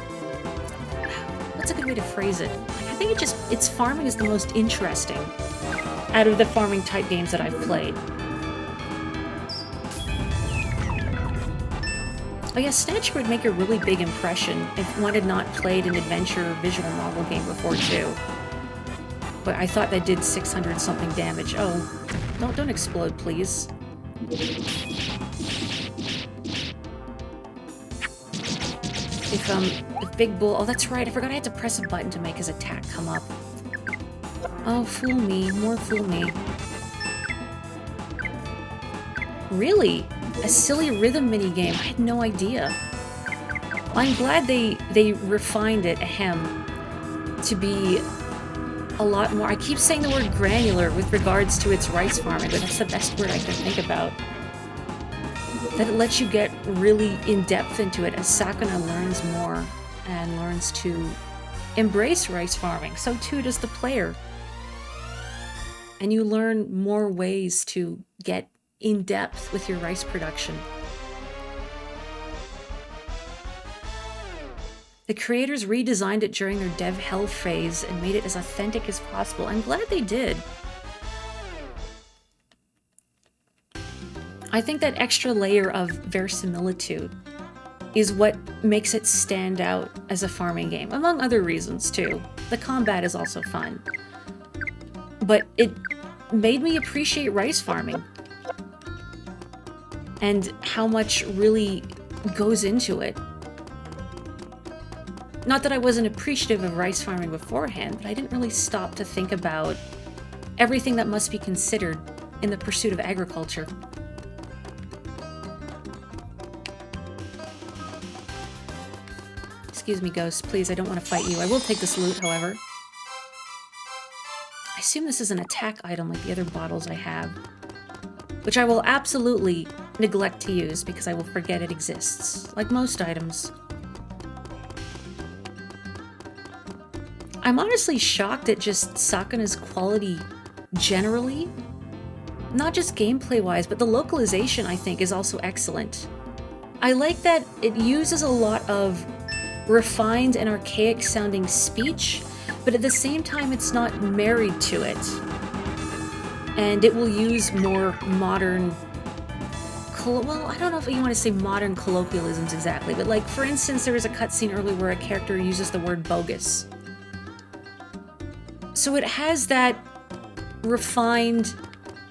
What's a good way to phrase it? I think its farming is the most interesting out of the farming type games that I've played. Oh yeah, Snatcher would make a really big impression if one had not played an adventure visual novel game before too. But I thought that did 600 something damage. Oh, don't explode, please. If Big Bull... Oh, that's right, I forgot I had to press a button to make his attack come up. Oh, fool me. More fool me. Really? A silly rhythm minigame. I had no idea. Well, I'm glad they refined it, ahem, to be a lot more... I keep saying the word granular with regards to its rice farming, but that's the best word I can think about. That it lets you get really in-depth into it as Sakuna learns more and learns to embrace rice farming. So too does the player. and you learn more ways to get in depth with your rice production. The creators redesigned it during their dev hell phase and made it as authentic as possible. I'm glad they did. I think that extra layer of verisimilitude is what makes it stand out as a farming game, among other reasons too. The combat is also fun. But it made me appreciate rice farming and how much really goes into it. Not that I wasn't appreciative of rice farming beforehand, but I didn't really stop to think about everything that must be considered in the pursuit of agriculture. Excuse me, Ghost, please, I don't want to fight you. I will take this loot, however. I assume this is an attack item like the other bottles I have, which I will absolutely neglect to use because I will forget it exists, like most items. I'm honestly shocked at just Sakana's quality generally. Not just gameplay-wise, but the localization, I think, is also excellent. I like that it uses a lot of refined and archaic-sounding speech, but at the same time, it's not married to it. And it will use more modern... Well, I don't know if you want to say modern colloquialisms exactly, but like, for instance, there was a cutscene earlier where a character uses the word bogus. So it has that refined,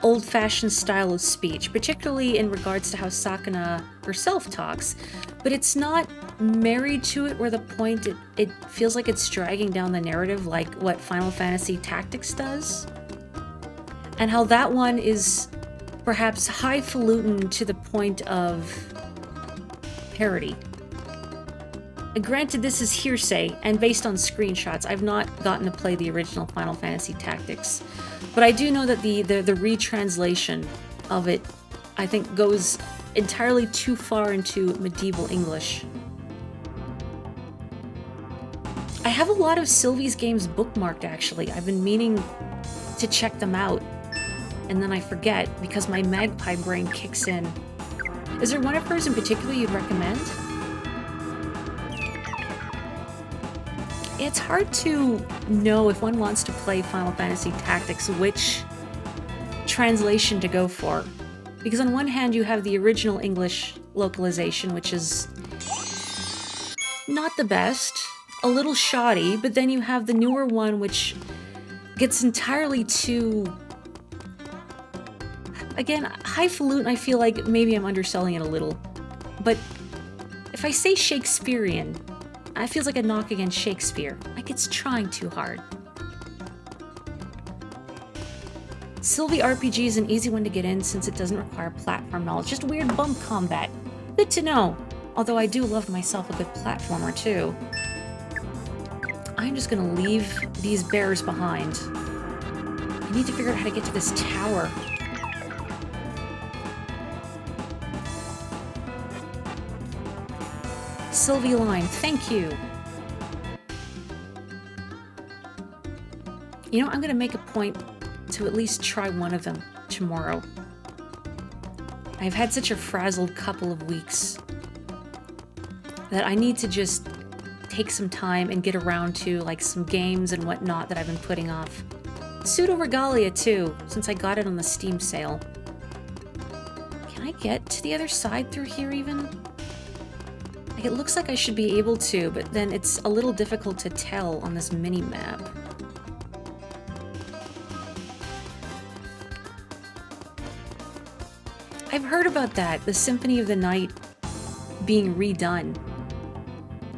old-fashioned style of speech, particularly in regards to how Sakana herself talks, but it's not married to it where the point it feels like it's dragging down the narrative like what Final Fantasy Tactics does. And how that one is perhaps highfalutin to the point of parody. Granted, this is hearsay and based on screenshots. I've not gotten to play the original Final Fantasy Tactics, but I do know that the retranslation of it, I think, goes entirely too far into medieval English. I have a lot of Sylvie's games bookmarked, actually. I've been meaning to check them out, and then I forget because my magpie brain kicks in. Is there one of hers in particular you'd recommend? It's hard to know if one wants to play Final Fantasy Tactics which translation to go for. Because on one hand you have the original English localization, which is not the best, a little shoddy, but then you have the newer one which gets entirely too... Again, highfalutin, I feel like maybe I'm underselling it a little. But if I say Shakespearean, it feels like a knock against Shakespeare. Like it's trying too hard. Sylvie RPG is an easy one to get in since it doesn't require platform knowledge, just weird bump combat. Good to know. Although I do love myself a good platformer too. I'm just gonna leave these bears behind. I need to figure out how to get to this tower. Sylvie line, thank you. You know, I'm gonna make a point to at least try one of them tomorrow. I've had such a frazzled couple of weeks that I need to just take some time and get around to like some games and whatnot that I've been putting off. Pseudo Regalia too, since I got it on the Steam sale. Can I get to the other side through here even? Like, it looks like I should be able to, but then it's a little difficult to tell on this mini-map. I've heard about that, the Symphony of the Night being redone.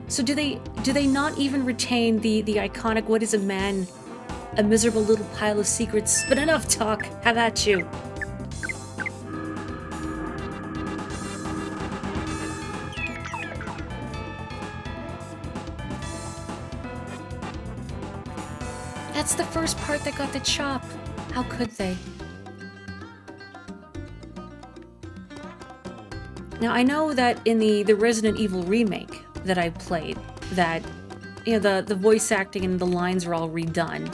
So do they not even retain the iconic "what is a man? A miserable little pile of secrets"? But enough talk, have at you. That's the first part that got the chop. How could they? Now, I know that in the Resident Evil remake that I played, that, you know, the voice acting and the lines were all redone.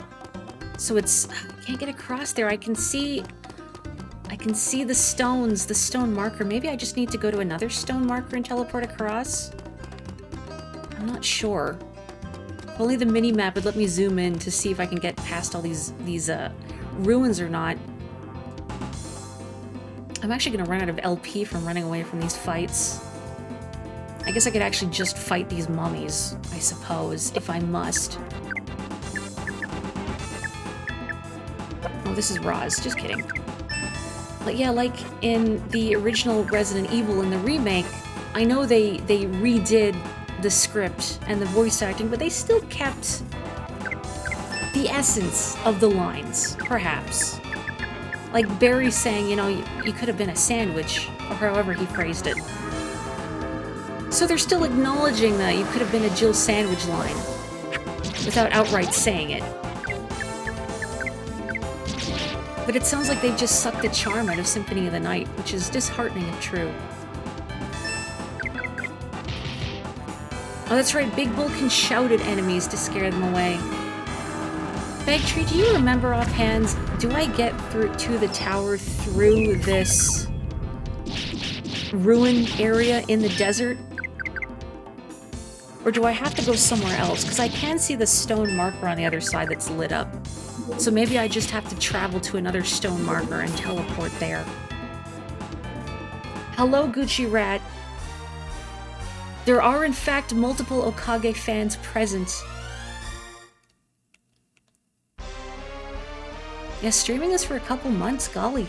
So it's... I can't get across there. I can see the stones, the stone marker. Maybe I just need to go to another stone marker and teleport across? I'm not sure. If only the mini-map would let me zoom in to see if I can get past all these ruins or not. I'm actually gonna run out of LP from running away from these fights. I guess I could actually just fight these mummies, I suppose, if I must. Oh, this is Roz. Just kidding. But yeah, like in the original Resident Evil in the remake, I know they redid the script and the voice acting, but they still kept the essence of the lines, perhaps. Like Barry saying, you know, you could have been a sandwich, or however he phrased it. So they're still acknowledging that you could have been a Jill Sandwich line, without outright saying it. But it sounds like they've just sucked the charm out of Symphony of the Night, which is disheartening if true. Oh, that's right, Big Bull can shout at enemies to scare them away. Bagtree, do you remember offhand, do I get through to the tower through this ruin area in the desert? Or do I have to go somewhere else? Because I can see the stone marker on the other side that's lit up. So maybe I just have to travel to another stone marker and teleport there. Hello, Gucci Rat. There are, in fact, multiple Okage fans present. Yeah, streaming this for a couple months, golly.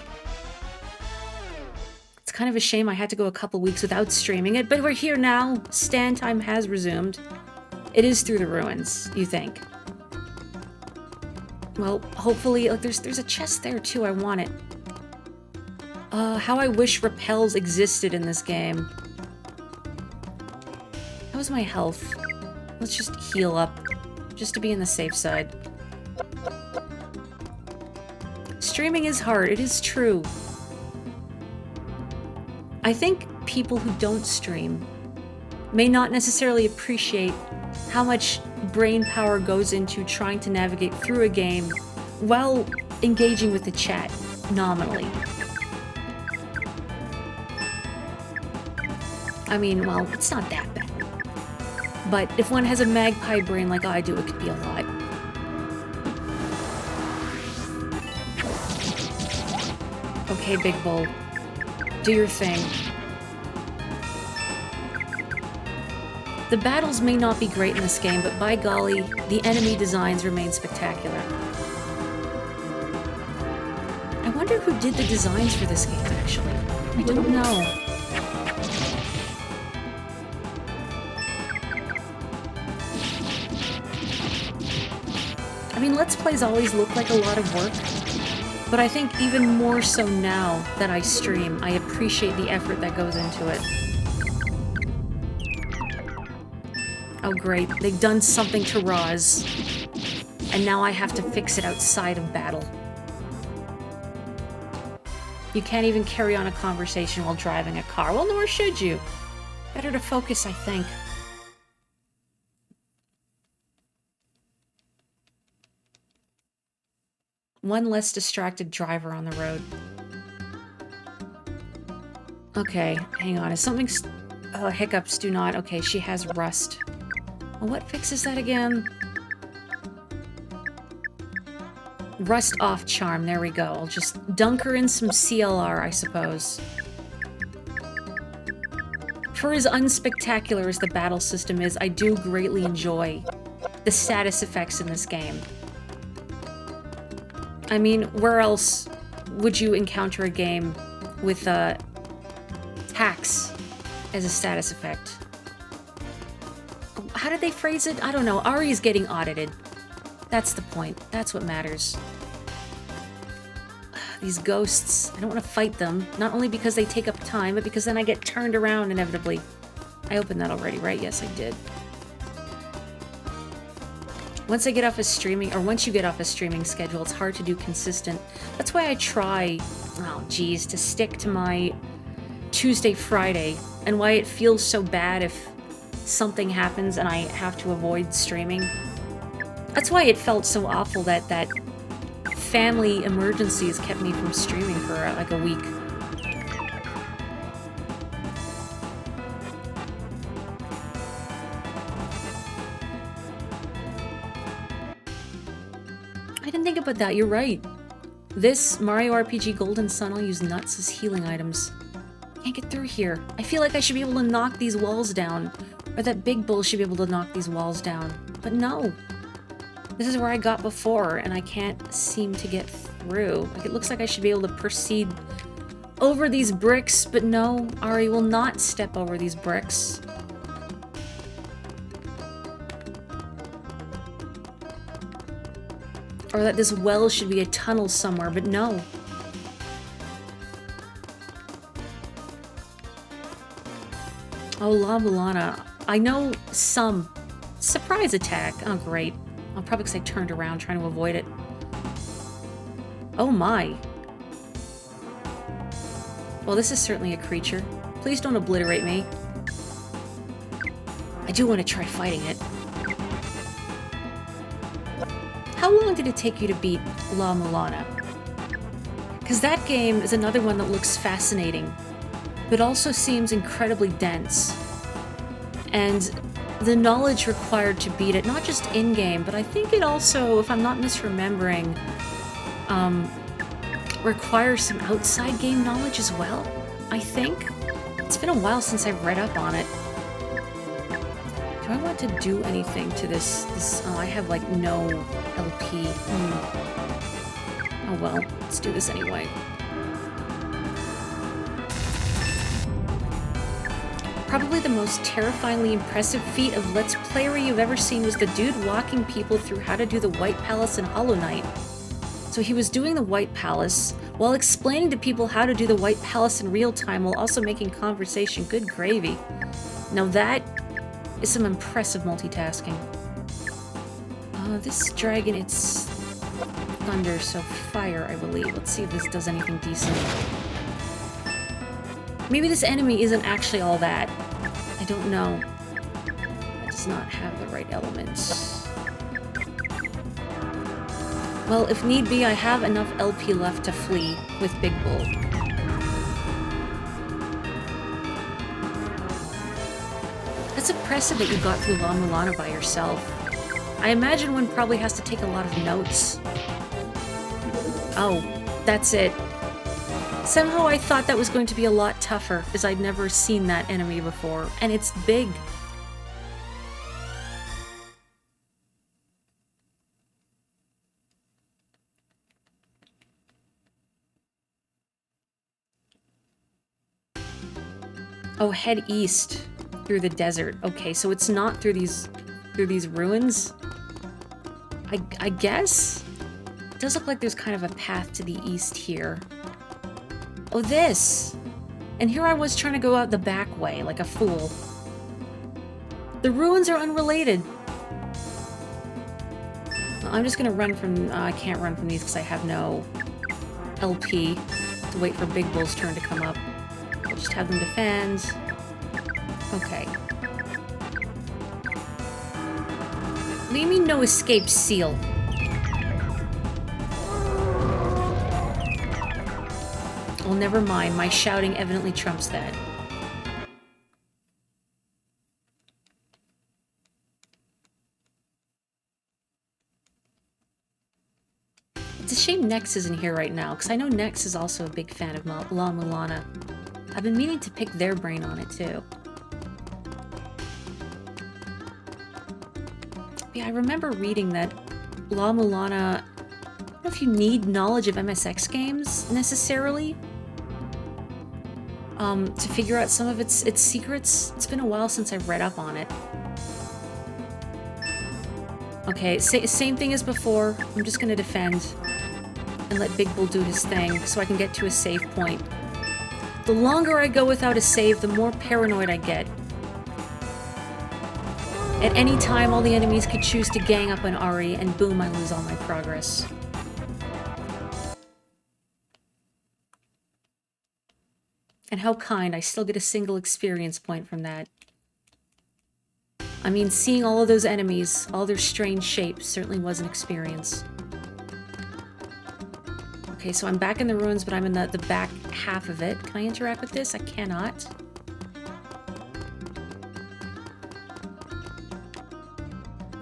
It's kind of a shame I had to go a couple weeks without streaming it, but we're here now. Stand time has resumed. It is through the ruins, you think? Well, hopefully, like, there's a chest there too, I want it. How I wish repels existed in this game. How's my health? Let's just heal up, just to be in the safe side. Streaming is hard, it is true. I think people who don't stream may not necessarily appreciate how much brain power goes into trying to navigate through a game while engaging with the chat, nominally. I mean, well, it's not that bad. But if one has a magpie brain like I do, it could be a lot. Okay, Big Bull. Do your thing. The battles may not be great in this game, but by golly, the enemy designs remain spectacular. I wonder who did the designs for this game, actually. I don't know. I mean, Let's Plays always look like a lot of work, but I think even more so now that I stream, I appreciate the effort that goes into it. Oh great, they've done something to Roz, and now I have to fix it outside of battle. You can't even carry on a conversation while driving a car. Well, nor should you. Better to focus, I think. One less distracted driver on the road. Okay, hang on. Is something... Oh, hiccups do not... Okay, she has rust. Well, what fixes that again? Rust off charm. There we go. I'll just dunk her in some CLR, I suppose. For as unspectacular as the battle system is, I do greatly enjoy the status effects in this game. I mean, where else would you encounter a game with hacks as a status effect? How did they phrase it? I don't know. Ari's getting audited. That's the point. That's what matters. These ghosts, I don't want to fight them. Not only because they take up time, but because then I get turned around inevitably. I opened that already, right? Yes, I did. Once I get off a streaming, or once you get off a streaming schedule, it's hard to do consistent. That's why I try, oh geez, to stick to my Tuesday, Friday, and why it feels so bad if something happens and I have to avoid streaming. That's why it felt so awful that family emergencies kept me from streaming for like a week. I didn't think about that, you're right. This Mario RPG Golden Sun, I'll use nuts as healing items. Can't get through here. I feel like I should be able to knock these walls down. Or that big bull should be able to knock these walls down. But no. This is where I got before, and I can't seem to get through. Like, it looks like I should be able to proceed over these bricks, but no, Ari will not step over these bricks. Or that this well should be a tunnel somewhere, but no. Oh, La Mulana. I know some. Surprise attack. Oh, great. Oh, probably because I turned around trying to avoid it. Oh my. Well, this is certainly a creature. Please don't obliterate me. I do want to try fighting it. How long did it take you to beat La Mulana? Because that game is another one that looks fascinating, but also seems incredibly dense. And the knowledge required to beat it, not just in-game, but I think it also, if I'm not misremembering, requires some outside game knowledge as well, I think. It's been a while since I've read up on it. Do I want to do anything to this? Oh, I have, like, no LP. Oh well, let's do this anyway. Probably the most terrifyingly impressive feat of Let's Playery you've ever seen was the dude walking people through how to do the White Palace in Hollow Knight. So he was doing the White Palace while explaining to people how to do the White Palace in real time while also making conversation. Good gravy. Now that is some impressive multitasking. This dragon, it's thunder, so fire, I believe. Let's see if this does anything decent. Maybe this enemy isn't actually all that. I don't know. It does not have the right elements. Well, if need be, I have enough LP left to flee with Big Bull. That's impressive that you got through La Mulana by yourself. I imagine one probably has to take a lot of notes. Oh, that's it. Somehow I thought that was going to be a lot tougher, as I'd never seen that enemy before, and it's big. Oh, head east through the desert. Okay, so it's not through these ruins? I guess? It does look like there's kind of a path to the east here. Oh, this! And here I was trying to go out the back way, like a fool. The ruins are unrelated. Well, I'm just gonna run from... I can't run from these because I have no LP to wait for Big Bull's turn to come up. I'll just have them defend. Okay. What do you mean no escape seal? Well, never mind. My shouting evidently trumps that. It's a shame Nex isn't here right now, because I know Nex is also a big fan of La Mulana. I've been meaning to pick their brain on it, too. Yeah, I remember reading that La Mulana... I don't know if you need knowledge of MSX games, necessarily, to figure out some of its secrets. It's been a while since I've read up on it. Okay, same thing as before. I'm just gonna defend and let Big Bull do his thing so I can get to a save point. The longer I go without a save, the more paranoid I get. At any time, all the enemies could choose to gang up on Ari, and boom, I lose all my progress. And how kind, I still get a single experience point from that. I mean, seeing all of those enemies, all their strange shapes, certainly was an experience. Okay, so I'm back in the ruins, but I'm in the back half of it. Can I interact with this? I cannot.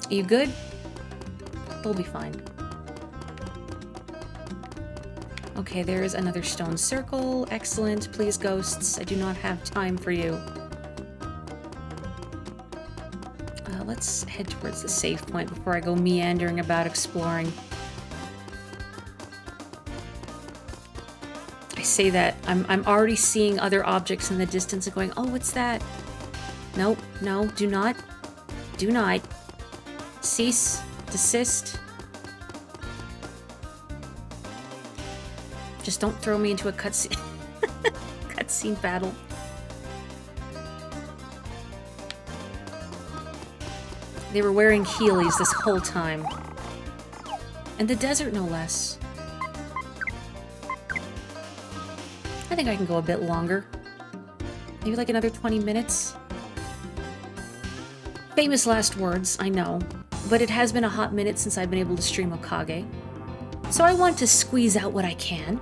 Are you good? They'll be fine. Okay, there is another stone circle. Excellent. Please, ghosts. I do not have time for you. Let's head towards the save point before I go meandering about exploring. I say that, I'm already seeing other objects in the distance and going, oh, what's that? Nope, no, do not. Do not. Cease. Desist. Just don't throw me into a cutscene. Cutscene battle. They were wearing Heelys this whole time. And the desert, no less. I think I can go a bit longer. Maybe like another 20 minutes. Famous last words, I know. But it has been a hot minute since I've been able to stream Okage. So I want to squeeze out what I can.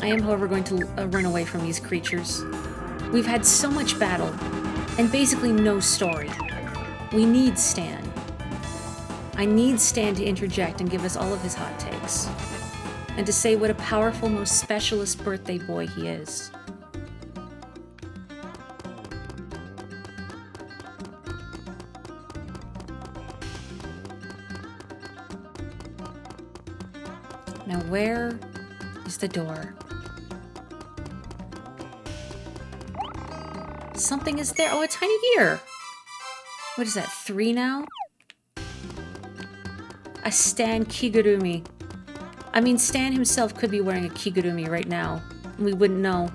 I am, however, going to run away from these creatures. We've had so much battle, and basically no story. We need Stan. I need Stan to interject and give us all of his hot takes. And to say what a powerful, most specialist birthday boy he is. Now where is the door? Something is there. Oh, a tiny ear. What is that, 3 now? A Stan Kigurumi. I mean, Stan himself could be wearing a Kigurumi right now. And we wouldn't know.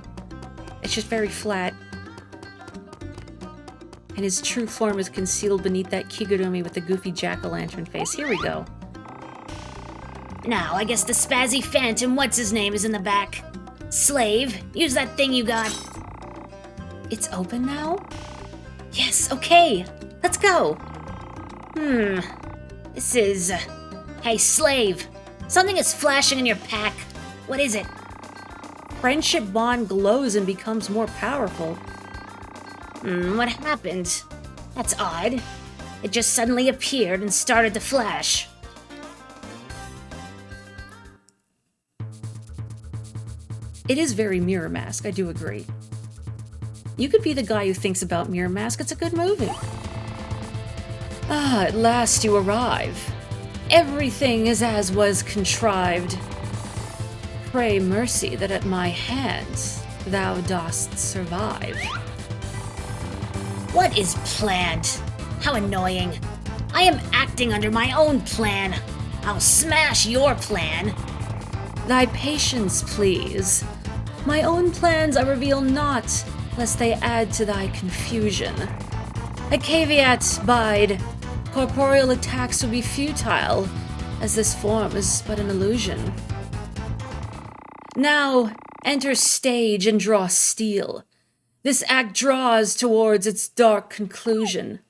It's just very flat. And his true form is concealed beneath that Kigurumi with the goofy jack-o'-lantern face. Here we go. Now, I guess the spazzy phantom what's-his-name is in the back. Slave, use that thing you got. It's open now? Yes, okay. Let's go. This is... Hey, slave. Something is flashing in your pack. What is it? Friendship bond glows and becomes more powerful. What happened? That's odd. It just suddenly appeared and started to flash. It is very Mirror Mask, I do agree. You could be the guy who thinks about Mirror Mask. It's a good movie. Ah, at last you arrive. Everything is as was contrived. Pray mercy that at my hands thou dost survive. What is planned? How annoying. I am acting under my own plan. I'll smash your plan. Thy patience, please. My own plans I reveal not, lest they add to thy confusion. A caveat bide. Corporeal attacks will be futile, as this form is but an illusion. Now, enter stage and draw steel. This act draws towards its dark conclusion.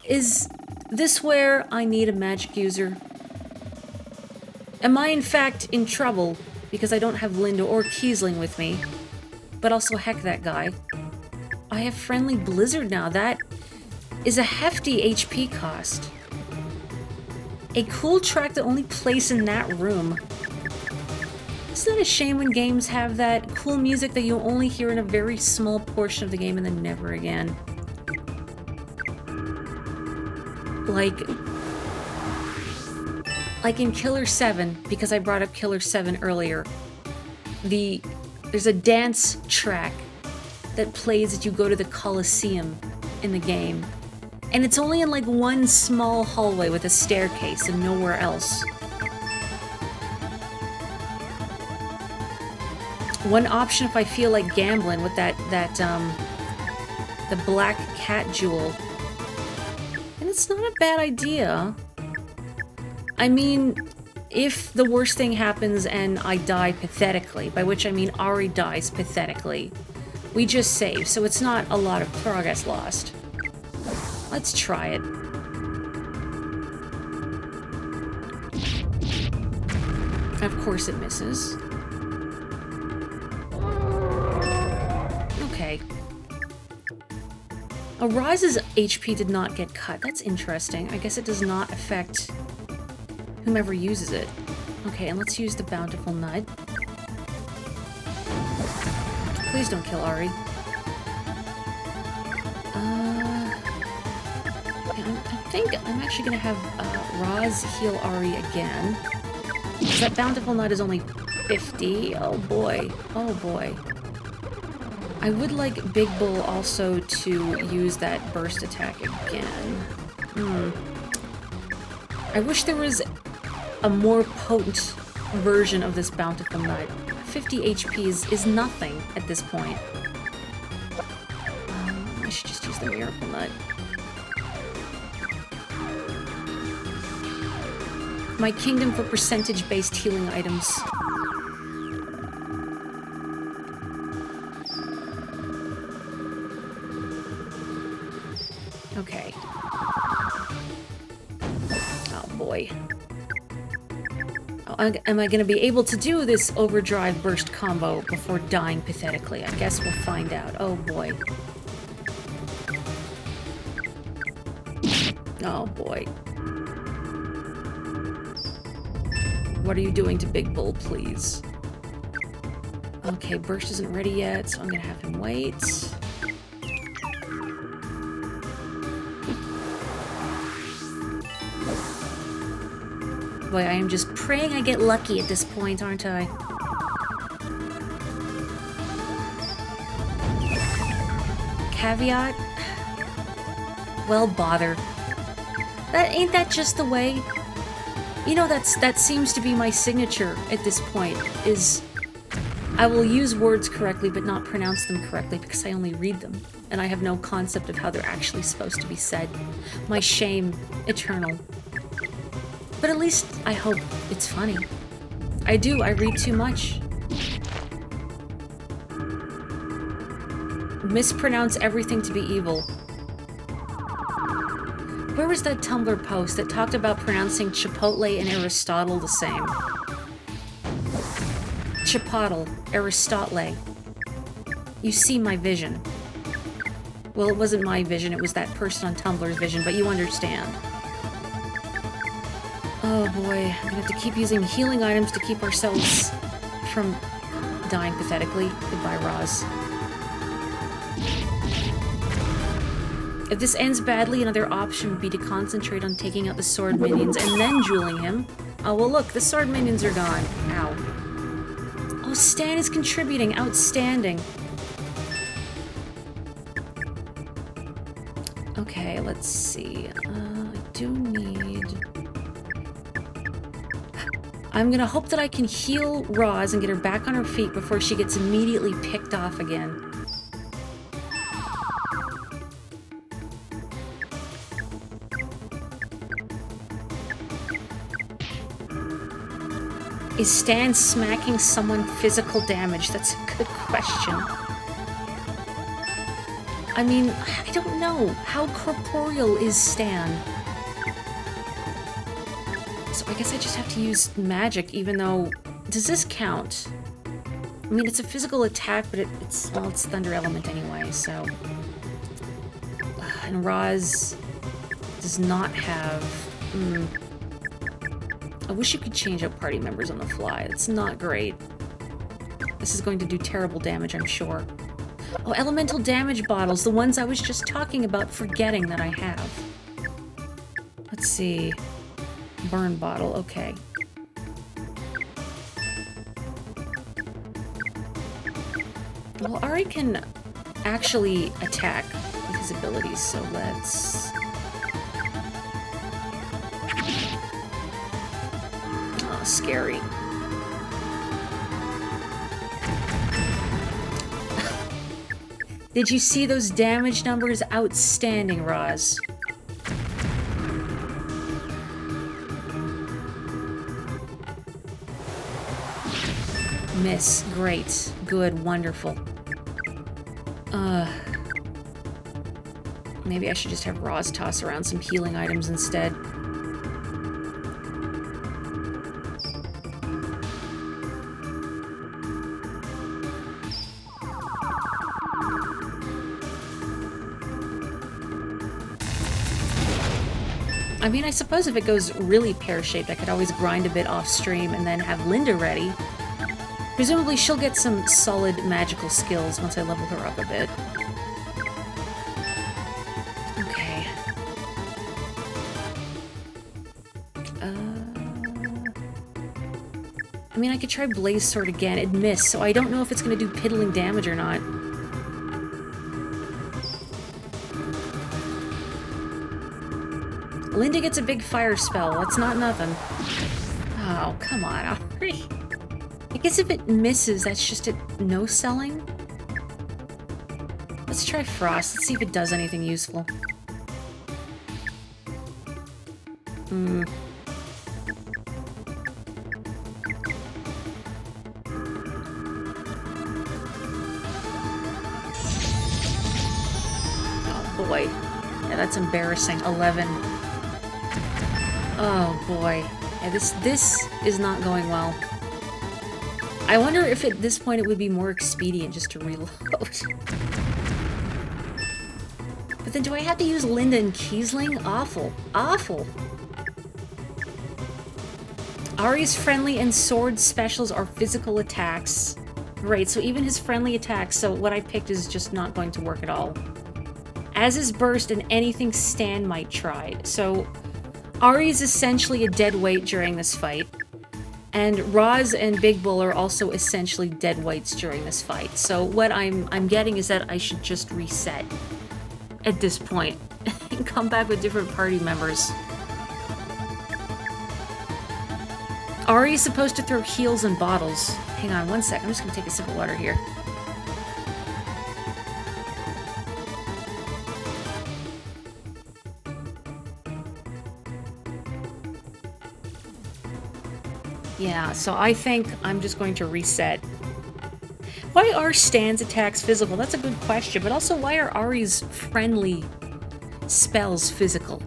Is this where I need a magic user? Am I in fact in trouble because I don't have Linda or Kiesling with me? But also, heck that guy. I have friendly Blizzard now. That is a hefty HP cost. A cool track to only place in that room. Isn't it a shame when games have that cool music that you only hear in a very small portion of the game and then never again? Like in Killer 7, because I brought up Killer 7 earlier. There's a dance track that plays as you go to the Coliseum in the game. And it's only in like one small hallway with a staircase and nowhere else. One option if I feel like gambling with the black cat jewel. And it's not a bad idea. I mean, if the worst thing happens and I die pathetically, by which I mean Ari dies pathetically, we just save, so it's not a lot of progress lost. Let's try it. Of course it misses. Okay. Oh, Roz's HP did not get cut. That's interesting. I guess it does not affect whomever uses it. Okay, and let's use the Bountiful Nut. Please don't kill Ari. I think I'm actually going to have Roz heal Ari again. That Bountiful Nut is only 50. Oh boy. Oh boy. I would like Big Bull also to use that burst attack again. I wish there was a more potent version of this Bountiful Nut. 50 HP is nothing at this point. I should just use the Miracle Nut. My kingdom for percentage-based healing items. Okay. Oh boy. Oh, am I gonna be able to do this overdrive burst combo before dying pathetically? I guess we'll find out. Oh boy. Oh boy. What are you doing to Big Bull, please? Okay, burst isn't ready yet, so I'm gonna have him wait. Boy, I am just praying I get lucky at this point, aren't I? Caveat? Well, bother. Ain't that just the way? You know, that seems to be my signature at this point, is I will use words correctly but not pronounce them correctly because I only read them, and I have no concept of how they're actually supposed to be said. My shame, eternal. But at least I hope it's funny. I read too much. Mispronounce everything to be evil. Where was that Tumblr post that talked about pronouncing Chipotle and Aristotle the same? Chipotle, Aristotle. You see my vision. Well, it wasn't my vision, it was that person on Tumblr's vision, but you understand. Oh boy, I'm gonna have to keep using healing items to keep ourselves from dying pathetically. Goodbye, Roz. If this ends badly, another option would be to concentrate on taking out the sword minions and then dueling him. Oh, well look, the sword minions are gone. Ow. Oh, Stan is contributing. Outstanding. Okay, let's see. I do need... I'm gonna hope that I can heal Roz and get her back on her feet before she gets immediately picked off again. Is Stan smacking someone physical damage? That's a good question. I mean, I don't know. How corporeal is Stan? So I guess I just have to use magic, even though... Does this count? I mean, it's a physical attack, but it's Thunder Element anyway, so... And Roz does not have... I wish you could change up party members on the fly. It's not great. This is going to do terrible damage, I'm sure. Oh, elemental damage bottles, the ones I was just talking about forgetting that I have. Let's see. Burn bottle, okay. Well, Ari can actually attack with his abilities, so let's... Oh, scary. Did you see those damage numbers? Outstanding, Roz. Miss. Great. Good. Wonderful. Maybe I should just have Roz toss around some healing items instead. I mean, I suppose if it goes really pear-shaped, I could always grind a bit off-stream and then have Linda ready. Presumably she'll get some solid magical skills once I level her up a bit. Okay. I mean, I could try Blaze Sword again. It missed, so I don't know if it's going to do piddling damage or not. Linda gets a big fire spell. That's not nothing. Oh, come on, Ari. I guess if it misses, that's just a no-selling? Let's try Frost. Let's see if it does anything useful. Hmm. Oh, boy. Yeah, that's embarrassing. 11. Oh, boy. Yeah, this is not going well. I wonder if at this point it would be more expedient just to reload. But then do I have to use Linda and Kiesling? Awful. Awful. Ari's friendly and sword specials are physical attacks. Right, so even his friendly attacks, so what I picked is just not going to work at all. As is burst and anything Stan might try. So Ari is essentially a dead weight during this fight. And Roz and Big Bull are also essentially dead weights during this fight. So what I'm getting is that I should just reset at this point and come back with different party members. Ari is supposed to throw heals and bottles. Hang on one sec, I'm just gonna take a sip of water here. Yeah, so I think I'm just going to reset. Why are Stan's attacks physical? That's a good question, but also why are Ari's friendly spells physical?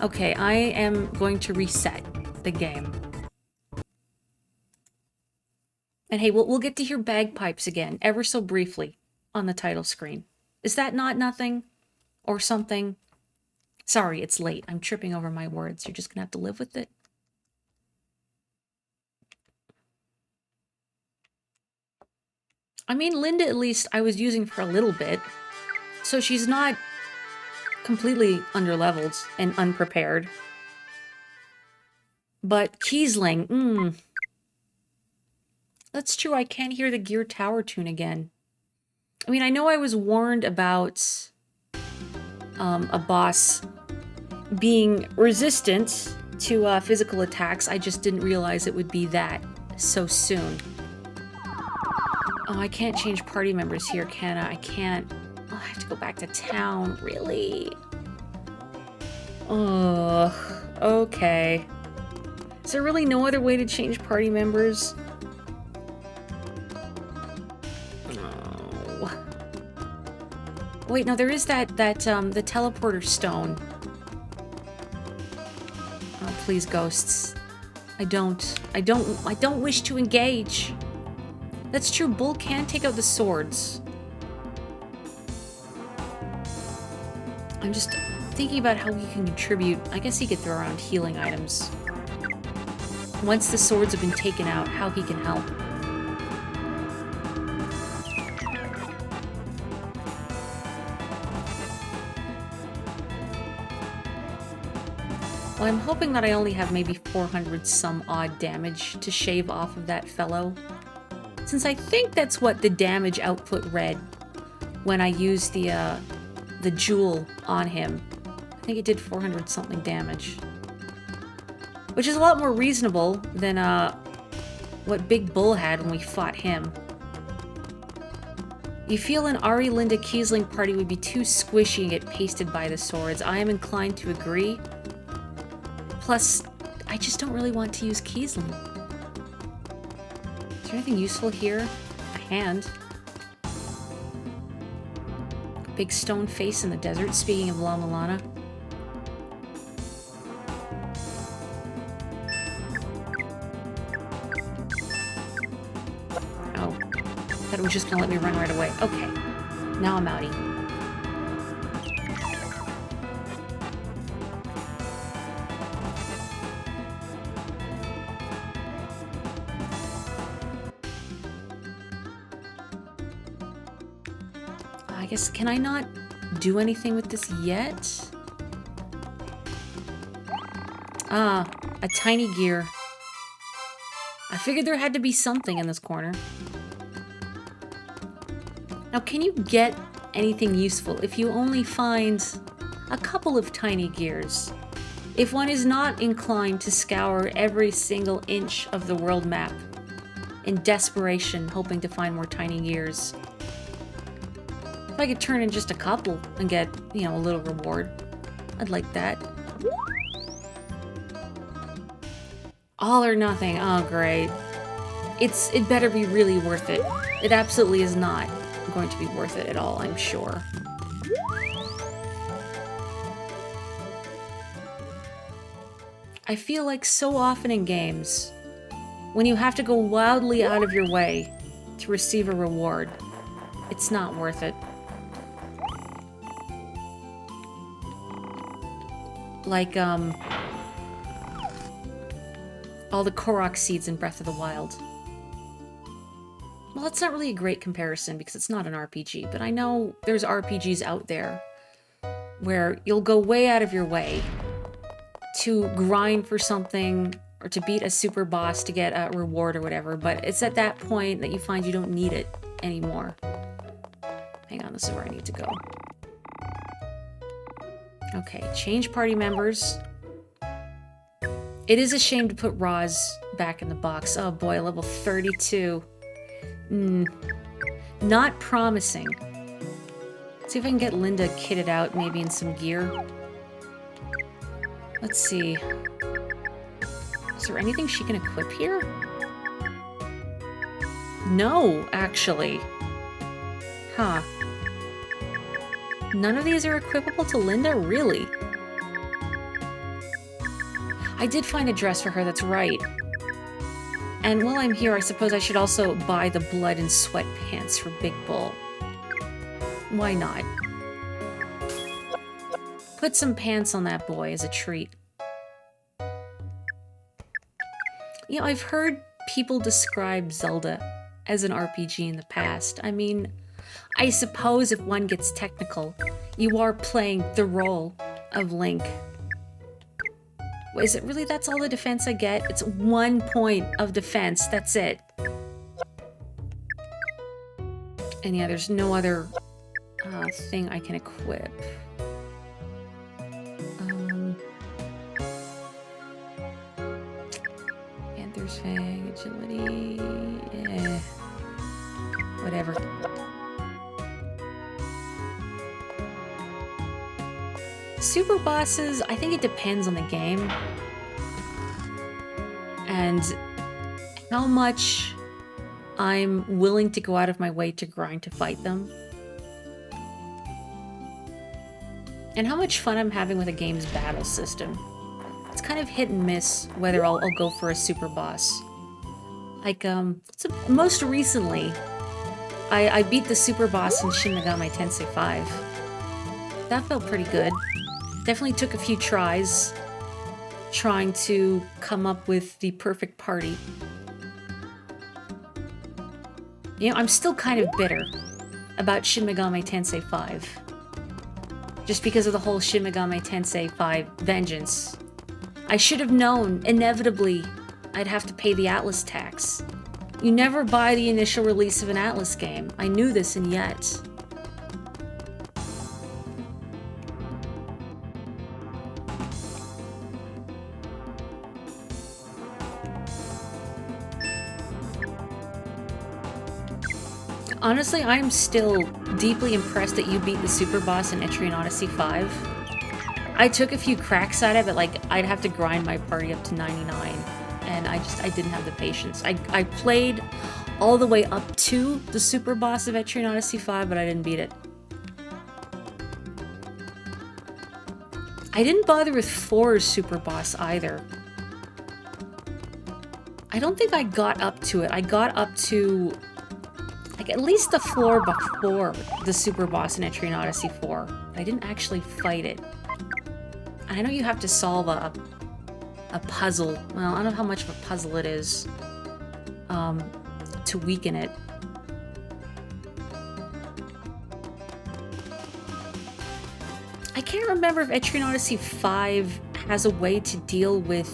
Okay, I am going to reset the game. And hey, we'll get to hear bagpipes again, ever so briefly, on the title screen. Is that not nothing? Or something? Sorry, it's late. I'm tripping over my words. You're just gonna have to live with it. I mean, Linda, at least, I was using for a little bit. So she's not completely underleveled and unprepared. But Kiesling, That's true, I can't hear the Gear Tower tune again. I mean, I know I was warned about a boss being resistant to physical attacks. I just didn't realize it would be that so soon. Oh, I can't change party members here, can I? I can't. Oh, I have to go back to town. Really? Ugh. Okay. Is there really no other way to change party members? Oh. Wait, no, there is the teleporter stone. Oh, please, ghosts. I don't wish to engage. That's true, Bull can take out the swords. I'm just thinking about how he can contribute. I guess he could throw around healing items. Once the swords have been taken out, how he can help. Well, I'm hoping that I only have maybe 400 some odd damage to shave off of that fellow. Since I think that's what the damage output read when I used the jewel on him. I think it did 400 something damage. Which is a lot more reasonable than what Big Bull had when we fought him. You feel an Ari Linda Kiesling party would be too squishy and get pasted by the swords. I am inclined to agree. Plus, I just don't really want to use Kiesling. Is there anything useful here? A hand. Big stone face in the desert, speaking of La Milana. Oh. Thought it was just gonna let me run right away. Okay. Now I'm outie. I guess, can I not do anything with this yet? Ah, a tiny gear. I figured there had to be something in this corner. Now, can you get anything useful if you only find a couple of tiny gears? If one is not inclined to scour every single inch of the world map in desperation, hoping to find more tiny gears. If I could turn in just a couple and get, you know, a little reward, I'd like that. All or nothing. Oh, great. It better be really worth it. It absolutely is not going to be worth it at all, I'm sure. I feel like so often in games, when you have to go wildly out of your way to receive a reward, it's not worth it. Like, all the Korok seeds in Breath of the Wild. Well, it's not really a great comparison because it's not an RPG, but I know there's RPGs out there where you'll go way out of your way to grind for something or to beat a super boss to get a reward or whatever, but it's at that point that you find you don't need it anymore. Hang on, this is where I need to go. Okay, change party members. It is a shame to put Roz back in the box. Oh boy, level 32. Not promising. Let's see if I can get Linda kitted out, maybe in some gear. Let's see. Is there anything she can equip here? No, actually. Huh. None of these are equipable to Linda? Really? I did find a dress for her, that's right. And while I'm here, I suppose I should also buy the blood and sweat pants for Big Bull. Why not? Put some pants on that boy as a treat. You know, I've heard people describe Zelda as an RPG in the past. I mean, I suppose if one gets technical, you are playing the role of Link. Is it really that's all the defense I get? It's 1 point of defense, that's it. And yeah, there's no other thing I can equip. Panther's Fang, Agility, yeah. Whatever. Super bosses, I think it depends on the game. And how much I'm willing to go out of my way to grind to fight them. And how much fun I'm having with a game's battle system. It's kind of hit and miss whether I'll go for a super boss. Like, most recently, I beat the super boss in Shin Megami Tensei 5. That felt pretty good. Definitely took a few tries trying to come up with the perfect party. You know, I'm still kind of bitter about Shin Megami Tensei 5. Just because of the whole Shin Megami Tensei 5 vengeance. I should have known, inevitably, I'd have to pay the Atlas tax. You never buy the initial release of an Atlas game. I knew this, and yet... Honestly, I'm still deeply impressed that you beat the super boss in Etrian Odyssey 5. I took a few cracks at it, but like, I'd have to grind my party up to 99, and I didn't have the patience. I played all the way up to the super boss of Etrian Odyssey 5, but I didn't beat it. I didn't bother with 4's super boss either. I don't think I got up to it. I got up to... like, at least the floor before the super boss in Etrian Odyssey 4. But I didn't actually fight it. I know you have to solve a puzzle. Well, I don't know how much of a puzzle it is. To weaken it. I can't remember if Etrian Odyssey 5 has a way to deal with,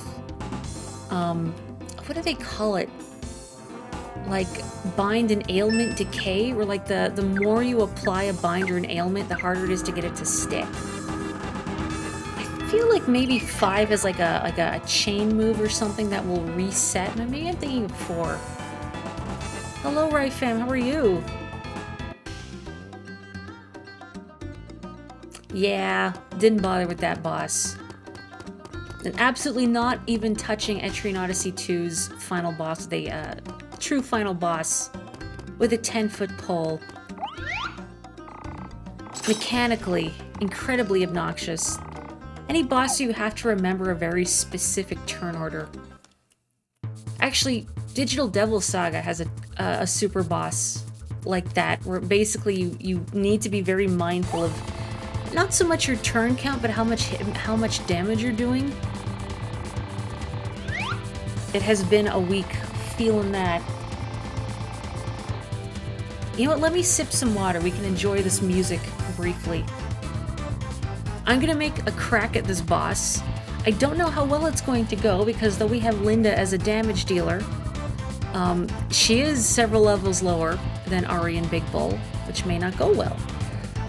what do they call it? Like, bind and ailment decay? Or like the more you apply a bind or an ailment, the harder it is to get it to stick. I feel like maybe 5 has like a chain move or something that will reset. Maybe I'm thinking of 4. Hello, Ryfam, how are you? Yeah, didn't bother with that boss. And absolutely not even touching Etrian Odyssey 2's final boss, the true final boss, with a 10-foot pole. Mechanically, incredibly obnoxious. Any boss you have to remember a very specific turn order. Actually, Digital Devil Saga has a super boss like that, where basically you need to be very mindful of not so much your turn count, but how much damage you're doing. It has been a week feeling that. You know what, let me sip some water. We can enjoy this music briefly. I'm gonna make a crack at this boss. I don't know how well it's going to go, because though we have Linda as a damage dealer, she is several levels lower than Ari and Big Bull, which may not go well.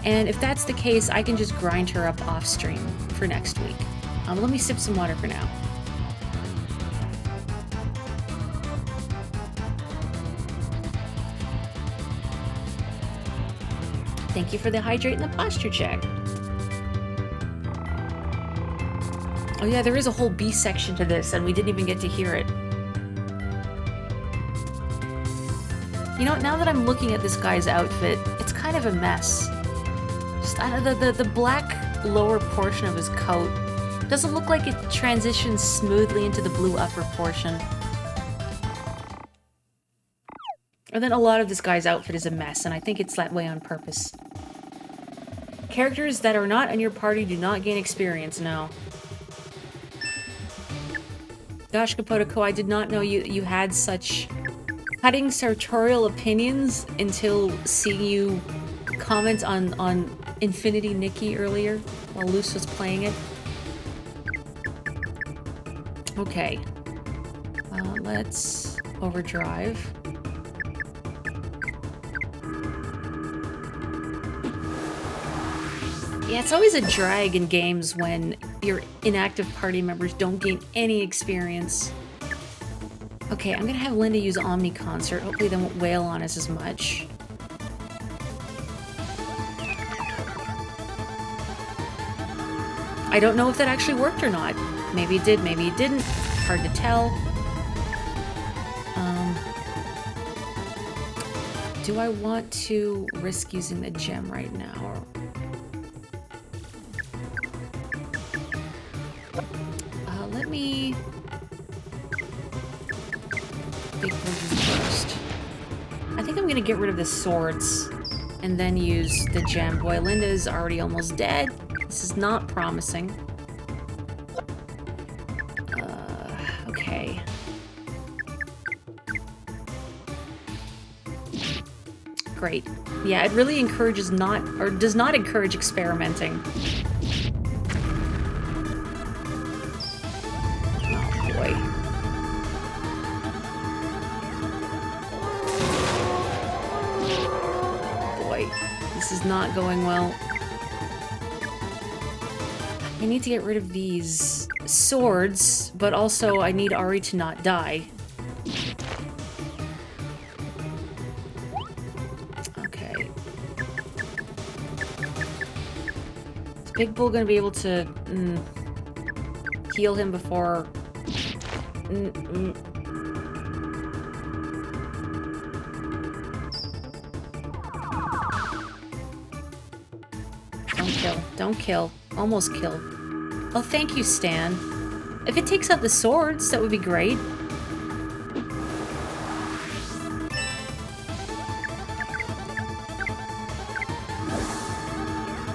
And if that's the case, I can just grind her up off stream for next week. Let me sip some water for now. Thank you for the hydrate and the posture check. Oh yeah, there is a whole B section to this, and we didn't even get to hear it. You know, now that I'm looking at this guy's outfit, it's kind of a mess. Just the black lower portion of his coat doesn't look like it transitions smoothly into the blue upper portion. And then a lot of this guy's outfit is a mess, and I think it's that way on purpose. Characters that are not in your party do not gain experience, no. Gosh, Kapotoko, I did not know you had such cutting sartorial opinions until seeing you comment on Infinity Nikki earlier while Luce was playing it. Okay. Let's overdrive. Yeah, it's always a drag in games when your inactive party members don't gain any experience. Okay, I'm gonna have Linda use Omni Concert. Hopefully they won't wail on us as much. I don't know if that actually worked or not. Maybe it did, maybe it didn't. Hard to tell. Do I want to risk using the gem right now? Let me... Big version first. I think I'm gonna get rid of the swords and then use the gem. Boy, Linda's already almost dead. This is not promising. Okay. Great. Yeah, it really encourages does not encourage experimenting. Oh boy. Boy, this is not going well. I need to get rid of these swords, but also I need Ari to not die. Okay. Is Big Bull gonna be able to heal him before... Don't kill. Don't kill. Almost killed. Oh, thank you, Stan. If it takes out the swords, that would be great.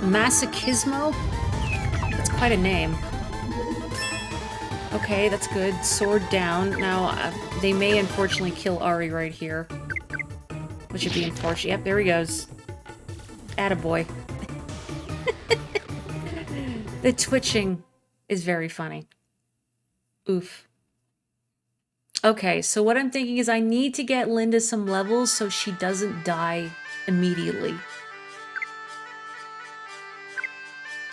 Masochismo? That's quite a name. Okay, that's good. Sword down. Now, they may unfortunately kill Ari right here. Which would be unfortunate. Yep, there he goes. Attaboy. The twitching is very funny. Oof. Okay, so what I'm thinking is I need to get Linda some levels so she doesn't die immediately.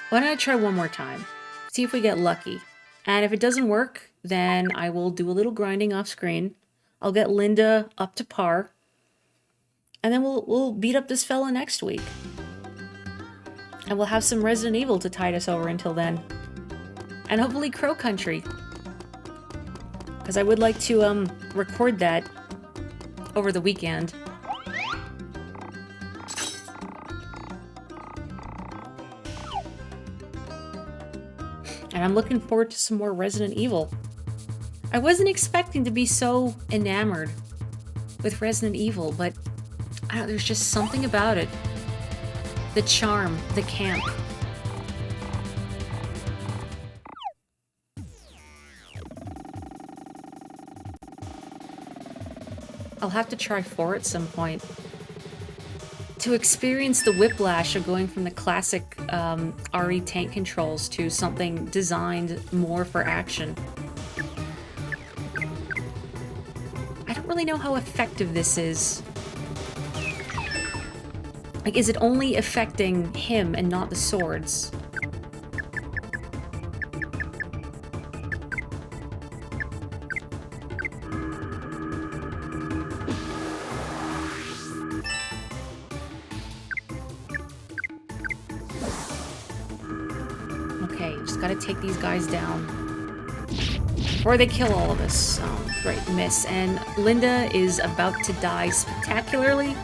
Why don't I try one more time? See if we get lucky. And if it doesn't work, then I will do a little grinding off screen. I'll get Linda up to par. And then we'll beat up this fella next week. And we'll have some Resident Evil to tide us over until then. And hopefully Crow Country. Because I would like to record that over the weekend. And I'm looking forward to some more Resident Evil. I wasn't expecting to be so enamored with Resident Evil, but I don't know, there's just something about it. The charm, the camp. I'll have to try 4 at some point. To experience the whiplash of going from the classic RE tank controls to something designed more for action. I don't really know how effective this is. Like, is it only affecting him and not the swords? Okay, just gotta take these guys down before they kill all of us. Oh, great, miss. And Linda is about to die spectacularly.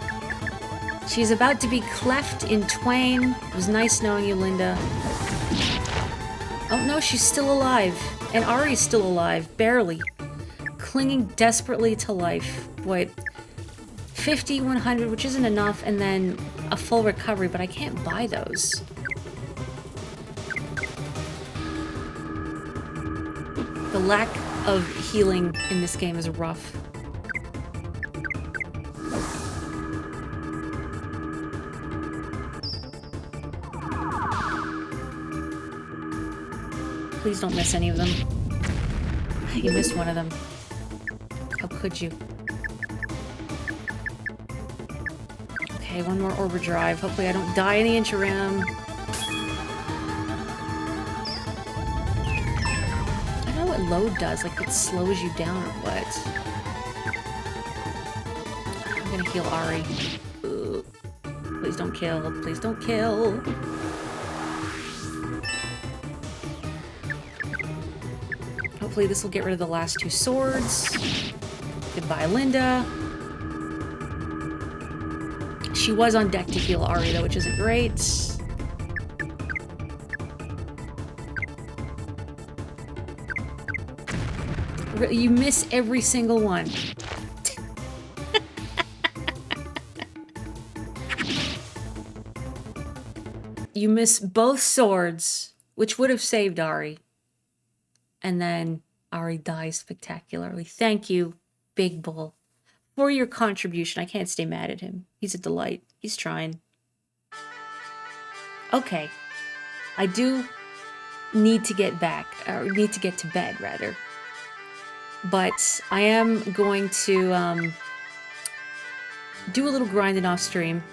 She's about to be cleft in twain. It was nice knowing you, Linda. Oh no, she's still alive. And Ari's still alive, barely. Clinging desperately to life. Boy, 50, 100, which isn't enough, and then a full recovery, but I can't buy those. The lack of healing in this game is rough. Please don't miss any of them. You missed one of them. How could you? Okay, one more overdrive. Hopefully I don't die in the interim. I don't know what load does, like it slows you down or what. I'm gonna heal Ari. Ugh. Please don't kill. Please don't kill. Hopefully this will get rid of the last 2 swords. Goodbye, Linda. She was on deck to heal Ari, though, which isn't great. You miss every single one. You miss both swords, which would have saved Ari. And then Ari dies spectacularly. Thank you, Big Bull, for your contribution. I can't stay mad at him. He's a delight. He's trying. Okay. I do need to get back, or need to get to bed, rather. But I am going to do a little grinding off stream.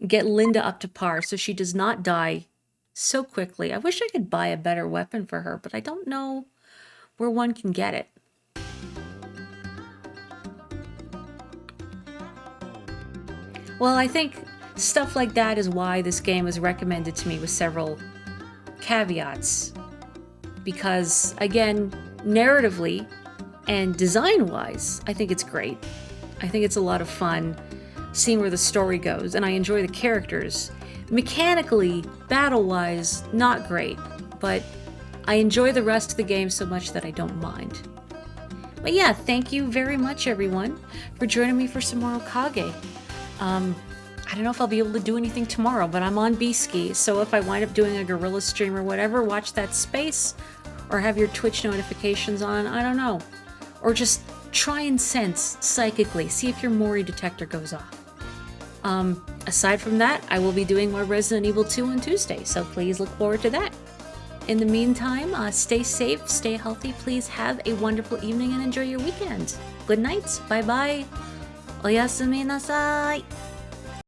Get Linda up to par so she does not die so quickly. I wish I could buy a better weapon for her, but I don't know where one can get it. Well, I think stuff like that is why this game was recommended to me with several caveats. Because, again, narratively and design-wise, I think it's great. I think it's a lot of fun seeing where the story goes, and I enjoy the characters. Mechanically, battle-wise, not great, but I enjoy the rest of the game so much that I don't mind. But yeah, thank you very much, everyone, for joining me for some more Okage. I don't know if I'll be able to do anything tomorrow, but I'm on B-Ski, so if I wind up doing a guerrilla stream or whatever, watch that space, or have your Twitch notifications on, I don't know. Or just try and sense psychically, see if your Mori detector goes off. Aside from that, I will be doing more Resident Evil 2 on Tuesday, so please look forward to that. In the meantime, stay safe, stay healthy. Please have a wonderful evening and enjoy your weekend. Good night. Bye-bye. おやすみなさい。